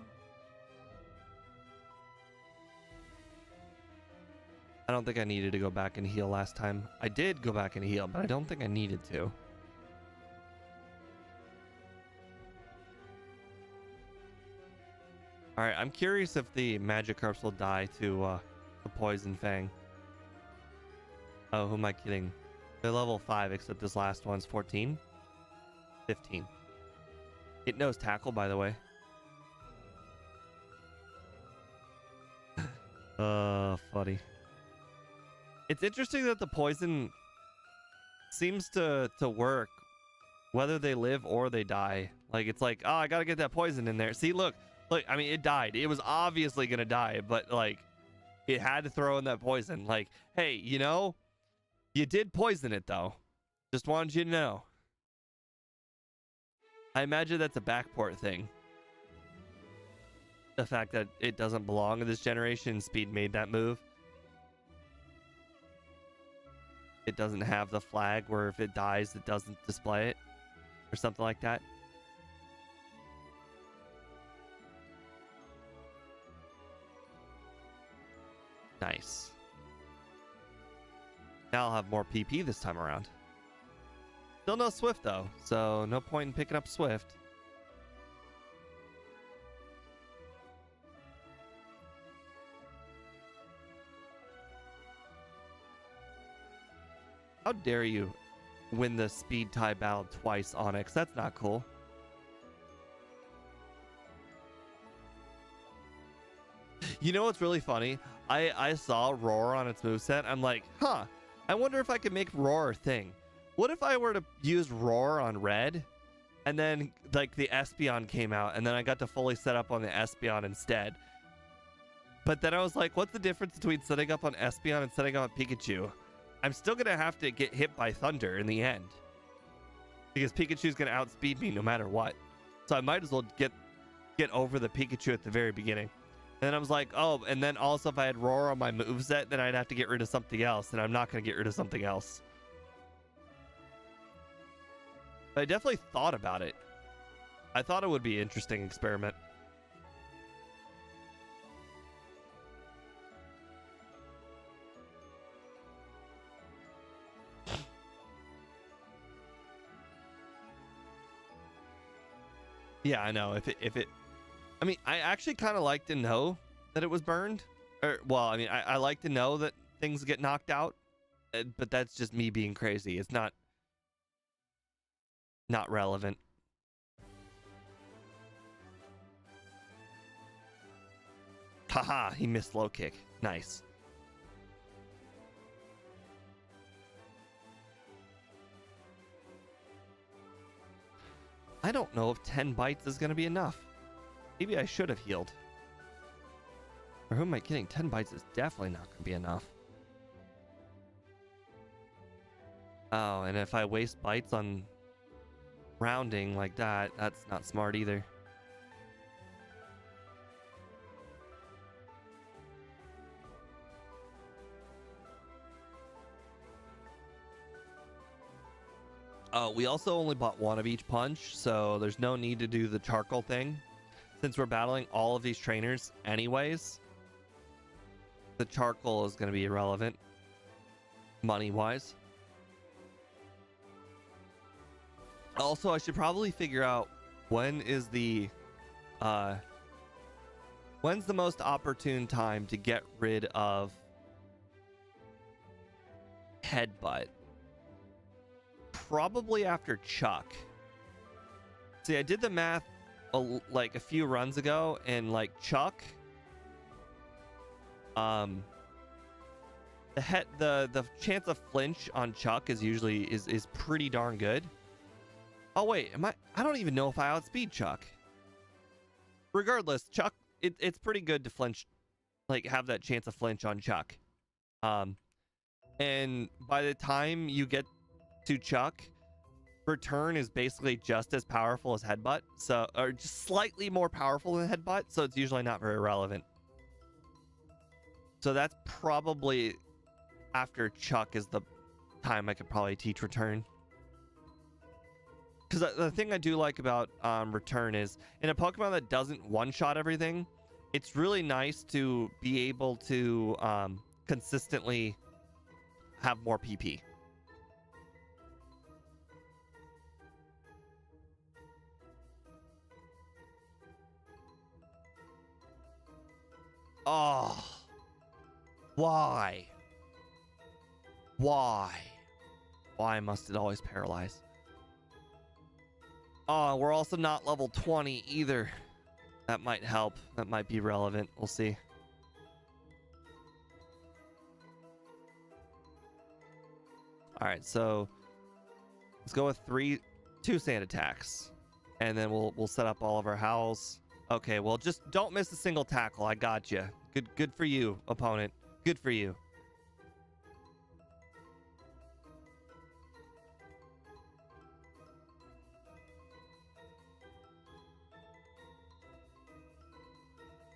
I don't think I needed to go back and heal last time. I did go back and heal, but I don't think I needed to. Alright, I'm curious if the Magikarps will die to the Poison Fang. Oh, who am I kidding? They're level 5, except this last one's 14? 15. It knows Tackle, by the way. Funny. It's interesting that the poison seems to work whether they live or they die. Like, it's like, oh, I gotta get that poison in there. See, look, I mean, it died. It was obviously gonna die, but like, it had to throw in that poison. Like, hey, you know, you did poison it though. Just wanted you to know. I imagine that's a backport thing. The fact that it doesn't belong in this generation, Speed made that move. It doesn't have the flag where if it dies, it doesn't display it. Or something like that. Nice. Now I'll have more PP this time around. Still no Swift though, so no point in picking up Swift. How dare you win the speed tie battle twice, Onyx? That's not cool. You know what's really funny? I saw Roar on its moveset. I'm like, huh, I wonder if I could make Roar a thing. What if I were to use Roar on red, and then like the Espeon came out, and then I got to fully set up on the Espeon instead? But then I was like, what's the difference between setting up on Espeon and setting up on Pikachu? I'm still going to have to get hit by Thunder in the end, because Pikachu's going to outspeed me no matter what. So I might as well get over the Pikachu at the very beginning. And then I was like, oh, and then also if I had Roar on my moveset, then I'd have to get rid of something else, and I'm not going to get rid of something else. But I definitely thought about it. I thought it would be an interesting experiment. Yeah, I know. If it I mean, I actually kind of like to know that it was burned. Or, well, I mean, I like to know that things get knocked out, but that's just me being crazy. It's not relevant. Haha, he missed low kick. Nice. I don't know if 10 bites is going to be enough. Maybe I should have healed. Or who am I kidding? 10 bites is definitely not going to be enough. Oh, and if I waste bites on rounding like that, that's not smart either. We also only bought one of each punch, so there's no need to do the charcoal thing. Since we're battling all of these trainers anyways, the charcoal is going to be irrelevant money-wise. Also, I should probably figure out when's the most opportune time to get rid of Headbutt. Probably after Chuck. See, I did the math like a few runs ago, and like Chuck, the chance of flinch on Chuck is usually is pretty darn good. Oh wait, I don't even know if I outspeed Chuck. Regardless, Chuck, it's pretty good to flinch, like have that chance of flinch on Chuck. And by the time you get to Chuck, Return is basically just as powerful as Headbutt, so, or just slightly more powerful than Headbutt, so it's usually not very relevant. So that's probably after Chuck is the time I could probably teach Return. Because the thing I do like about Return is, in a Pokemon that doesn't one-shot everything, it's really nice to be able to consistently have more PP. Oh, why? Why must it always paralyze? Oh, we're also not level 20 either. That might help. That might be relevant. We'll see. All right, so let's go with 2 sand attacks, and then we'll set up all of our howls. Okay, well, just don't miss a single tackle. I got you. Good for you, opponent. Good for you.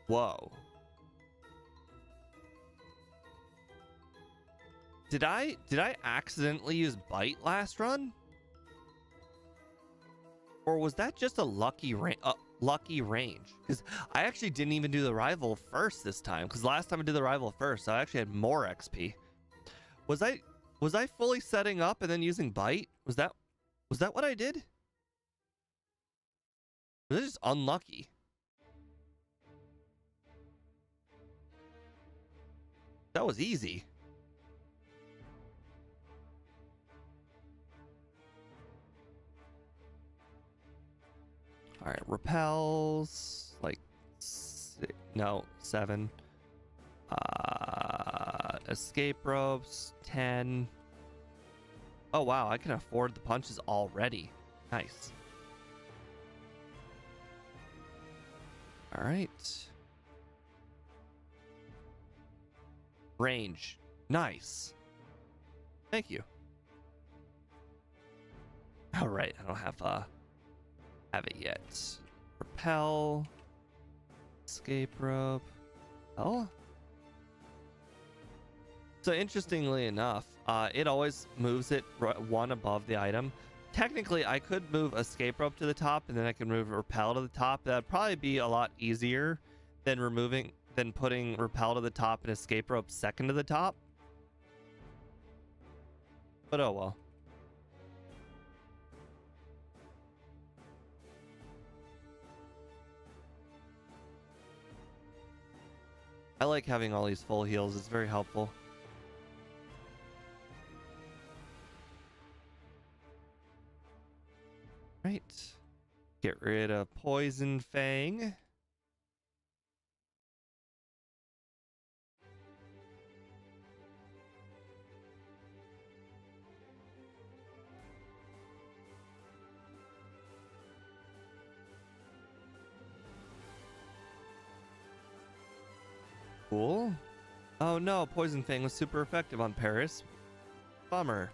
Whoa. Did I accidentally use Bite last run? Or was that just a lucky range? Because I actually didn't even do the rival first this time. Because last time I did the rival first, I actually had more XP. Was I fully setting up and then using Bite? Was that what I did? Was I just unlucky? That was easy. All right, repels like no 7. Escape ropes 10. Oh wow, I can afford the punches already. Nice. All right. Range. Nice. Thank you. All right, I don't have it yet. Repel. Escape rope. Oh. So interestingly enough, it always moves it one above the item. Technically, I could move escape rope to the top, and then I can move repel to the top. That'd probably be a lot easier than putting repel to the top and escape rope second to the top. But oh well. I like having all these full heals. It's very helpful. Right. Get rid of Poison Fang. Cool. Oh no, Poison Fang was super effective on Paris. Bummer.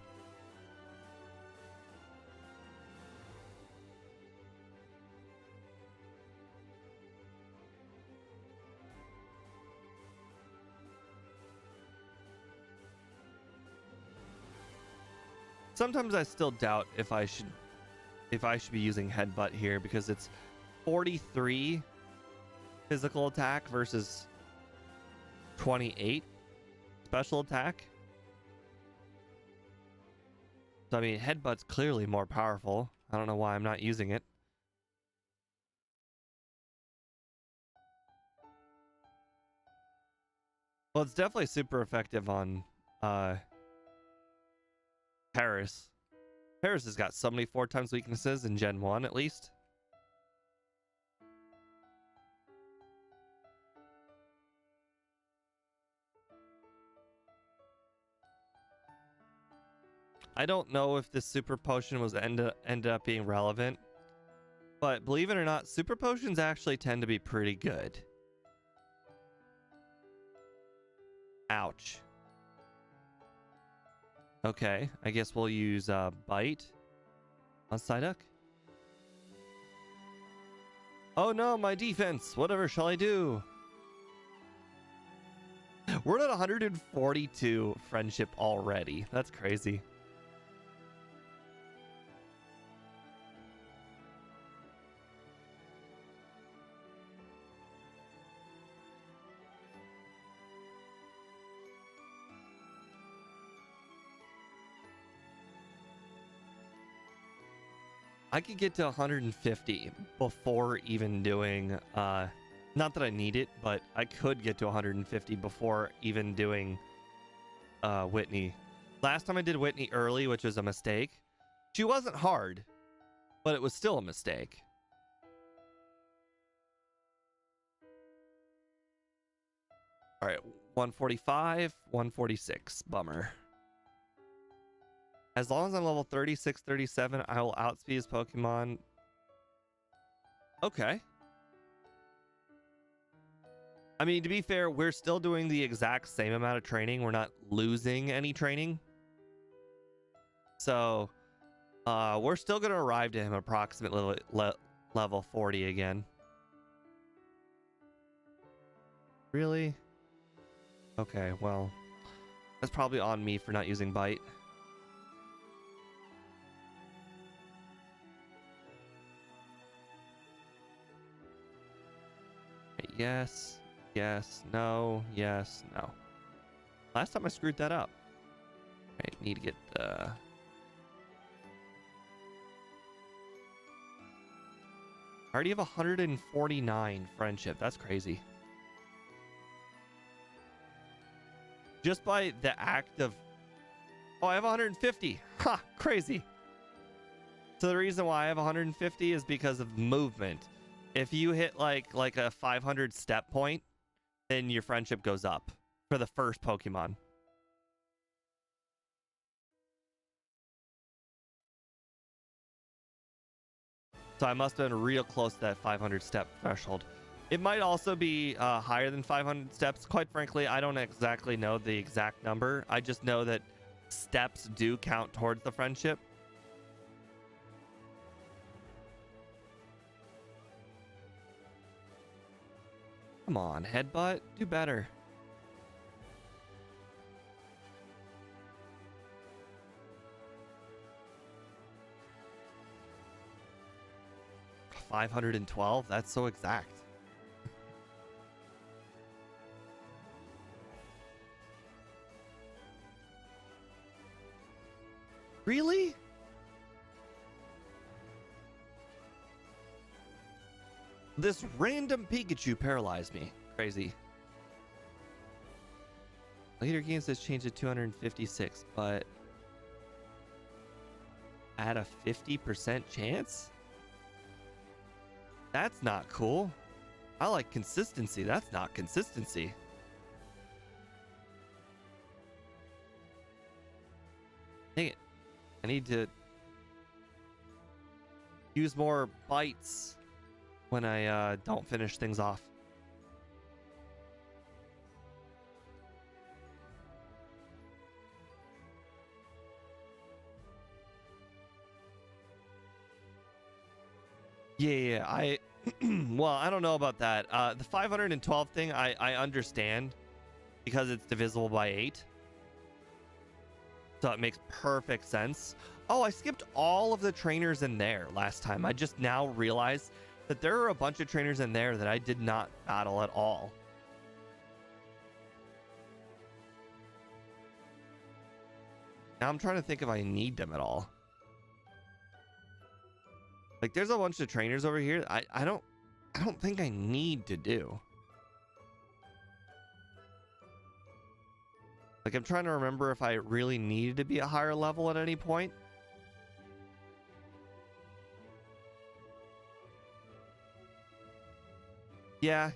Sometimes I still doubt if I should be using headbutt here, because it's 43 physical attack versus 28 special attack. So I mean, headbutt's clearly more powerful. I don't know why I'm not using it. Well, it's definitely super effective on Paris. Paris has got so many 4 times weaknesses in Gen 1 at least. I don't know if this super potion was ended up being relevant, but believe it or not, super potions actually tend to be pretty good. Ouch. Okay, I guess we'll use bite on Psyduck. Oh no, my defense! Whatever shall I do? We're at 142 friendship already. That's crazy. I could get to 150 before even doing, not that I need it, but I could get to 150 before even doing Whitney. Last time I did Whitney early, which was a mistake. She wasn't hard, but it was still a mistake. All right, 145, 146, bummer. As long as I'm level 36, 37, I will outspeed his Pokemon. Okay. I mean, to be fair, we're still doing the exact same amount of training. We're not losing any training. So, we're still going to arrive to him approximately level 40 again. Really? Okay, well, that's probably on me for not using Bite. Yes, yes, no, yes, no. Last time I screwed that up. Right, need to get the... I already have 149 friendship. That's crazy. Just by the act of... Oh, I have 150. Ha! Crazy. So the reason why I have 150 is because of movement. If you hit like a 500 step point, then your friendship goes up for the first Pokemon. So I must have been real close to that 500 step threshold. It might also be higher than 500 steps. Quite frankly, I don't exactly know the exact number. I just know that steps do count towards the friendship. Come on, Headbutt. Do better. $512? That's so exact. Really? This random Pikachu paralyzed me. Crazy. Later games has changed to 256, but at a 50% chance? That's not cool. I like consistency. That's not consistency. Dang it. I need to use more bites when I don't finish things off. Yeah, I well, I don't know about that. The 512 thing, I understand because it's divisible by 8. So it makes perfect sense. Oh, I skipped all of the trainers in there last time. I just now realized that there are a bunch of trainers in there that I did not battle at all. Now I'm trying to think if I need them at all. Like, there's a bunch of trainers over here I don't think I need to do. Like, I'm trying to remember if I really needed to be a higher level at any point. Yeah,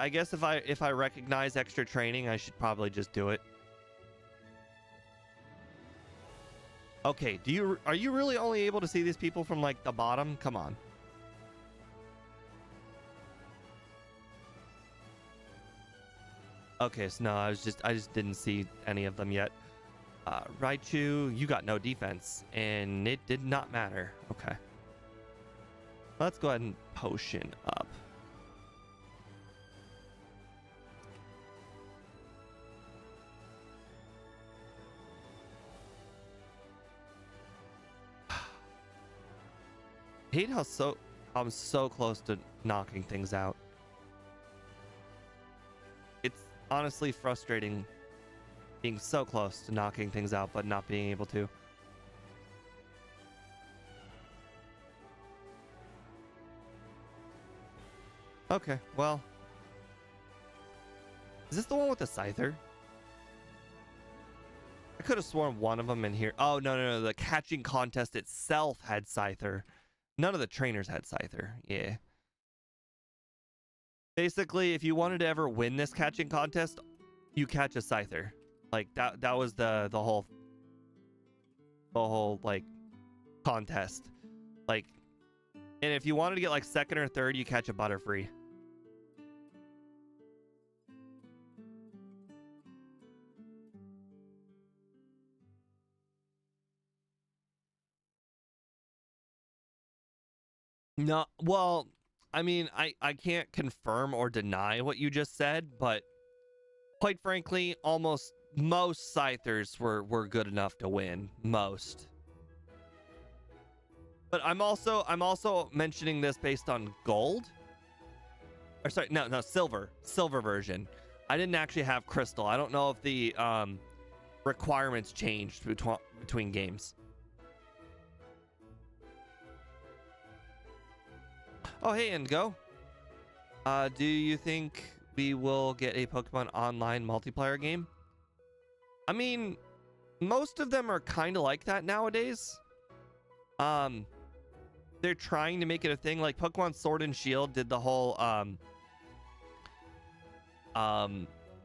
I guess if I recognize extra training, I should probably just do it. Okay, are you really only able to see these people from like the bottom? Come on. Okay, so no, I just didn't see any of them yet. Raichu, you got no defense, and it did not matter. Okay. Let's go ahead and potion up. Hate how I'm so close to knocking things out. It's honestly frustrating being so close to knocking things out but not being able to. Okay, well, is this the one with the Scyther? I could have sworn one of them in here. Oh, no, the catching contest itself had Scyther. None of the trainers had Scyther. Yeah. Basically, if you wanted to ever win this catching contest, you catch a Scyther. Like, that was the whole like contest. Like, and if you wanted to get like second or third, you catch a Butterfree. No, well, I mean, I can't confirm or deny what you just said, but quite frankly, almost most Scythers were good enough to win. Most. But I'm also mentioning this based on gold. Or sorry, no, silver version. I didn't actually have crystal. I don't know if the requirements changed between games. Oh, hey, Indigo. Do you think we will get a Pokemon Online multiplayer game? I mean, most of them are kind of like that nowadays. they're trying to make it a thing. Like Pokemon Sword and Shield did the whole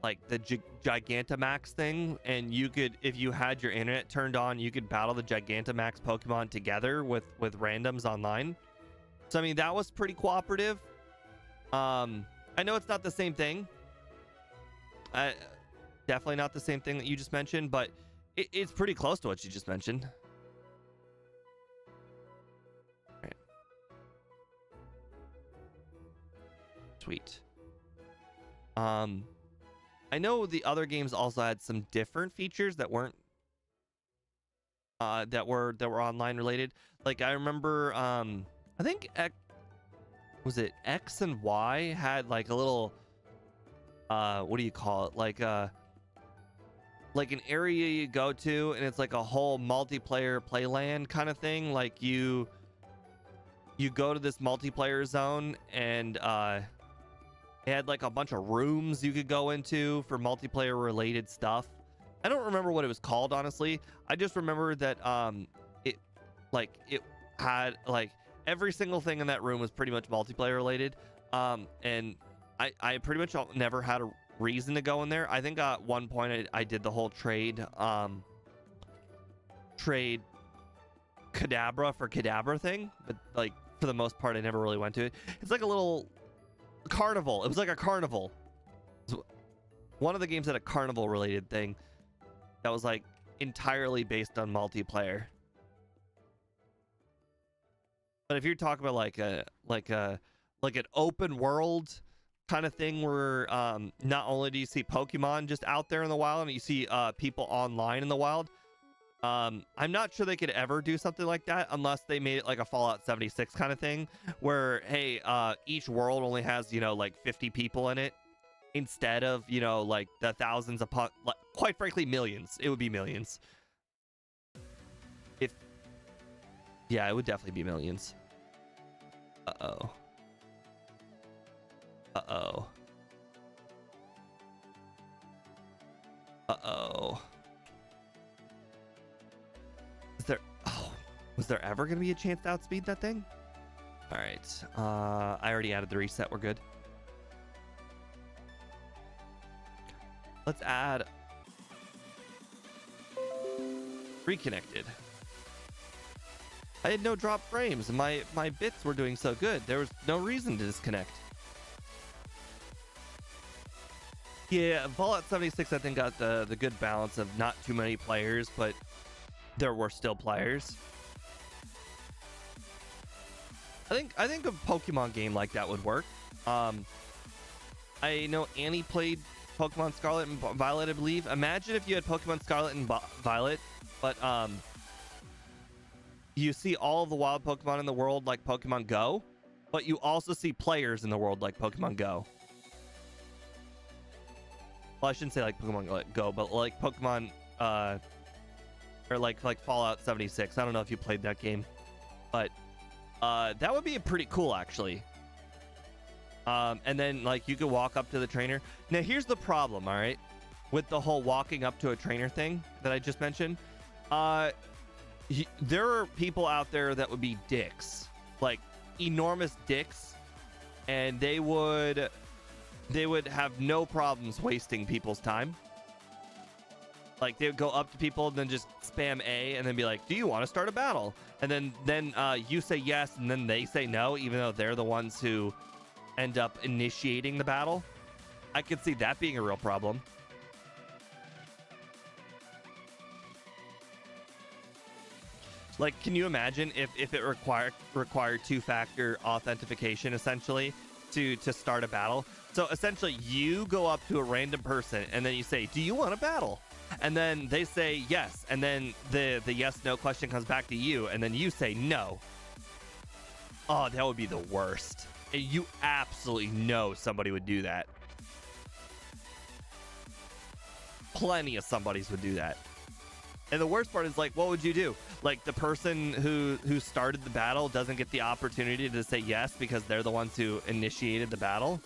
like the Gigantamax thing, and you could, if you had your internet turned on, you could battle the Gigantamax Pokemon together with randoms online. So I mean, that was pretty cooperative. I know it's not the same thing. Definitely not the same thing that you just mentioned, but it's pretty close to what you just mentioned. All right. Sweet. I know the other games also had some different features that weren't that were online related. Like I remember I think was it X and Y had like a little what do you call it? Like an area you go to and it's like a whole multiplayer playland kind of thing. Like you go to this multiplayer zone and it had like a bunch of rooms you could go into for multiplayer related stuff. I don't remember what it was called, honestly. I just remember that it had like every single thing in that room was pretty much multiplayer related. And I pretty much never had a reason to go in there. I think at one point I did the whole trade Kadabra for Kadabra thing, but like for the most part I never really went to it. It's like a little carnival. It was like a carnival. One of the games had a carnival related thing that was like entirely based on multiplayer. But if you're talking about like an open world kind of thing where not only do you see Pokemon just out there in the wild and you see people online in the wild, I'm not sure they could ever do something like that unless they made it like a Fallout 76 kind of thing where, hey, each world only has, like 50 people in it instead of, like the thousands upon, like, quite frankly, millions. It would be millions. Yeah, it would definitely be millions. Uh-oh. Uh-oh. Uh-oh. Was there ever going to be a chance to outspeed that thing? All right. I already added the reset. We're good. Let's add reconnected. I had no drop frames and my bits were doing so good. There was no reason to disconnect. Yeah, Fallout 76 I think got the good balance of not too many players, but there were still players. I think a Pokemon game like that would work. I know Annie played Pokemon Scarlet and Violet, I believe. Imagine if you had Pokemon Scarlet and Violet, but you see all of the wild Pokemon in the world like Pokemon Go, but you also see players in the world like Pokemon Go. Well, I shouldn't say like Pokemon Go, but like Pokemon or like Fallout 76. I don't know if you played that game, but that would be pretty cool actually. And then like you could walk up to the trainer. Now here's the problem, all right, with the whole walking up to a trainer thing that I just mentioned. There are people out there that would be dicks, like enormous dicks, and they would have no problems wasting people's time. Like they would go up to people and then just spam A and then be like, do you want to start a battle? And then you say yes and then they say no, even though they're the ones who end up initiating the battle. I could see that being a real problem. Like, can you imagine if it required two-factor authentication essentially to start a battle? So essentially you go up to a random person and then you say, do you want a battle? And then they say yes, and then the yes no question comes back to you and then you say no. Oh, that would be the worst. You absolutely know somebody would do that. Plenty of somebodies would do that. And the worst part is, like, what would you do? Like, the person who started the battle doesn't get the opportunity to say yes because they're the ones who initiated the battle?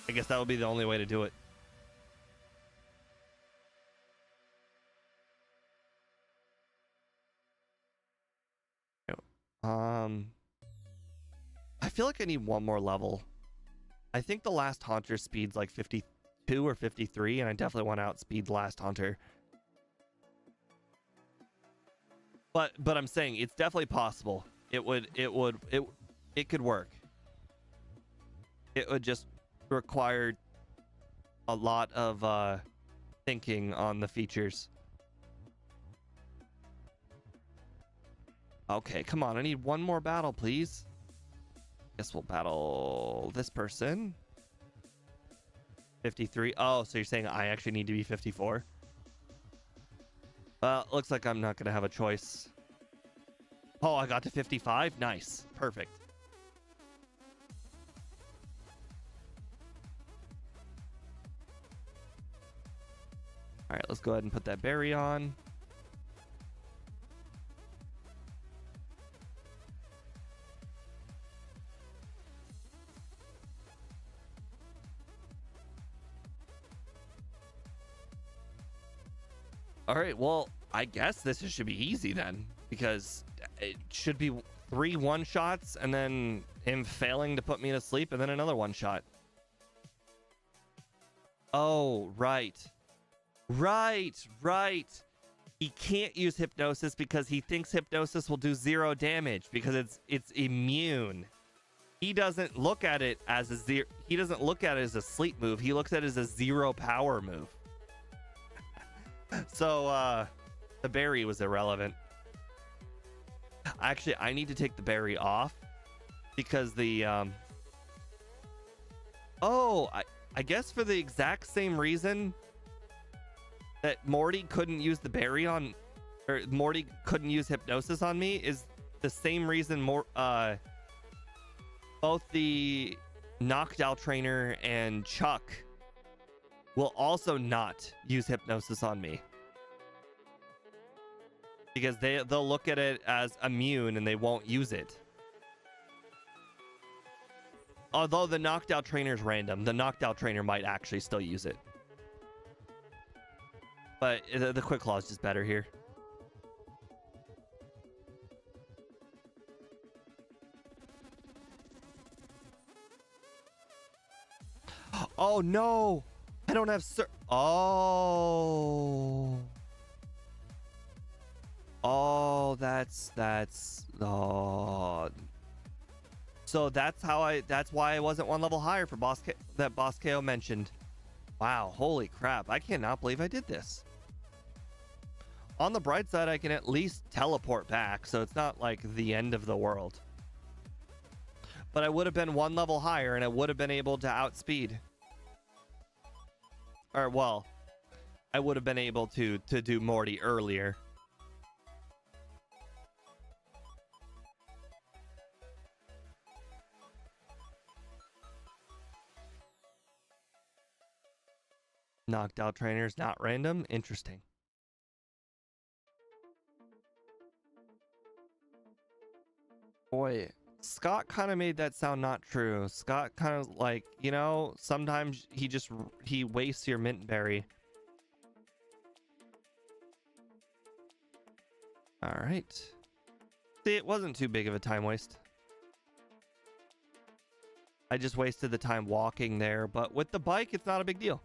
I guess that would be the only way to do it. feel like I need one more level. I think the last Haunter speed's like 52 or 53, and I definitely want to outspeed the last Haunter. But I'm saying it's definitely possible. It could work. It would just require a lot of thinking on the features. Okay, come on. I need one more battle, please. Guess we'll battle this person. 53. Oh, so you're saying I actually need to be 54? Well, looks like I'm not going to have a choice. Oh, I got to 55? Nice. Perfect. All right, let's go ahead and put that berry on. All right, well, I guess this should be easy then, because it should be 3 one-shots and then him failing to put me to sleep and then another one-shot. Oh, right. Right. He can't use hypnosis because he thinks hypnosis will do 0 damage because it's immune. He doesn't look at it as a zero. He doesn't look at it as a sleep move. He looks at it as a 0 power move. So the berry was irrelevant. Actually, I need to take the berry off because the I guess for the exact same reason that Morty couldn't use the berry on, or Morty couldn't use hypnosis on me, is the same reason both the Knockdown trainer and Chuck will also not use hypnosis on me, because they'll look at it as immune and they won't use it. Although the Knockdown trainer is random, the Knockdown trainer might actually still use it. But the Quick Claw is just better here. Oh no! I don't have Oh, that's oh. So that's why I wasn't one level higher for that Boss KO mentioned. Wow, holy crap. I cannot believe I did this. On the bright side, I can at least teleport back, so it's not like the end of the world. But I would have been one level higher and I would have been able to outspeed. Or, well, I would have been able to do Morty earlier. Knockdown trainers not random. Interesting. Boy, Scott kind of made that sound not true. Scott kind of like, you know, sometimes he wastes your mint berry. All right. See, it wasn't too big of a time waste. I just wasted the time walking there, but with the bike, it's not a big deal.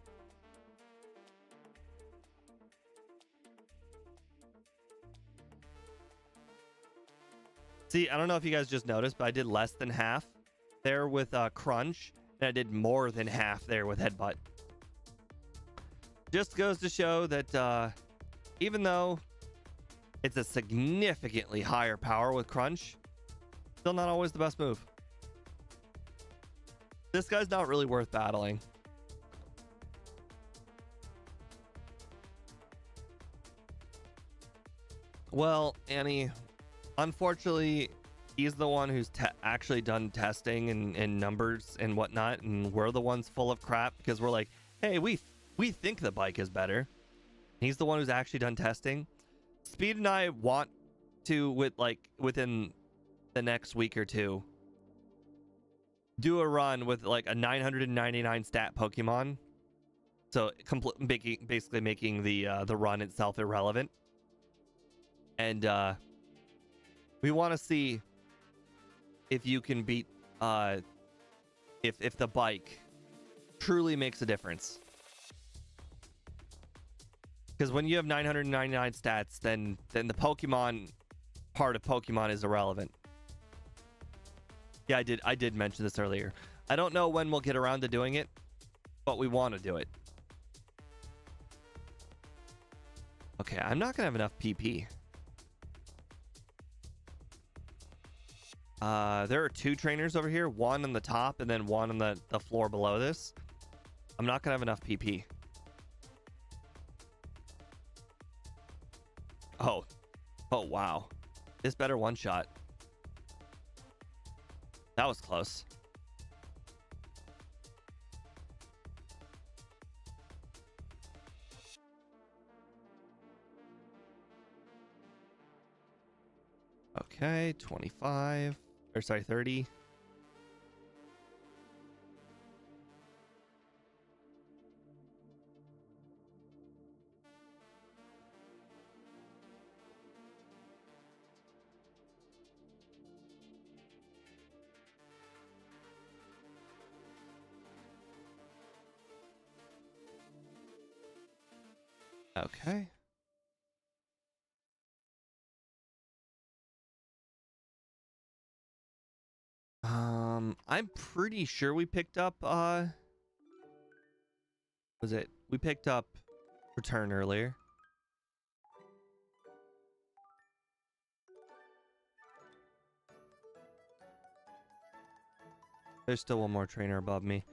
See, I don't know if you guys just noticed, but I did less than half there with Crunch, and I did more than half there with Headbutt. Just goes to show that even though it's a significantly higher power with Crunch, still not always the best move. This guy's not really worth battling. Well, Annie, unfortunately, he's the one who's actually done testing and numbers and whatnot, and we're the ones full of crap because we're like, hey, we think the bike is better. He's the one who's actually done testing. Speed and I want to, within the next week or two, do a run with like a 999 stat Pokemon, so basically making the run itself irrelevant. And we want to see if you can beat if the bike truly makes a difference. Because when you have 999 stats, then the Pokemon part of Pokemon is irrelevant. Yeah, I did mention this earlier. I don't know when we'll get around to doing it, but we want to do it. Okay, I'm not gonna have enough PP. There are 2 trainers over here, one on the top and then one on the floor below this. I'm not gonna have enough PP. Oh wow, this better one shot. That was close. Okay, 25 or sorry, 30. Okay. I'm pretty sure we picked up we picked up return earlier. There's still one more trainer above me.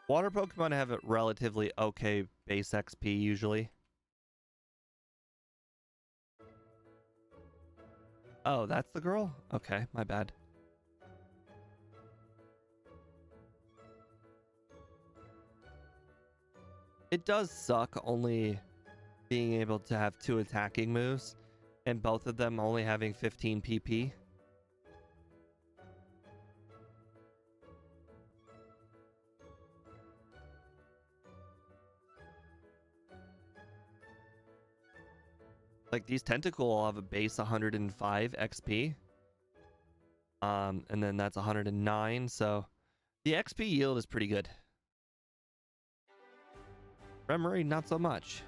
Water Pokemon have a relatively okay base XP usually. Oh, that's the girl? Okay, my bad. It does suck only being able to have 2 attacking moves and both of them only having 15 PP. Like these Tentacle will have a base 105 XP. And then that's 109, so the XP yield is pretty good. Remoraid, not so much.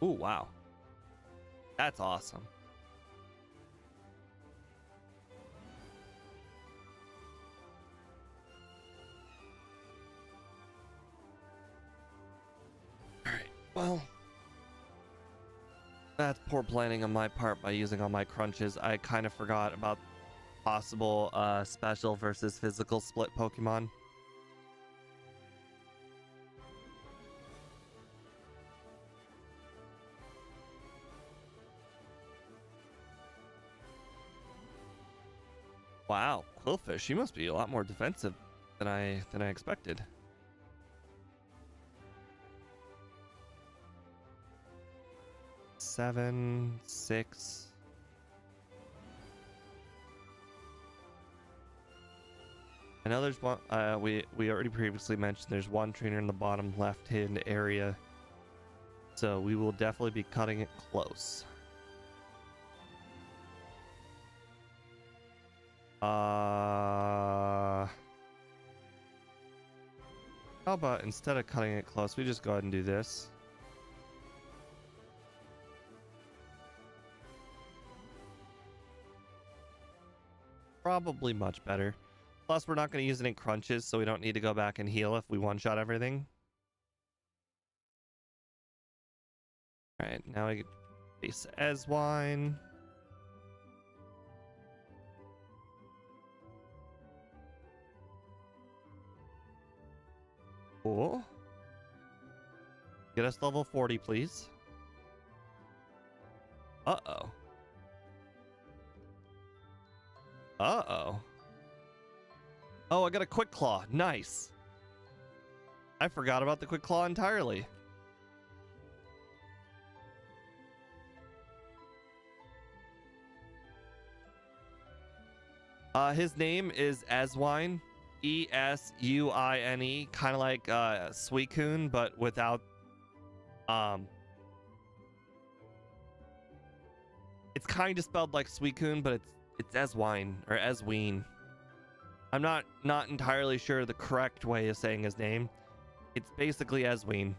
Ooh, wow. That's awesome. Alright, well, that's poor planning on my part by using all my crunches. I kind of forgot about possible special versus physical split Pokemon. Wow, Quillfish, you must be a lot more defensive than I expected. Seven, 6. I know there's one. We already previously mentioned there's one trainer in the bottom left-hand area, so we will definitely be cutting it close. How about instead of cutting it close, we just go ahead and do this. Probably much better. Plus, we're not going to use it in crunches, so we don't need to go back and heal if we one-shot everything. Alright, now we get base Eswine. Cool. Get us level 40, please. Uh-oh. Uh-oh. Oh, I got a Quick Claw. Nice. I forgot about the Quick Claw entirely. His name is Eswine. Esuine, kind of like Suicune, but without Um, it's kind of spelled like Suicune, but it's Eswine or Esween. I'm not entirely sure the correct way of saying his name. It's basically Esween.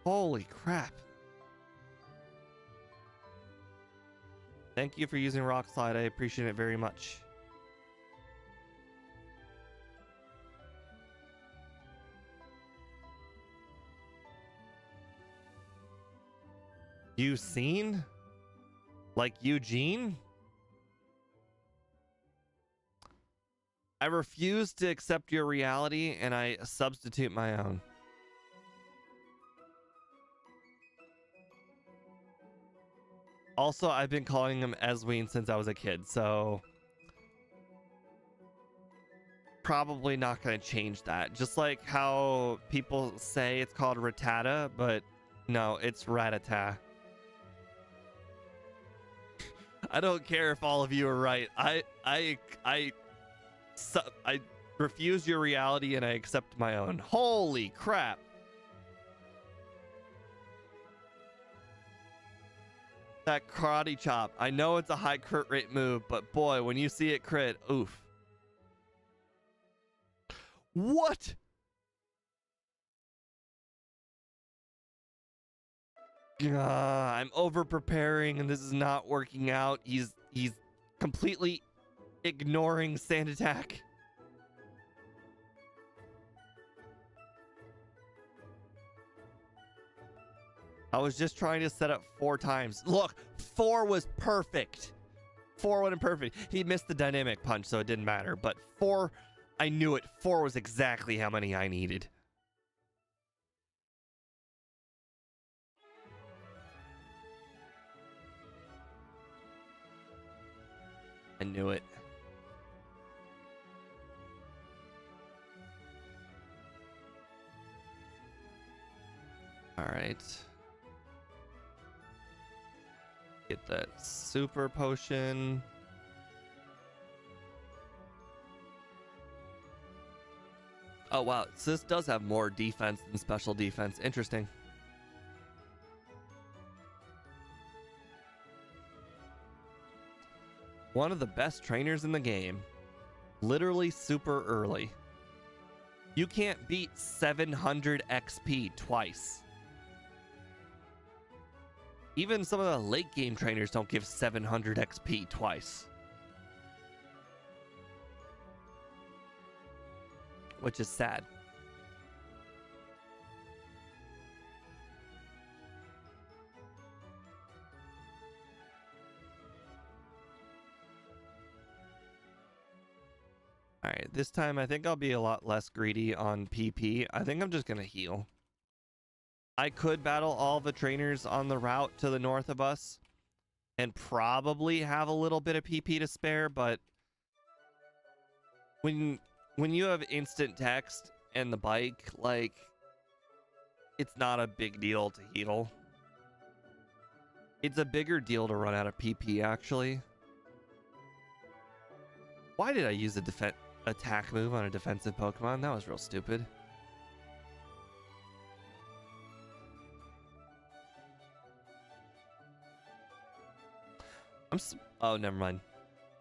Holy crap. Thank you for using Rock Slide. I appreciate it very much. You seen? Like Eugene? I refuse to accept your reality and I substitute my own. Also, I've been calling him Esween since I was a kid, so probably not going to change that. Just like how people say it's called Rattata, but no, it's Rattata. I don't care if all of you are right. I refuse your reality and I accept my own. Holy crap. That karate chop. I know it's a high crit rate move, but boy, when you see it crit, oof. What? I'm over preparing and this is not working out. He's completely ignoring sand attack. I was just trying to set up 4 times. Look, 4 was perfect. 4 wasn't perfect. He missed the dynamic punch, so it didn't matter. But 4, I knew it. 4 was exactly how many I needed. I knew it. All right. Get that super potion. Oh, wow. So this does have more defense than special defense. Interesting. One of the best trainers in the game. Literally super early. You can't beat 700 XP twice. Even some of the late game trainers don't give 700 XP twice. Which is sad. Alright, this time I think I'll be a lot less greedy on PP. I think I'm just going to heal. I could battle all the trainers on the route to the north of us and probably have a little bit of PP to spare, but when you have instant text and the bike, like, it's not a big deal to heal. It's a bigger deal to run out of PP, actually. Why did I use a attack move on a defensive Pokemon? That was real stupid. Oh, never mind.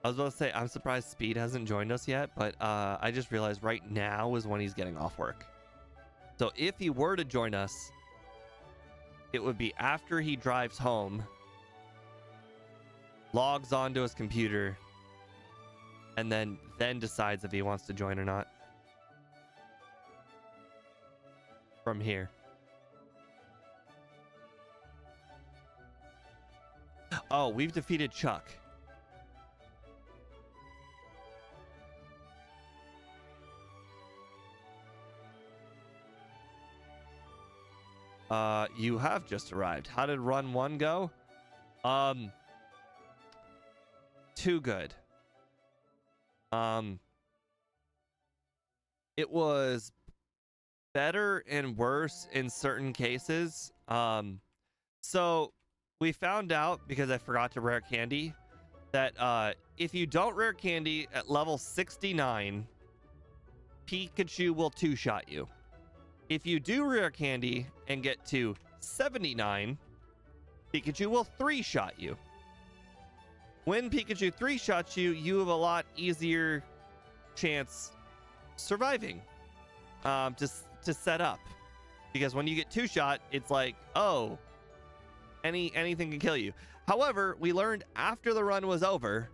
I was about to say, I'm surprised Speed hasn't joined us yet, but I just realized right now is when he's getting off work. So if he were to join us, it would be after he drives home, logs onto his computer, and then decides if he wants to join or not. From here. Oh, we've defeated Chuck. You have just arrived. How did run 1 go? Too good. It was better and worse in certain cases. So we found out, because I forgot to rare candy, that if you don't rare candy at level 69, Pikachu will two-shot you. If you do rare candy and get to 79, Pikachu will three-shot you. When Pikachu three-shots you, you have a lot easier chance surviving to set up. Because when you get two-shot, it's like, oh, anything can kill you. However, we learned after the run was over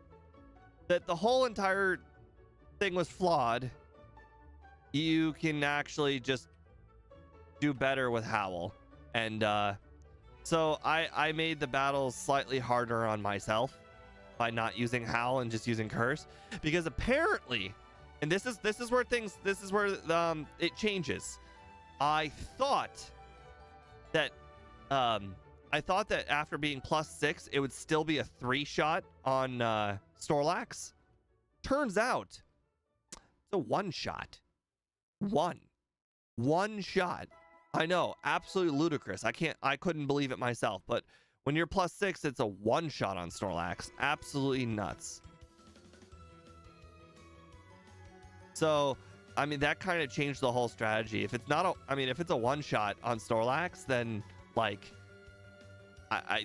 that the whole entire thing was flawed. You can actually just do better with Howl. And so I made the battles slightly harder on myself by not using Howl and just using Curse, because apparently, and this is where it changes. I thought that after being +6, it would still be a 3-shot on Snorlax. Turns out it's a 1-shot. One shot. I know, absolutely ludicrous. I couldn't believe it myself, but when you're +6, it's a 1-shot on Snorlax. Absolutely nuts. So, I mean, that kind of changed the whole strategy. If it's not if it's a 1-shot on Snorlax, then like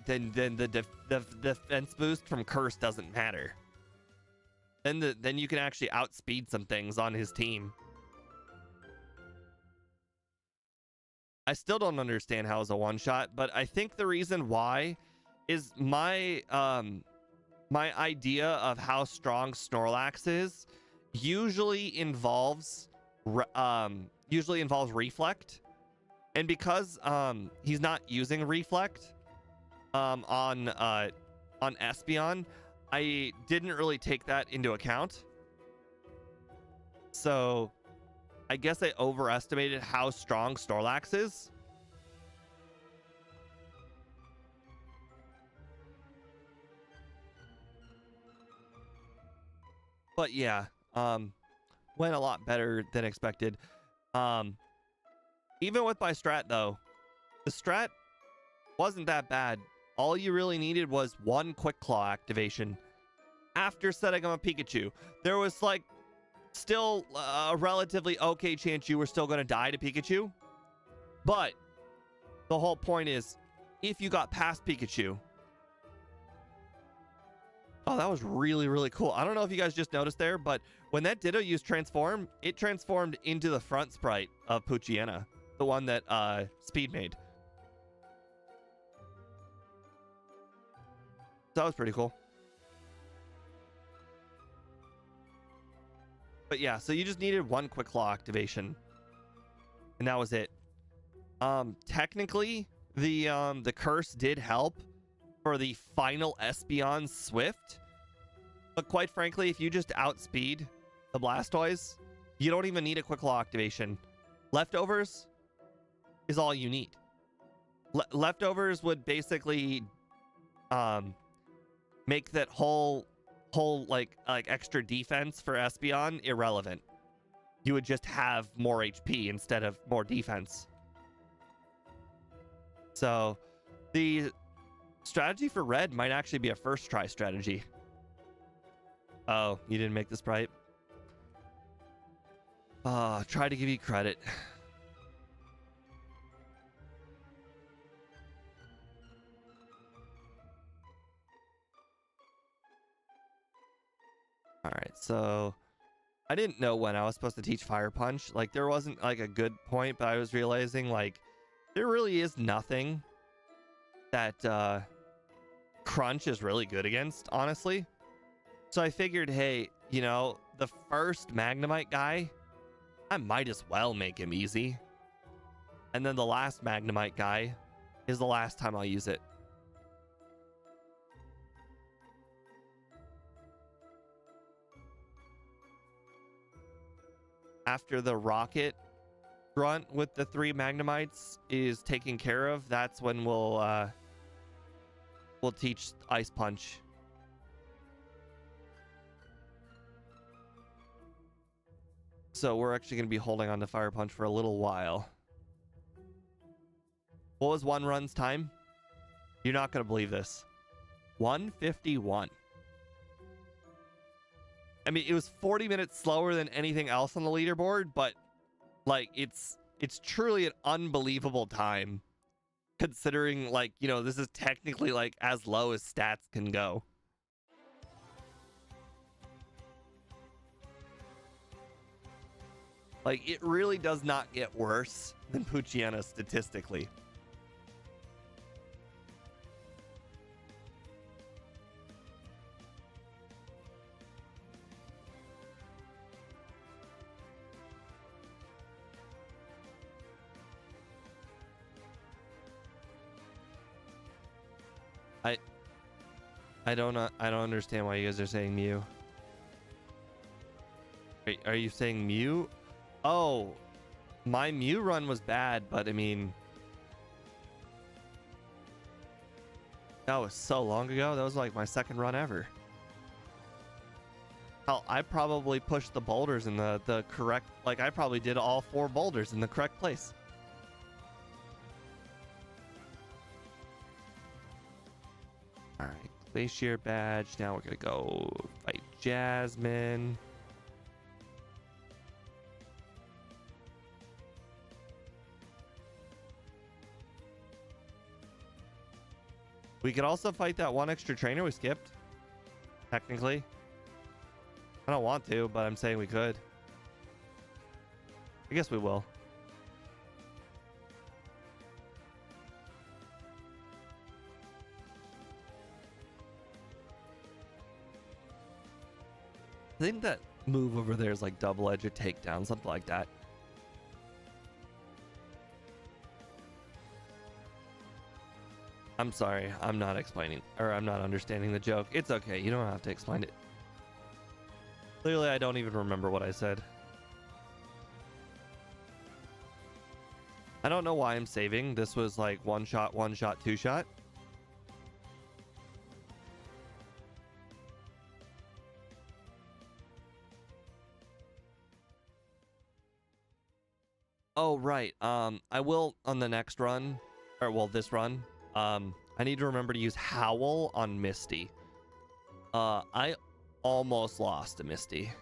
then the defense boost from Curse doesn't matter. Then you can actually outspeed some things on his team. I still don't understand how it's a 1-shot, but I think the reason why is my idea of how strong Snorlax is usually involves Reflect, and because he's not using Reflect on Espeon, I didn't really take that into account. So I guess I overestimated how strong Snorlax is. But yeah, went a lot better than expected. Even with my strat though, the strat wasn't that bad. All you really needed was one Quick Claw activation after setting up a Pikachu. There was like still a relatively okay chance you were still going to die to Pikachu, but the whole point is if you got past Pikachu. Oh, that was really, really cool. I don't know if you guys just noticed there, but when that Ditto used Transform, it transformed into the front sprite of Poochyena, the one that Speed made. That was pretty cool. But yeah, so you just needed one Quick Claw activation, and that was it. Technically, the Curse did help for the final Espeon Swift, but quite frankly, if you just outspeed the Blastoise, you don't even need a Quick Claw activation. Leftovers is all you need. Leftovers would basically make that whole like extra defense for Espeon irrelevant. You would just have more HP instead of more defense. So the strategy for red might actually be a first try strategy. Oh, you didn't make the sprite? Try to give you credit. All right, so I didn't know when I was supposed to teach Fire Punch. Like, there wasn't like a good point, but I was realizing like there really is nothing that Crunch is really good against, honestly. So I figured, hey, you know, the first Magnemite guy, I might as well make him easy. And then the last Magnemite guy is the last time I'll use it. After the Rocket Grunt with the 3 Magnemites is taken care of, that's when we'll teach Ice Punch. So we're actually going to be holding on to Fire Punch for a little while. What was one run's time? You're not going to believe this. 151. I mean, it was 40 minutes slower than anything else on the leaderboard, but like it's truly an unbelievable time considering, like, you know, this is technically like as low as stats can go. Like, it really does not get worse than Poochyena statistically. I don't understand why you guys are saying Mew. Wait, are you saying Mew? Oh, my Mew run was bad, but I mean, that was so long ago. That was like my second run ever. Hell, I probably pushed the boulders in the correct, like I probably did all 4 boulders in the correct place. All right. Glacier badge. Now we're gonna go fight Jasmine. We could also fight that one extra trainer we skipped. Technically. I don't want to, but I'm saying we could. I guess we will. I think that move over there is like double-edged takedown, something like that. I'm sorry, I'm not explaining, or I'm not understanding the joke. It's okay, you don't have to explain it. Clearly, I don't even remember what I said. I don't know why I'm saving. This was like one shot, two shot. Oh, right. I will on the next run, or well, this run. I need to remember to use Howl on Misty. I almost lost to Misty.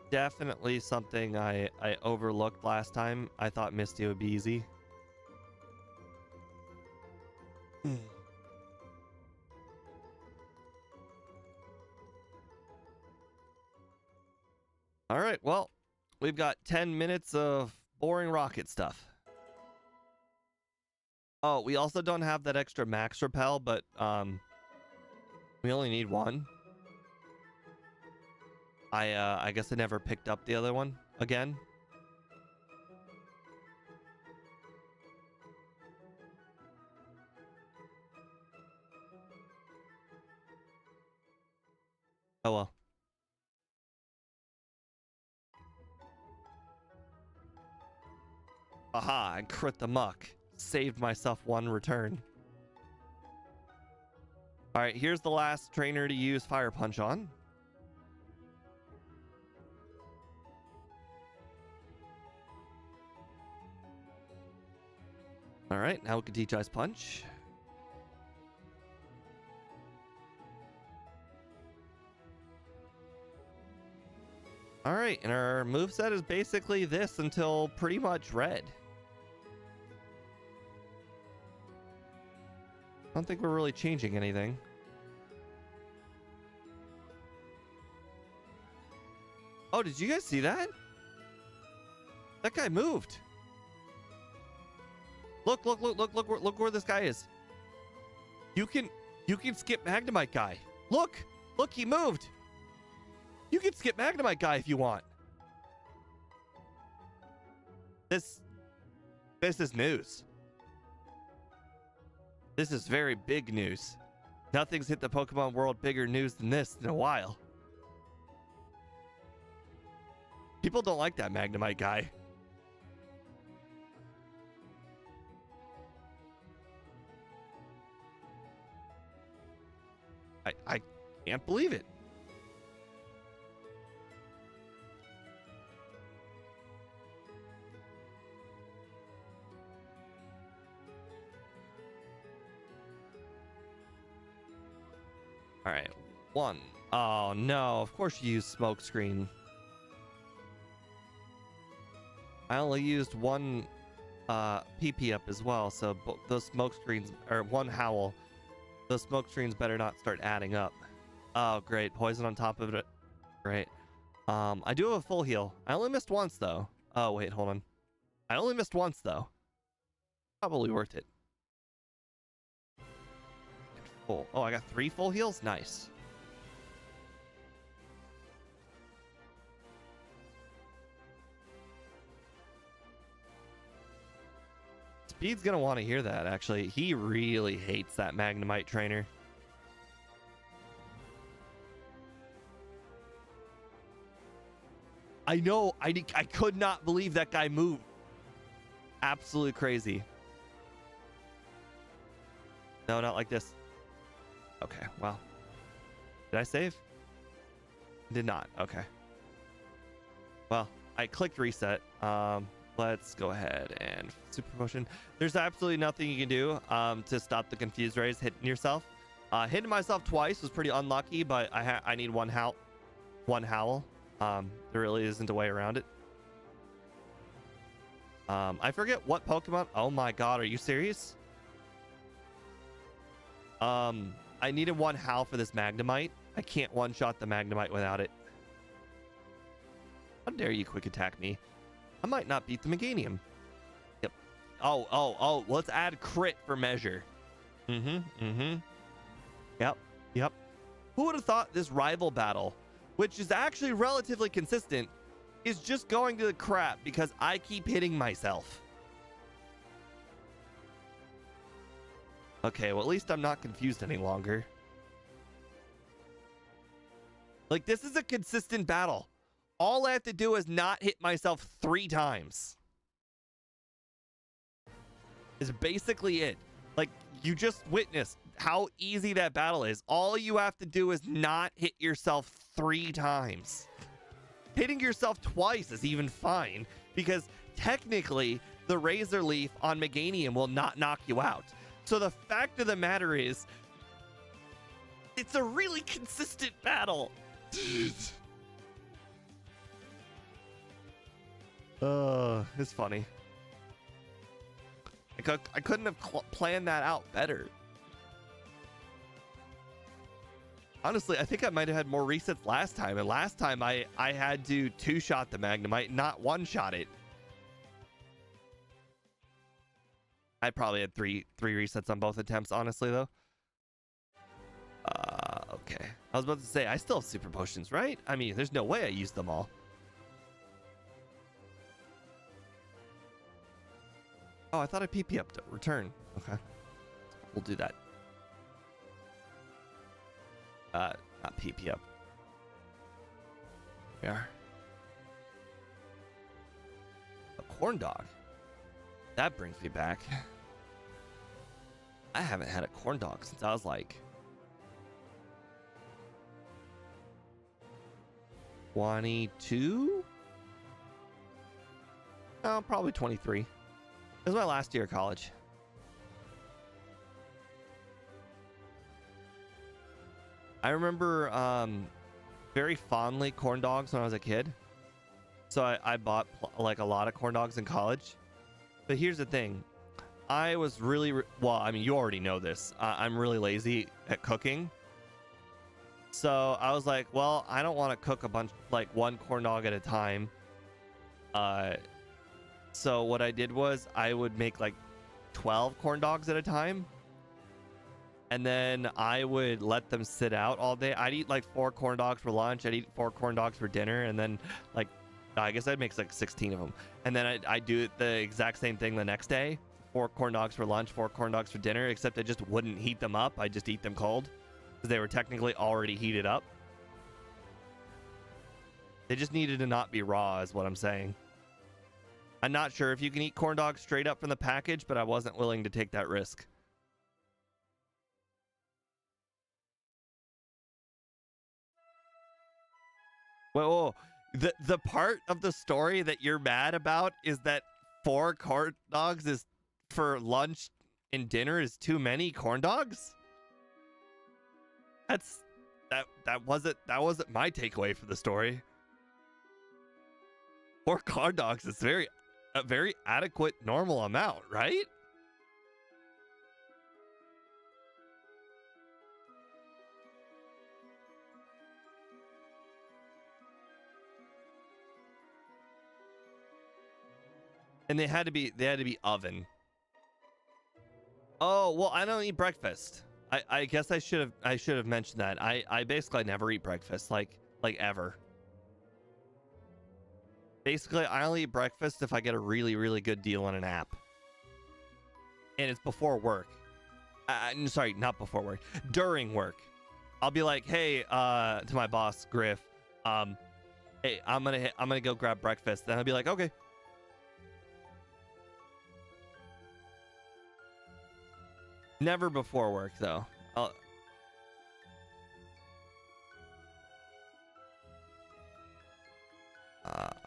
Definitely something I overlooked last time. I thought Misty would be easy. All right, well, we've got 10 minutes of boring rocket stuff. Oh, we also don't have that extra max repel, but we only need 1. I guess I never picked up the other one again. Oh well. Aha, I crit the muck. Saved myself 1 return. Alright, here's the last trainer to use Fire Punch on. Alright, now we can teach Ice Punch. Alright, and our moveset is basically this until pretty much red. I don't think we're really changing anything. Oh, did you guys see that? That guy moved. Look where this guy is. You can skip Magnemite guy. Look, he moved. You can skip Magnemite guy if you want. This is news. This is very big news. Nothing's hit the Pokemon world bigger news than this in a while. People don't like that Magnemite guy. I can't believe it. All right, 1. Oh no, of course you use smoke screen. I only used 1 PP up as well, so those smoke screens, or 1 howl, those smoke screens better not start adding up. Oh great, poison on top of it. Great. I do have a full heal. I only missed once though. Oh wait, hold on. I only missed once though. Probably worth it. Full. Oh, I got 3 full heals? Nice. Speed's gonna want to hear that, actually. He really hates that Magnemite trainer. I know. I could not believe that guy moved. Absolutely crazy. No, not like this. Okay, well. Did I save? Did not. Okay. Well, I clicked reset. Let's go ahead and super potion. There's absolutely nothing you can do to stop the confused rays hitting yourself. Hitting myself twice was pretty unlucky, but I need one howl. There really isn't a way around it. I forget what Pokemon. Oh my god, are you serious? I needed 1 howl for this Magnemite. I can't one-shot the Magnemite without it. How dare you quick attack me? I might not beat the Meganium. Yep. Oh. Let's add crit for measure. Yep. Who would have thought this rival battle, which is actually relatively consistent, is just going to the crap because I keep hitting myself. Okay, well, at least I'm not confused any longer. Like, this is a consistent battle. All I have to do is not hit myself 3 times. Is basically it. Like, you just witnessed how easy that battle is. All you have to do is not hit yourself 3 times. Hitting yourself twice is even fine, because technically the Razor Leaf on Meganium will not knock you out. So the fact of the matter is, it's a really consistent battle. It's funny. I couldn't have planned that out better. Honestly, I think I might have had more resets last time, and last time I had to 2-shot the Magnemite, not 1-shot it. I probably had three resets on both attempts, honestly, though. Okay. I was about to say, I still have super potions, right? I mean, there's no way I used them all. Oh, I thought I PP up to return. Okay. We'll do that. Not PP up. We are. A corn dog. That brings me back. I haven't had a corn dog since I was like 22? Oh, probably 23. It was my last year of college. I remember very fondly corn dogs when I was a kid. So I bought like a lot of corn dogs in college. But here's the thing. I was really, well, I mean, you already know this. I'm really lazy at cooking. So I was like, well, I don't want to cook a bunch, like 1 corn dog at a time. So what I did was I would make like 12 corn dogs at a time. And then I would let them sit out all day. I'd eat like 4 corn dogs for lunch. I'd eat 4 corn dogs for dinner. And then like, I guess I'd make like 16 of them. And then I'd do the exact same thing the next day. 4 corn dogs for lunch, 4 corn dogs for dinner, except I just wouldn't heat them up. I'd just eat them cold because they were technically already heated up. They just needed to not be raw is what I'm saying. I'm not sure if you can eat corn dogs straight up from the package, but I wasn't willing to take that risk. Whoa. The part of the story that you're mad about is that 4 corn dogs is for lunch and dinner is too many corn dogs? that wasn't my takeaway for the story. 4 corn dogs is a very adequate normal amount, right? And they had to be oven. Oh, well, I don't eat breakfast. I guess I should have mentioned that. I basically never eat breakfast, like ever. Basically, I only eat breakfast if I get a really, really good deal on an app. And it's before work. Sorry, not before work. During work. I'll be like, hey, to my boss, Griff, hey, I'm gonna go grab breakfast. Then I'll be like, okay. Never before work, though. All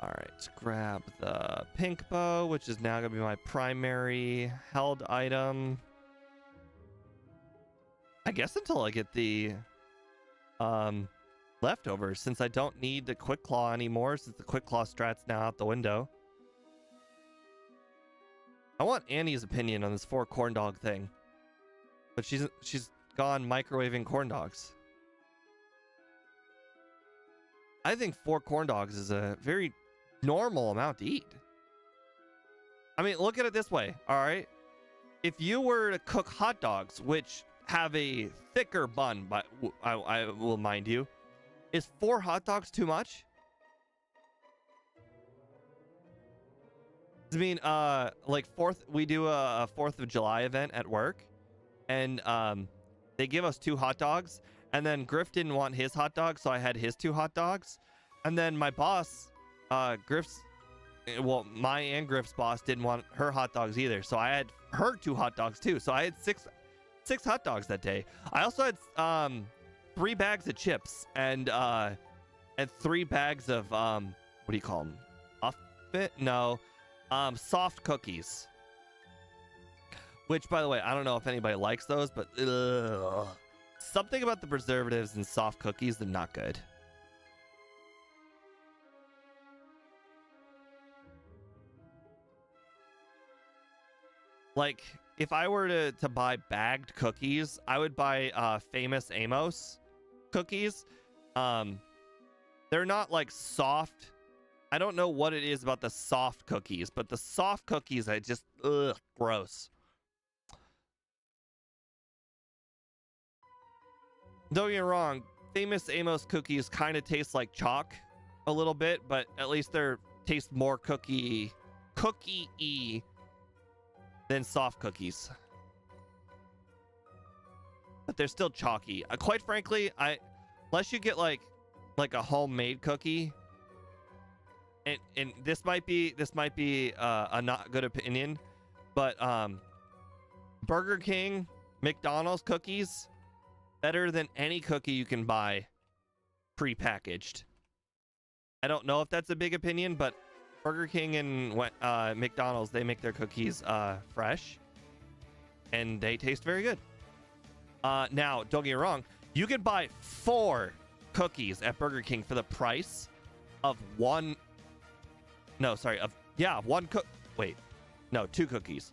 right, let's grab the pink bow, which is now gonna be my primary held item. I guess until I get the leftovers, since I don't need the quick claw anymore, since the quick claw strat's now out the window. I want Annie's opinion on this 4 corn dog thing. But she's gone microwaving corn dogs. I think 4 corn dogs is a very normal amount to eat. I mean, look at it this way, all right? If you were to cook hot dogs, which have a thicker bun, but I will mind you, is 4 hot dogs too much? I mean, like we do a 4th of July event at work. And they give us 2 hot dogs, and then Griff didn't want his hot dog, so I had his 2 hot dogs. And then my boss, my and Griff's boss didn't want her hot dogs either, so I had her 2 hot dogs too. So I had six hot dogs that day. I also had 3 bags of chips and 3 bags of what do you call them? Muffin? No, soft cookies. Which, by the way, I don't know if anybody likes those, but something about the preservatives in soft cookies, they're not good. Like, if I were to buy bagged cookies, I would buy Famous Amos cookies. They're not like soft. I don't know what it is about the soft cookies, but the soft cookies, I just, gross. Don't get me wrong, Famous Amos cookies kind of taste like chalk a little bit, but at least they're taste more cookie-y than soft cookies. But they're still chalky. Quite frankly, unless you get like a homemade cookie, and this might be a not good opinion, but Burger King, McDonald's cookies, better than any cookie you can buy pre-packaged. I don't know if that's a big opinion, but Burger King and McDonald's, they make their cookies fresh, and they taste very good. Now, don't get me wrong, you could buy 4 cookies at Burger King for the price of 1. No, sorry, wait, no, 2 cookies.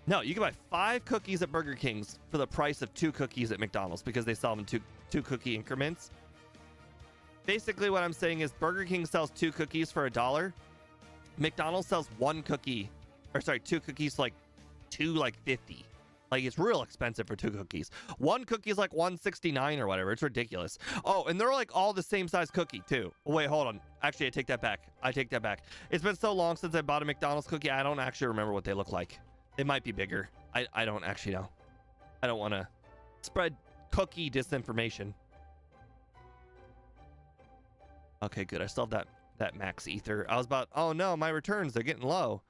No, you can buy 5 cookies at Burger King's for the price of 2 cookies at McDonald's because they sell them in two cookie increments. Basically, what I'm saying is Burger King sells 2 cookies for $1. McDonald's sells 2 cookies like $2.50. Like, it's real expensive for 2 cookies. 1 cookie is like $1.69 or whatever. It's ridiculous. Oh, and they're like all the same size cookie too. Wait, hold on. Actually, I take that back. It's been so long since I bought a McDonald's cookie, I don't actually remember what they look like. They might be bigger. I don't actually know. I don't want to spread cookie disinformation. Okay, good. I still have that max ether. I was about, oh no, my returns, they're getting low.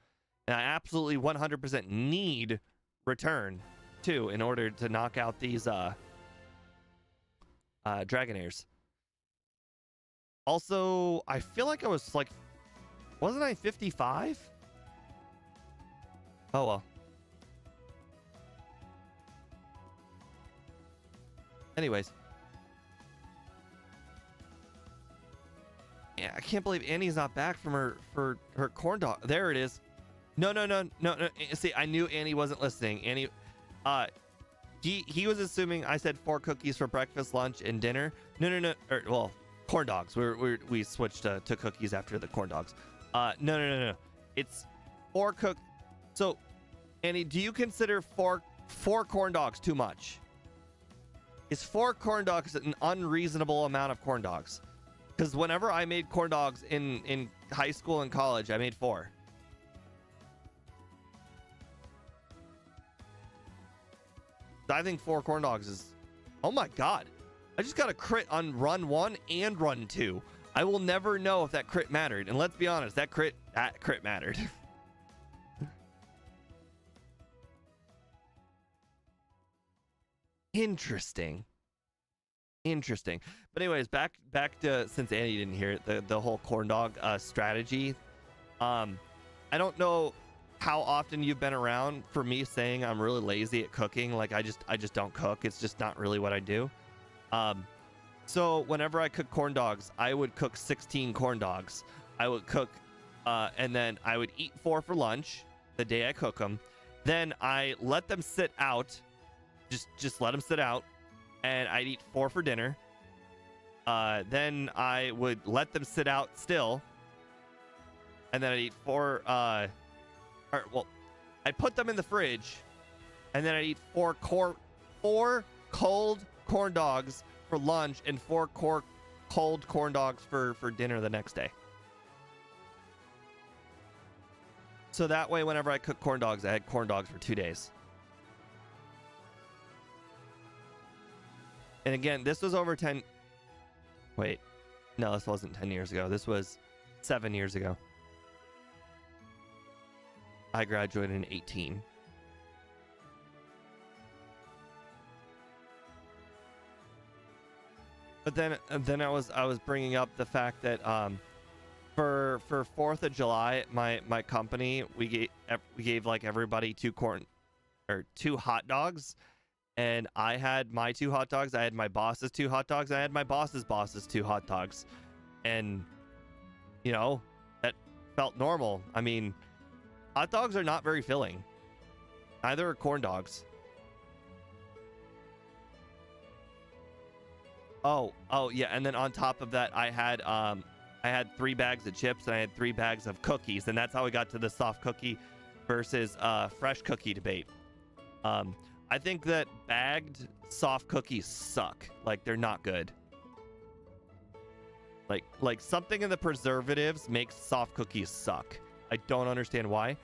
And I absolutely 100% need return too in order to knock out these Dragonairs. Also, I feel like I was like, wasn't I 55? Oh well. Anyways, I can't believe Annie's not back from her corn dog. There it is. No. See, I knew Annie wasn't listening. Annie, he was assuming I said 4 cookies for breakfast, lunch, and dinner. No. Well, corn dogs. We switched to cookies after the corn dogs. No. It's 4 cook. So, Annie, do you consider four corn dogs too much? Is 4 corn dogs an unreasonable amount of corn dogs? Because whenever I made corn dogs in high school and college, I made 4. I think 4 corn dogs is... Oh my god. I just got a crit on run 1 and run 2. I will never know if that crit mattered. And let's be honest, that crit mattered. Interesting. But anyways, back to, since Annie didn't hear it, the whole corn dog strategy. I don't know how often you've been around for me saying I'm really lazy at cooking. Like I just don't cook. It's just not really what I do. So whenever I cook corn dogs, I would cook 16 corn dogs. I would cook and then I would eat 4 for lunch the day I cook them. Then I let them sit out. Just let them sit out. And I'd eat 4 for dinner. Then I would let them sit out still. And then I'd eat 4. I'd put them in the fridge. And then I'd eat 4 cold corn dogs for lunch and 4 cold corn dogs for dinner the next day. So that way, whenever I cook corn dogs, I had corn dogs for 2 days. And again, this was over 10... Wait. No, this wasn't 10 years ago. This was 7 years ago. I graduated in 18. But then I was bringing up the fact that for 4th of July, my company, we gave like everybody 2 hot dogs. And I had my 2 hot dogs. I had my boss's 2 hot dogs. I had my boss's 2 hot dogs. And, you know, that felt normal. I mean, hot dogs are not very filling. Neither are corn dogs. Oh, yeah. And then on top of that, I had 3 bags of chips and I had 3 bags of cookies. And that's how we got to the soft cookie versus fresh cookie debate. I think that bagged soft cookies suck. Like, they're not good. Like something in the preservatives makes soft cookies suck. I don't understand why.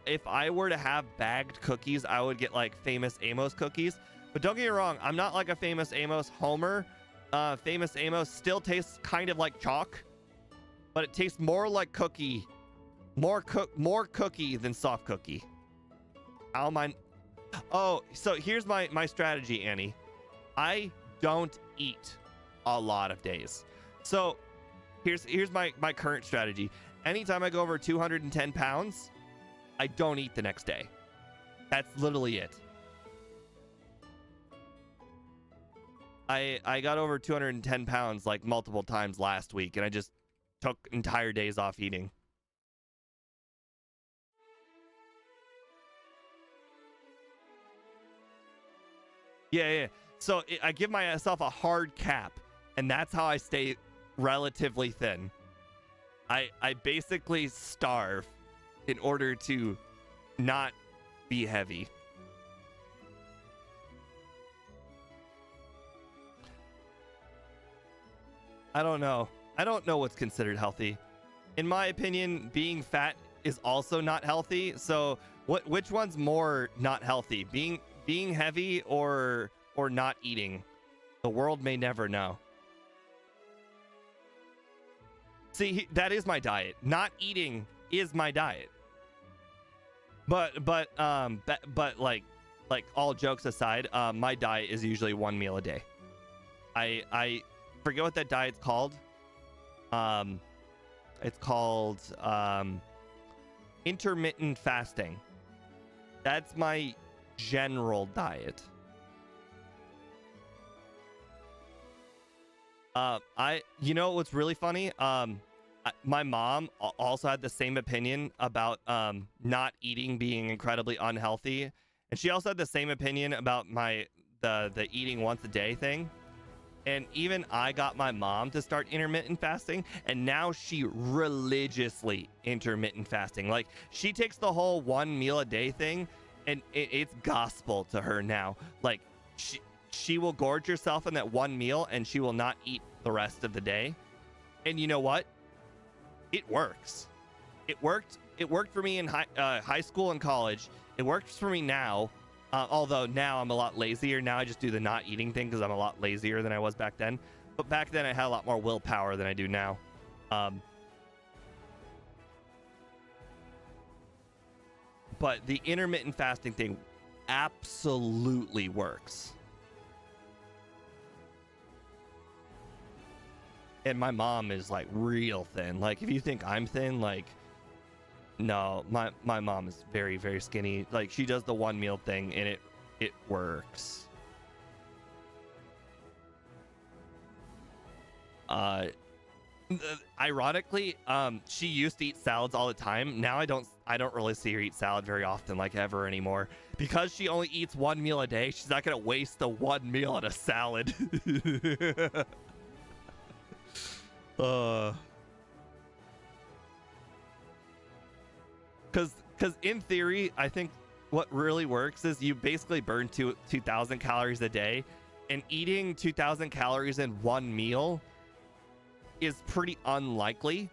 If I were to have bagged cookies, I would get like Famous Amos cookies. But don't get me wrong, I'm not like a Famous Amos homer. Famous Amos still tastes kind of like chalk, but it tastes more like cookie, more cookie than soft cookie. How am I? Oh, so here's my strategy, Annie. I don't eat a lot of days. So here's my current strategy. Anytime I go over 210 pounds, I don't eat the next day. That's literally it. I got over 210 pounds like multiple times last week, and I just took entire days off eating. Yeah. So I give myself a hard cap, and that's how I stay relatively thin. I basically starve in order to not be heavy. I don't know. I don't know what's considered healthy. In my opinion, being fat is also not healthy. So which one's more not healthy? Being heavy or not eating? The world may never know. See, that is my diet. Not eating is my diet. But like all jokes aside, my diet is usually 1 meal a day. I forget what that diet's called. It's called intermittent fasting. That's my general diet. You know what's really funny? My mom also had the same opinion about not eating being incredibly unhealthy, and she also had the same opinion about the eating once a day thing. And even I got my mom to start intermittent fasting, and now she religiously intermittent fasting. Like, she takes the whole 1 meal a day thing, and it's gospel to her now. Like, she will gorge herself in that 1 meal, and she will not eat the rest of the day. And you know what? It works. It worked. It worked for me in high school and college. It works for me now. Although now I'm a lot lazier. Now I just do the not eating thing because I'm a lot lazier than I was back then. But back then I had a lot more willpower than I do now. But the intermittent fasting thing absolutely works. And my mom is like real thin. Like, if you think I'm thin, like, no, my mom is very, very skinny. Like, she does the 1 meal thing, and it works. Ironically, she used to eat salads all the time. Now I don't really see her eat salad very often, like, ever anymore. Because she only eats 1 meal a day, she's not gonna waste the 1 meal on a salad. Because in theory, I think what really works is you basically burn 2,000 calories a day, and eating 2,000 calories in 1 meal is pretty unlikely.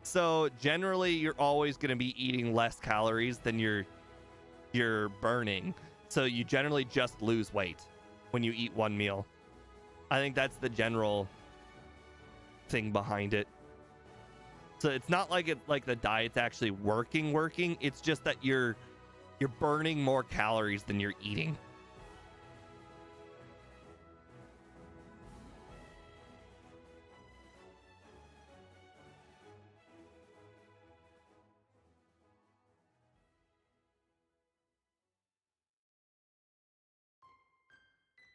So generally, you're always going to be eating less calories than you're burning. So you generally just lose weight when you eat 1 meal. I think that's the general thing behind it. So it's not like the diet's actually working. It's just that you're burning more calories than you're eating.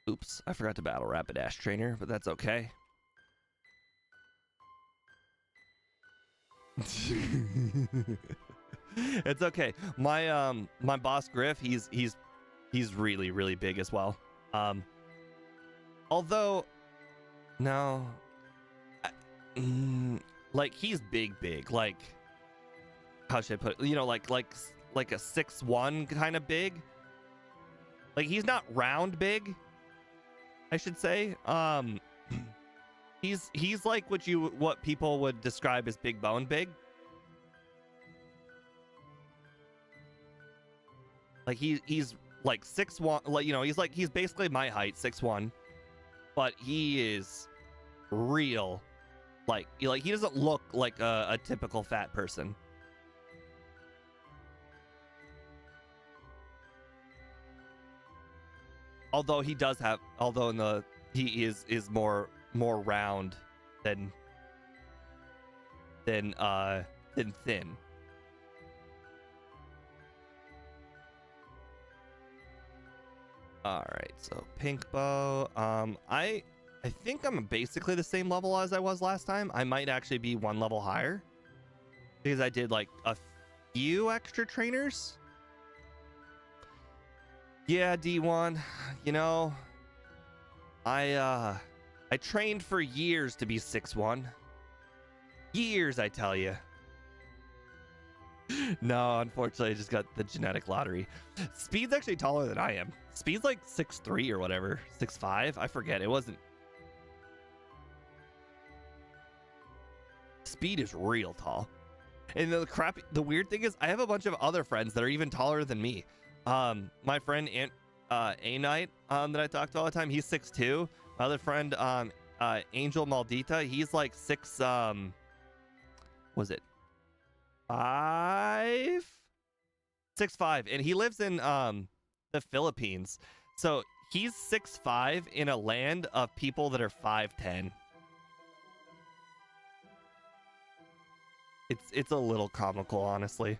Oops, I forgot to battle Rapidash Trainer, but that's okay. It's okay. My boss Griff, he's really, really big as well. Although no, like, he's big. Like, how should I put it? You know, like a 6'1" kind of big. Like, he's not round big, I should say. He's like what people would describe as big bone big. Like, he's like 6'1", like, you know, he's basically my height, 6'1", but he is real. Like he doesn't look like a typical fat person. Although he does have, he is more round than thin. All right, so pink bow. I think I'm basically the same level as I was last time. I might actually be 1 level higher because I did like a few extra trainers. Yeah, D1. You know, I trained for years to be 6'1". Years, I tell you. No, unfortunately, I just got the genetic lottery. Speed's actually taller than I am. Speed's like 6'3" or whatever. 6'5". I forget. It wasn't. Speed is real tall. And the weird thing is, I have a bunch of other friends that are even taller than me. My friend A-Night, that I talk to all the time, he's 6'2". My other friend, Angel Maldita, he's like 6, was it 5? 6'5", and he lives in the Philippines. So he's 6'5" in a land of people that are 5'10". It's a little comical, honestly.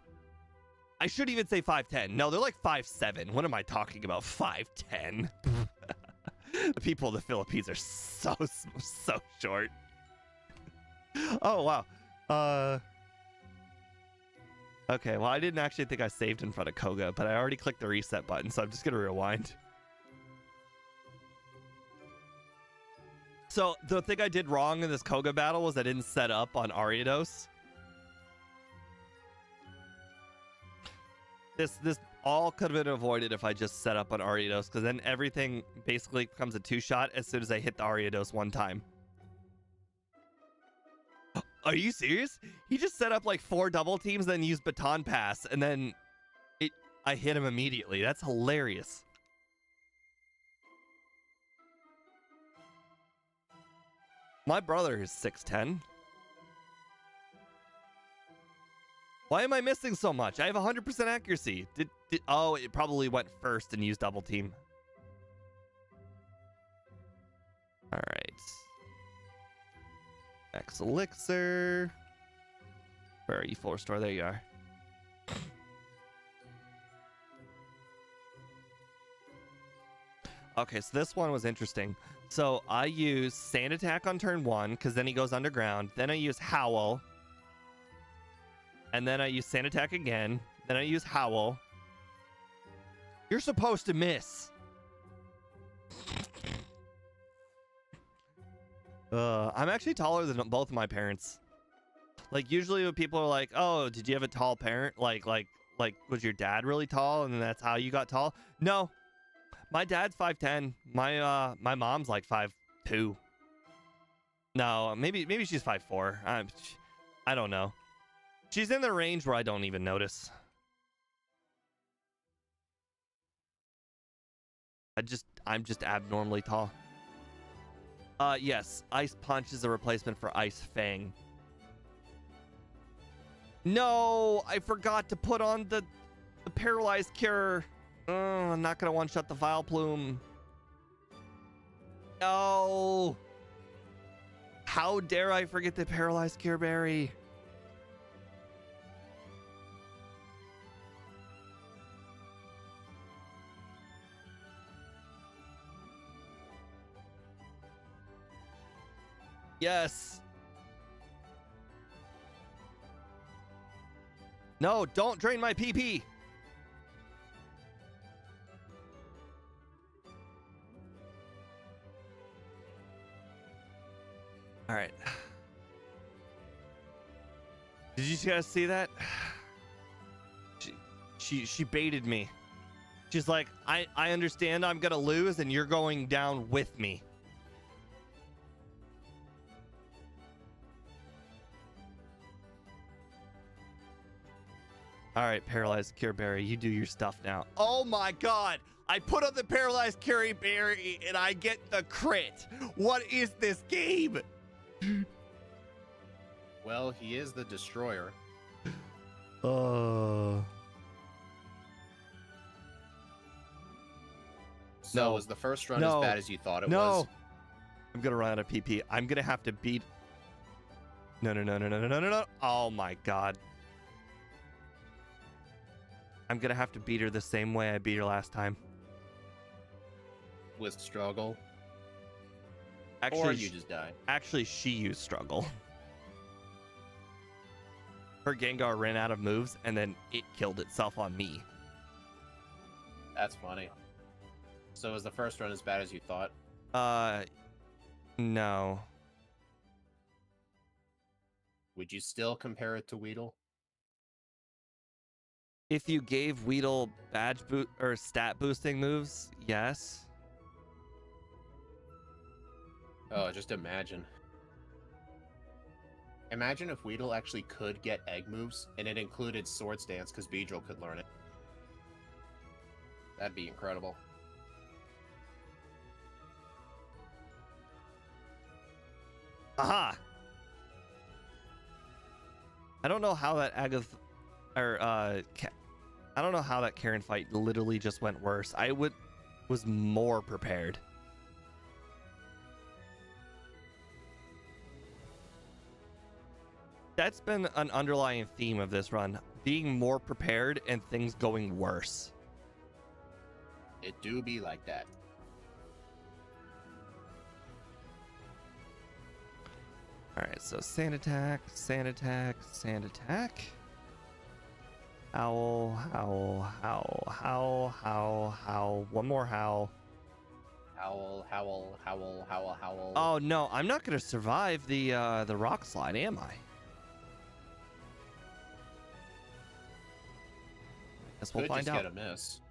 I should even say 5'10". No, they're like 5'7". What am I talking about? 5'10". The people of the Philippines are so short. Oh, wow. Okay, well, I didn't actually think I saved in front of Koga, but I already clicked the reset button, so I'm just going to rewind. So, the thing I did wrong in this Koga battle was I didn't set up on Ariados. This all could have been avoided if I just set up on Ariados, because then everything basically becomes a two-shot as soon as I hit the Ariados one time. Are you serious? He just set up like 4 double teams, then used baton pass, and then I hit him immediately. That's hilarious. My brother is 6'10". Why am I missing so much? I have 100% accuracy. Oh, it probably went first and used double team. All right. X Elixir. Where are you, Full Restore? There you are. Okay, so this one was interesting. So I use Sand Attack on turn 1, because then he goes underground. Then I use Howl. And then I use Sand Attack again. Then I use Howl. You're supposed to miss. I'm actually taller than both of my parents. Like, usually when people are like, oh, did you have a tall parent? Like, was your dad really tall and that's how you got tall? No. My dad's 5'10". My mom's like 5'2". No, maybe she's 5'4". I don't know. She's in the range where I don't even notice. I'm just abnormally tall. Yes, Ice Punch is a replacement for Ice Fang. No, I forgot to put on the Paralyzed Cure. Oh, I'm not gonna one-shot the Vile Plume. No. How dare I forget the Paralyzed Cure Berry? Yes. No, don't drain my PP. All right. Did you guys see that? She baited me. She's like, I understand I'm gonna lose and you're going down with me. All right, Paralyzed Cure Berry, you do your stuff now. Oh my god! I put on the Paralyzed Cure Berry and I get the crit. What is this game? Well, he is the destroyer. So No. was the first run No. as bad as you thought it No. was? I'm gonna run out of PP. I'm gonna have to beat. No. Oh my god. I'm gonna have to beat her the same way I beat her last time. With struggle? Actually, Or you just die? Actually, she used struggle. Her Gengar ran out of moves, and then it killed itself on me. That's funny. So was the first run as bad as you thought? No. Would you still compare it to Weedle? If you gave Weedle badge boot or stat boosting moves, yes. Oh, just imagine. Imagine if Weedle actually could get egg moves, and it included Swords Dance because Beedrill could learn it. That'd be incredible. Aha! I don't know how that I don't know how that Karen fight literally just went worse. I was more prepared. That's been an underlying theme of this run, being more prepared and things going worse. It do be like that. All right, so sand attack, sand attack, sand attack. Howl, howl, howl, howl, howl, howl. One more howl. Howl, howl, howl, howl, howl. Oh no, I'm not gonna survive the rock slide, am I? Guess we'll Could find just out. get a miss.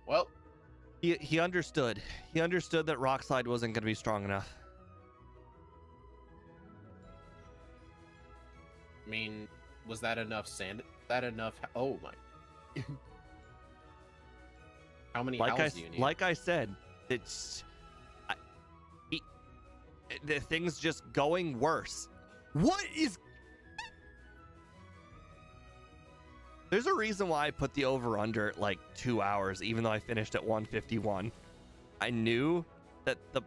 Well, He understood. He understood that rock slide wasn't gonna be strong enough. I mean, was that enough sand? That enough? Oh my! How many howls do you need? Like I said, it's the thing's just going worse. What is? There's a reason why I put the over under at like 2 hours, even though I finished at 151. I knew that the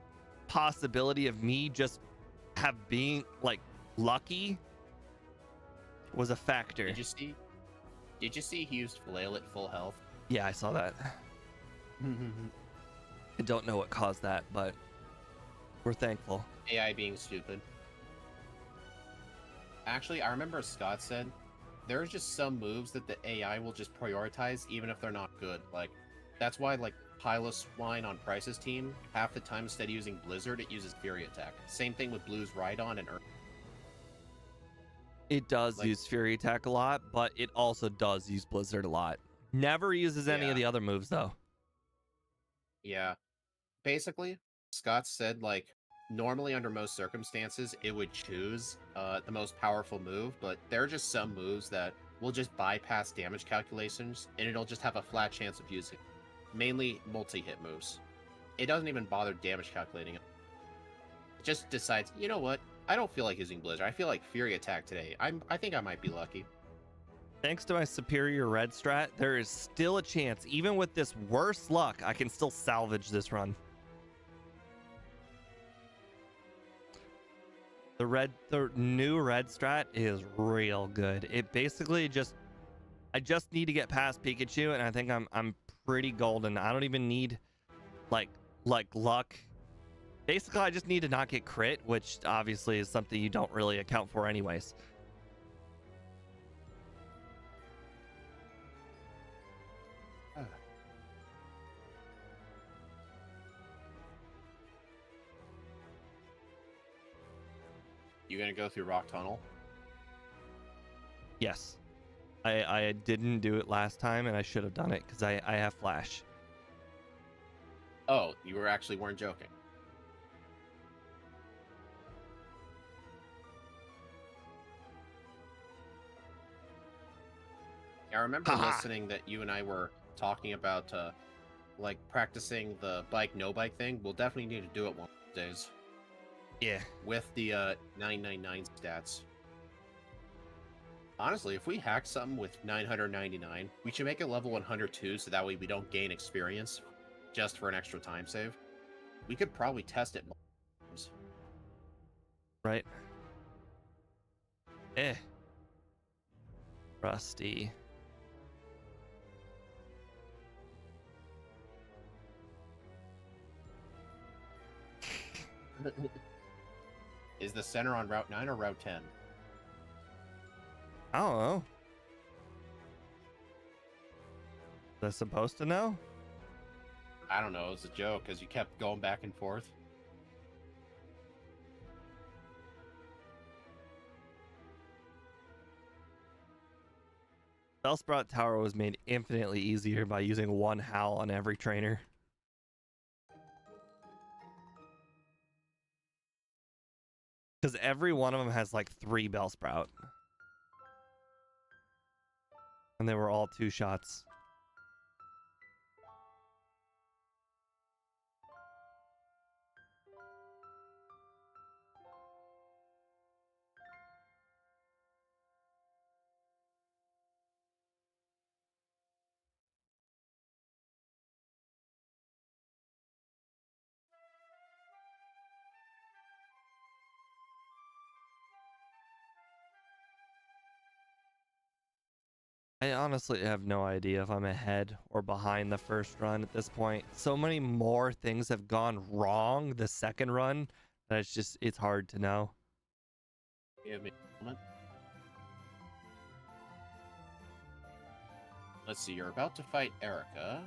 possibility of me just being like lucky was a factor. Did you see he used flail at full health? Yeah, I saw that. I don't know what caused that, but we're thankful. AI being stupid. Actually, I remember Scott said there's just some moves that the AI will just prioritize even if they're not good. Like, that's why, like, Hylos Swine on Price's team, half the time instead of using Blizzard, it uses Fury Attack. Same thing with Blue's Rhydon and Earth. It does use Fury Attack a lot, but it also does use Blizzard a lot. Never uses any of the other moves, though. Yeah. Basically, Scott said, like, normally under most circumstances, it would choose the most powerful move, but there are just some moves that will just bypass damage calculations, and it'll just have a flat chance of using it. Mainly multi-hit moves. It doesn't even bother damage calculating it. It just decides, you know what? I don't feel like using Blizzard. I feel like Fury Attack today. I think I might be lucky. Thanks to my superior red strat, there is still a chance, even with this worse luck, I can still salvage this run. The new red strat is real good. It basically I just need to get past Pikachu, and I think I'm pretty golden. I don't even need like luck. Basically, I just need to not get crit, which obviously is something you don't really account for anyways. You gonna go through Rock Tunnel? Yes. I didn't do it last time, and I should have done it because I have Flash. Oh, you weren't joking. I remember listening that you and I were talking about like practicing the bike no bike thing. We'll definitely need to do it one of these days. Yeah. With the 999 stats. Honestly, if we hack something with 999, we should make it level 102 so that way we don't gain experience just for an extra time save. We could probably test it more times. Right. Rusty. Is the center on Route 9 or Route 10? I don't know. Was I supposed to know? I don't know. It was a joke because you kept going back and forth. Bellsprout Tower was made infinitely easier by using one howl on every trainer. Because every one of them has like 3 Bellsprout. And they were all 2 shots. honestly have no idea if I'm ahead or behind the first run at this point. So many more things have gone wrong the second run that it's hard to know. Give me a moment. Let's see, you're about to fight Erica.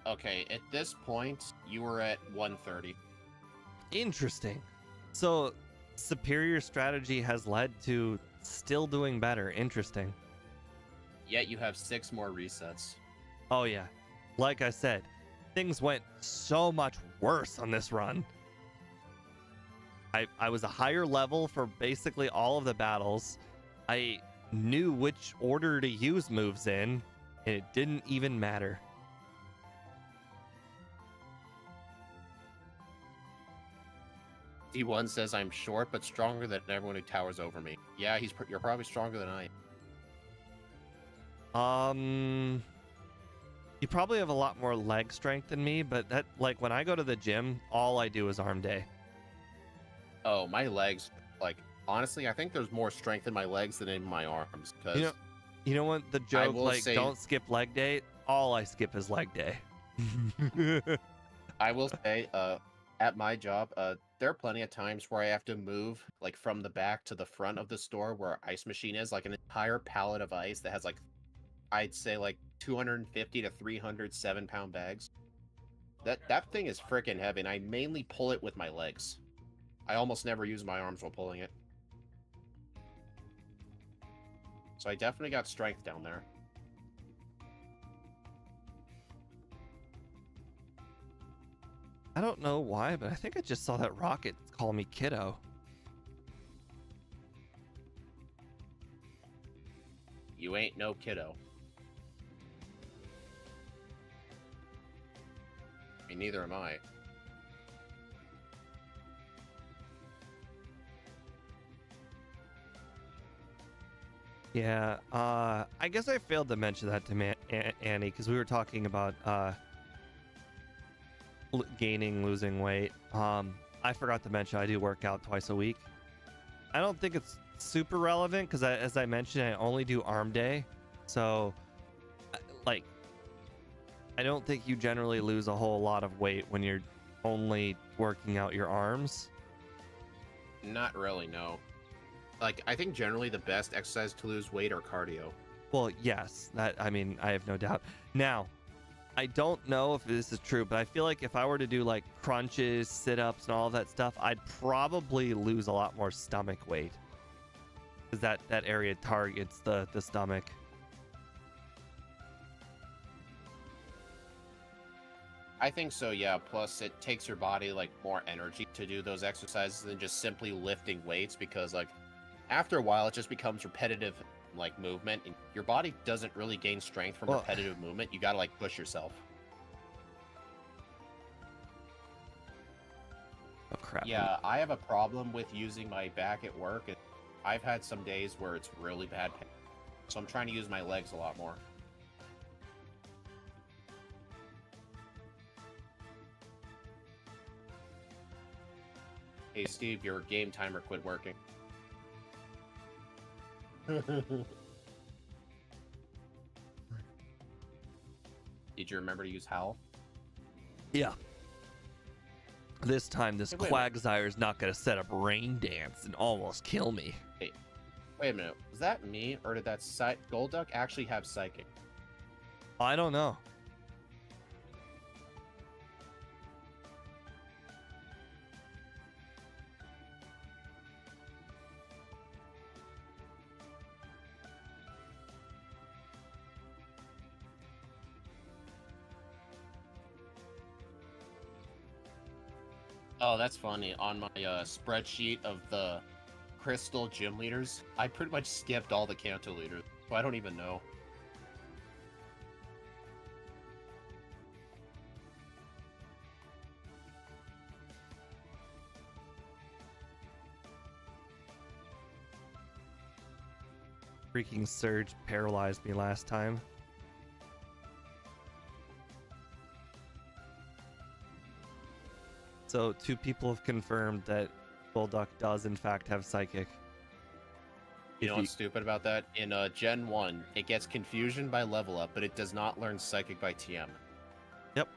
Okay, at this point, you were at 130. Interesting. So superior strategy has led to still doing better. Interesting. Yet you have 6 more resets. Oh yeah. Like I said, things went so much worse on this run. I was a higher level for basically all of the battles. I knew which order to use moves in, and it didn't even matter. D1 says I'm short, but stronger than everyone who towers over me. Yeah, you're probably stronger than I am. You probably have a lot more leg strength than me, but that, like, when I go to the gym, all I do is arm day. Oh, my legs, like, honestly, I think there's more strength in my legs than in my arms. Because you know what the joke, like, don't skip leg day? All I skip is leg day. I will say, at my job, there are plenty of times where I have to move, like, from the back to the front of the store where our ice machine is, like, an entire pallet of ice that has, like, I'd say, like, 250 to 300 7-pound bags. That thing is freaking heavy, and I mainly pull it with my legs. I almost never use my arms while pulling it. So I definitely got strength down there. I don't know why, but I think I just saw that rocket call me kiddo. You ain't no kiddo. I mean, neither am I. Yeah, I guess I failed to mention that to Annie, because we were talking about losing weight. I forgot to mention I do work out twice a week. I don't think it's super relevant because, as I mentioned, I only do arm day. So, like, I don't think you generally lose a whole lot of weight when you're only working out your arms. Not really, no. Like, I think generally the best exercise to lose weight are cardio. Well, yes, I mean, I have no doubt. Now, I don't know if this is true, but I feel like if I were to do like crunches, sit-ups, and all of that stuff, I'd probably lose a lot more stomach weight. Because that area targets the stomach. I think so, yeah. Plus, it takes your body, like, more energy to do those exercises than just simply lifting weights, because, like, after a while, it just becomes repetitive, like, movement, and your body doesn't really gain strength from repetitive movement. You gotta, like, push yourself. Oh, crap. Yeah, I have a problem with using my back at work, and I've had some days where it's really bad pain, so I'm trying to use my legs a lot more. Hey, Steve, your game timer quit working. Did you remember to use Howl? Yeah. This time, this Quagsire's not going to set up Rain Dance and almost kill me. Hey, wait a minute. Was that me, or did that Golduck actually have Psychic? I don't know. Oh, that's funny. On my spreadsheet of the Crystal gym leaders, I pretty much skipped all the Kanto leaders, so I don't even know. Freaking Surge paralyzed me last time. So 2 people have confirmed that Golduck does in fact have Psychic. You know what's stupid about that? In Gen 1, it gets Confusion by level up, but it does not learn Psychic by TM. Yep.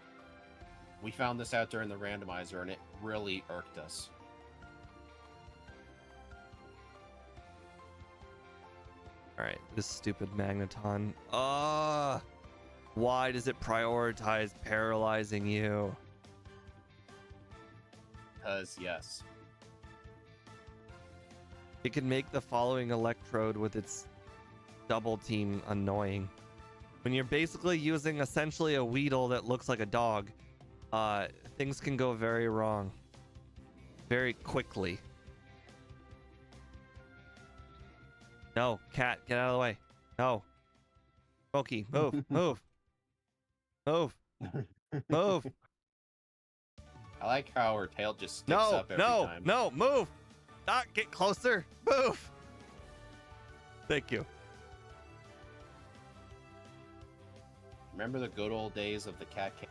We found this out during the randomizer, and it really irked us. Alright, this stupid Magneton. Why does it prioritize paralyzing you? Because, yes. It can make the following electrode with its double team annoying. When you're basically using essentially a Weedle that looks like a dog, things can go very wrong. Very quickly. No, cat, get out of the way. No. Pokey, move, move. Move. Move. I like how her tail just sticks up every time. No, move. Not get closer. Move. Thank you. Remember the good old days of the cat cave?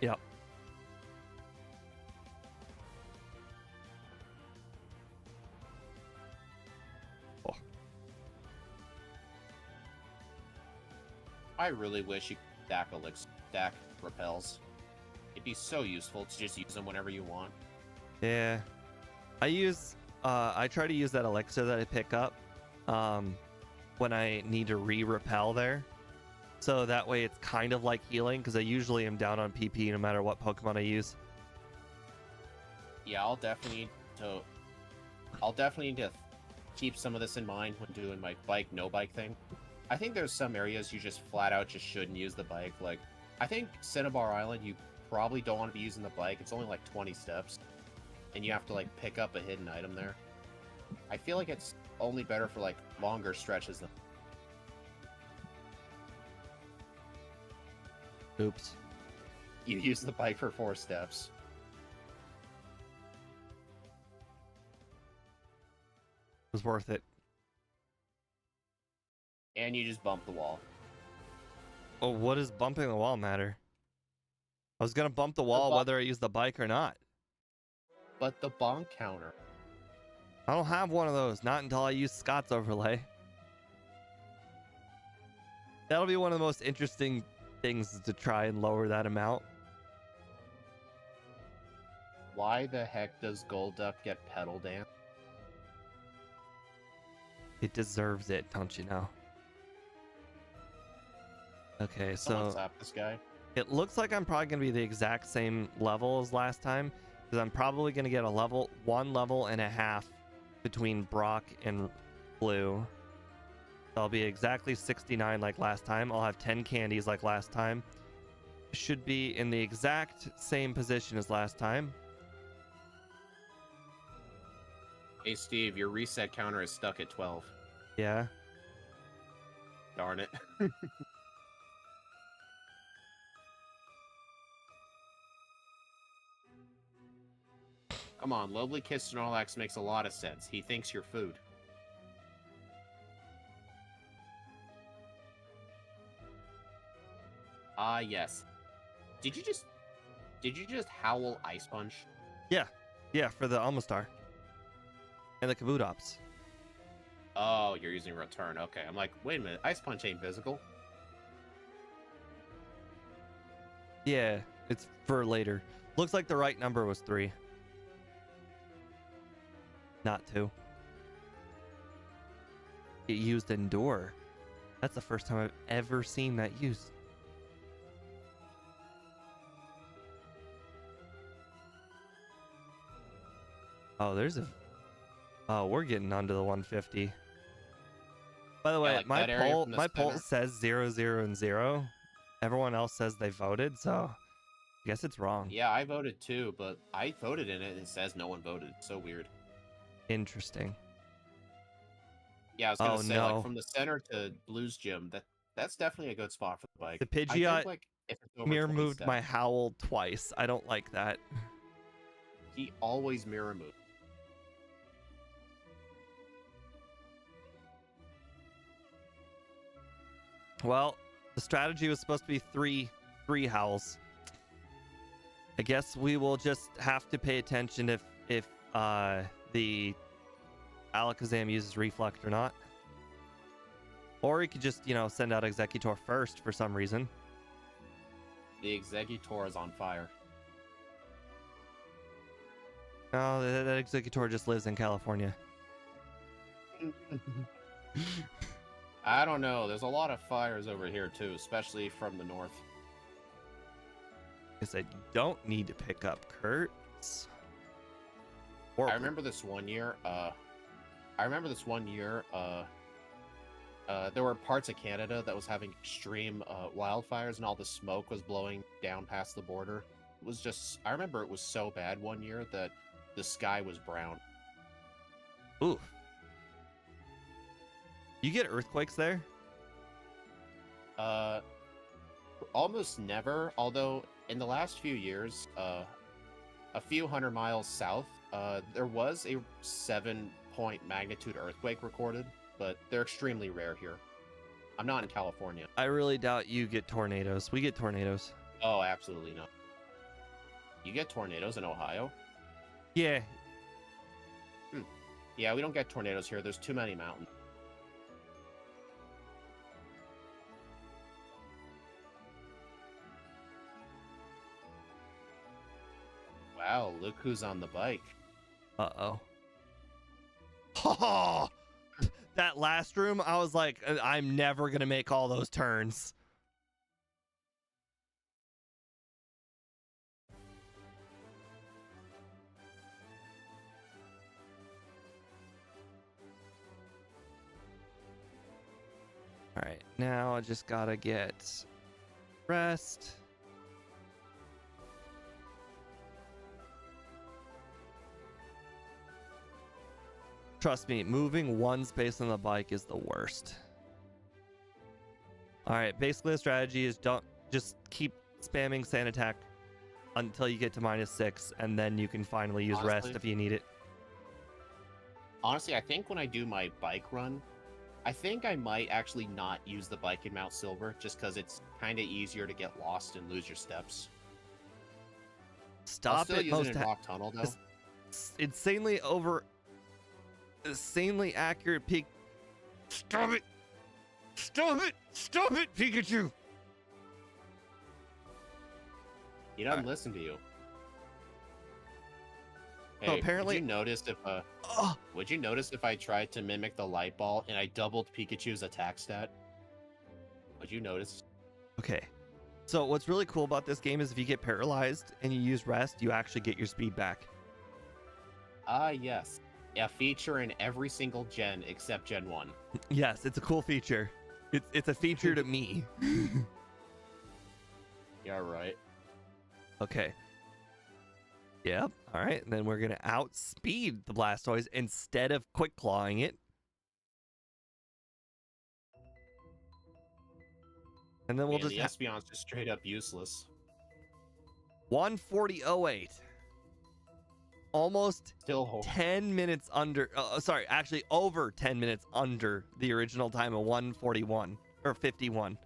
Yep. Oh. I really wish you could stack repels. It'd be so useful to just use them whenever you want. Yeah. I try to use that elixir that I pick up when I need to re-repel there. So that way it's kind of like healing, because I usually am down on PP no matter what Pokemon I use. Yeah, I'll definitely need to keep some of this in mind when doing my bike, no bike thing. I think there's some areas you just flat out just shouldn't use the bike. Like, I think Cinnabar Island, you probably don't want to be using the bike. It's only like 20 steps. And you have to like pick up a hidden item there. I feel like it's only better for like longer stretches than... Oops. You use the bike for 4 steps. It was worth it. And you just bump the wall. Oh, what does bumping the wall matter? I was gonna bump the wall whether I use the bike or not. But the bonk counter. I don't have one of those. Not until I use Scott's overlay. That'll be one of the most interesting things to try and lower that amount. Why the heck does Golduck get Petal Dance? It deserves it, don't you know? Okay, Someone so slap this guy. it looks like I'm probably going to be the exact same level as last time, because I'm probably going to get one level and a half between Brock and Blue. So I'll be exactly 69 like last time. I'll have 10 candies like last time. Should be in the exact same position as last time. Hey Steve, your reset counter is stuck at 12. Yeah. Darn it. Come on, Lovely Kiss Snorlax makes a lot of sense. He thinks you're food. Ah, yes. Did you just howl Ice Punch? Yeah, for the Almastar. And the Kabutops. Oh, you're using Return. Okay, I'm like, wait a minute. Ice Punch ain't physical. Yeah, it's for later. Looks like the right number was 3. Not 2. It used Endure. That's the first time I've ever seen that used. Oh, we're getting onto the 150. By the way, like my that area poll from the my poll center. says 0, 0, and 0. Everyone else says they voted, so I guess it's wrong. Yeah, I voted too, but I voted in it and it says no one voted. So weird. Interesting. Yeah, I was gonna say, no. like, from the center to Blue's Gym, that's definitely a good spot for the bike. The I think, Pidgeot like, if it's over mirror 20 moved my steps, Howl twice. I don't like that. he always mirror moves. Well, the strategy was supposed to be three howls. I guess we will just have to pay attention if the Alakazam uses Reflect or not. Or he could just, you know, send out Executor first for some reason. The Executor is on fire. Oh, that Executor just lives in California. I don't know. There's a lot of fires over here too, especially from the north. I said you don't need to pick up Kurtz. I remember this one year. There were parts of Canada that was having extreme wildfires, and all the smoke was blowing down past the border. It was just, I remember it was so bad one year that the sky was brown. Ooh. You get earthquakes there? Almost never, although in the last few years, a few 100 miles south, there was a 7-point magnitude earthquake recorded, but they're extremely rare here. I'm not in California. I really doubt you get tornadoes. We get tornadoes. Oh, absolutely not. You get tornadoes in Ohio? Yeah. Yeah, we don't get tornadoes here. There's too many mountains. Wow, look who's on the bike. Uh-oh. Oh, that last room, I was like, I'm never going to make all those turns. All right, now I just got to get rest. Trust me, moving one space on the bike is the worst. All right, basically the strategy is don't just keep spamming sand attack until you get to -6, and then you can finally use rest if you need it. Honestly, I think when I do my bike run, I think I might actually not use the bike in Mount Silver, just because it's kind of easier to get lost and lose your steps. Stop it, most in Rock Tunnel though. Insanely accurate peak. Stop it! Stop it! Stop it, Pikachu! He doesn't listen to you. So Hey, apparently, would you notice if I tried to mimic the light ball and I doubled Pikachu's attack stat? Would you notice? okay. So what's really cool about this game is if you get paralyzed and you use rest, you actually get your speed back. Ah, yes. A feature in every single gen except Gen 1. Yes, it's a cool feature. It's a feature to me. Yeah, right. Okay. Yep. All right. And then we're going to outspeed the Blastoise instead of quick clawing it. And then we'll The just Espeon's just straight up useless. 140.08. Almost Still 10 minutes under. Sorry, actually over 10 minutes under the original time of 141 or 51.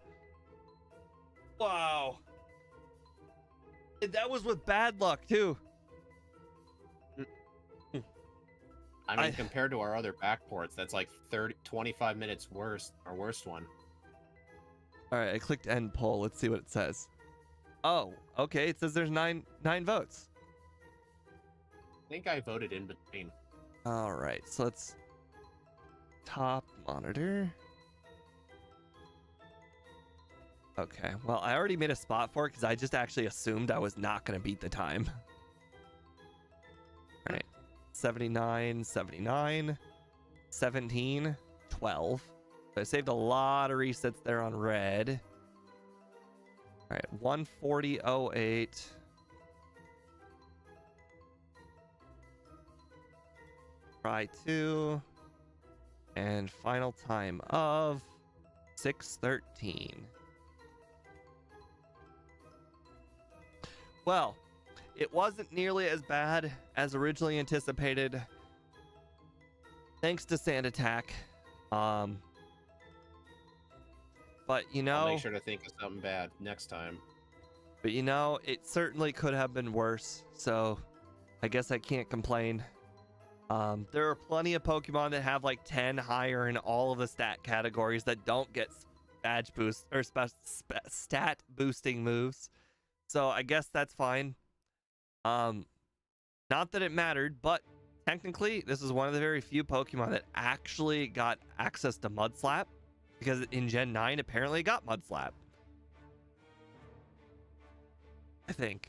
Wow. That was with bad luck too. I mean, compared to our other backports, that's like 25 minutes worse. Our worst one. All right, I clicked end poll. Let's see what it says. Oh, okay. It says there's nine votes. I think I voted in between. All right, so let's top monitor. Okay, well, I already made a spot for it because I just actually assumed I was not going to beat the time. All right, 79, 79, 17, 12. So I saved a lot of resets there on red. All right, 140.08. Try 2. And final time of 6:13. Well, it wasn't nearly as bad as originally anticipated. Thanks to Sand Attack. But you know, I'll make sure to think of something bad next time. But you know, it certainly could have been worse. So I guess I can't complain. There are plenty of Pokemon that have like 10 higher in all of the stat categories that don't get badge boost or stat boosting moves. So I guess that's fine. Not that it mattered, but technically this is one of the very few Pokemon that actually got access to Mud Slap, because in Gen 9 apparently it got Mud Slap. I think.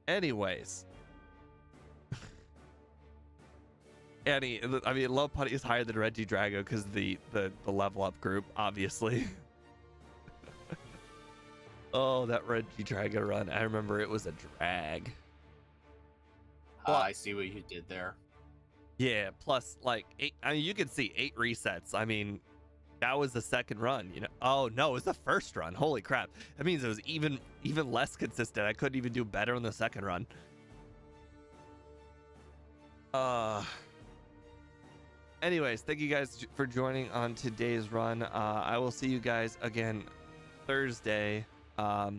Anyways. I mean, Lopunny is higher than Regidrago because the level up group, obviously. Oh, that Regidrago run. I remember it was a drag. I see what you did there. Yeah, plus like 8. I mean, you can see 8 resets. I mean, that was the second run, you know. Oh no, it was the first run. Holy crap. That means it was even less consistent. I couldn't even do better on the second run. Anyways, thank you guys for joining on today's run. I will see you guys again Thursday. I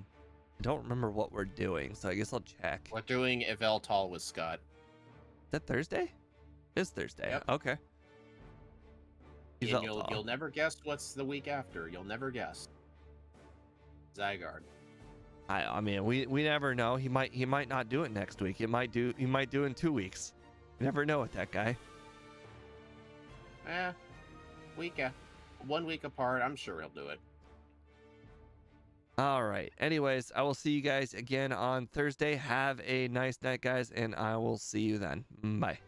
don't remember what we're doing, so I guess I'll check. We're doing Yveltal with Scott. Is that Thursday? It's Thursday. Yep. Okay. And you'll never guess what's the week after. You'll never guess. Zygarde. I mean, we never know. He might not do it next week. He might do in 2 weeks. You never know with that guy. 1 week apart. I'm sure he'll do it. All right. Anyways, I will see you guys again on Thursday. Have a nice night, guys, and I will see you then. Bye.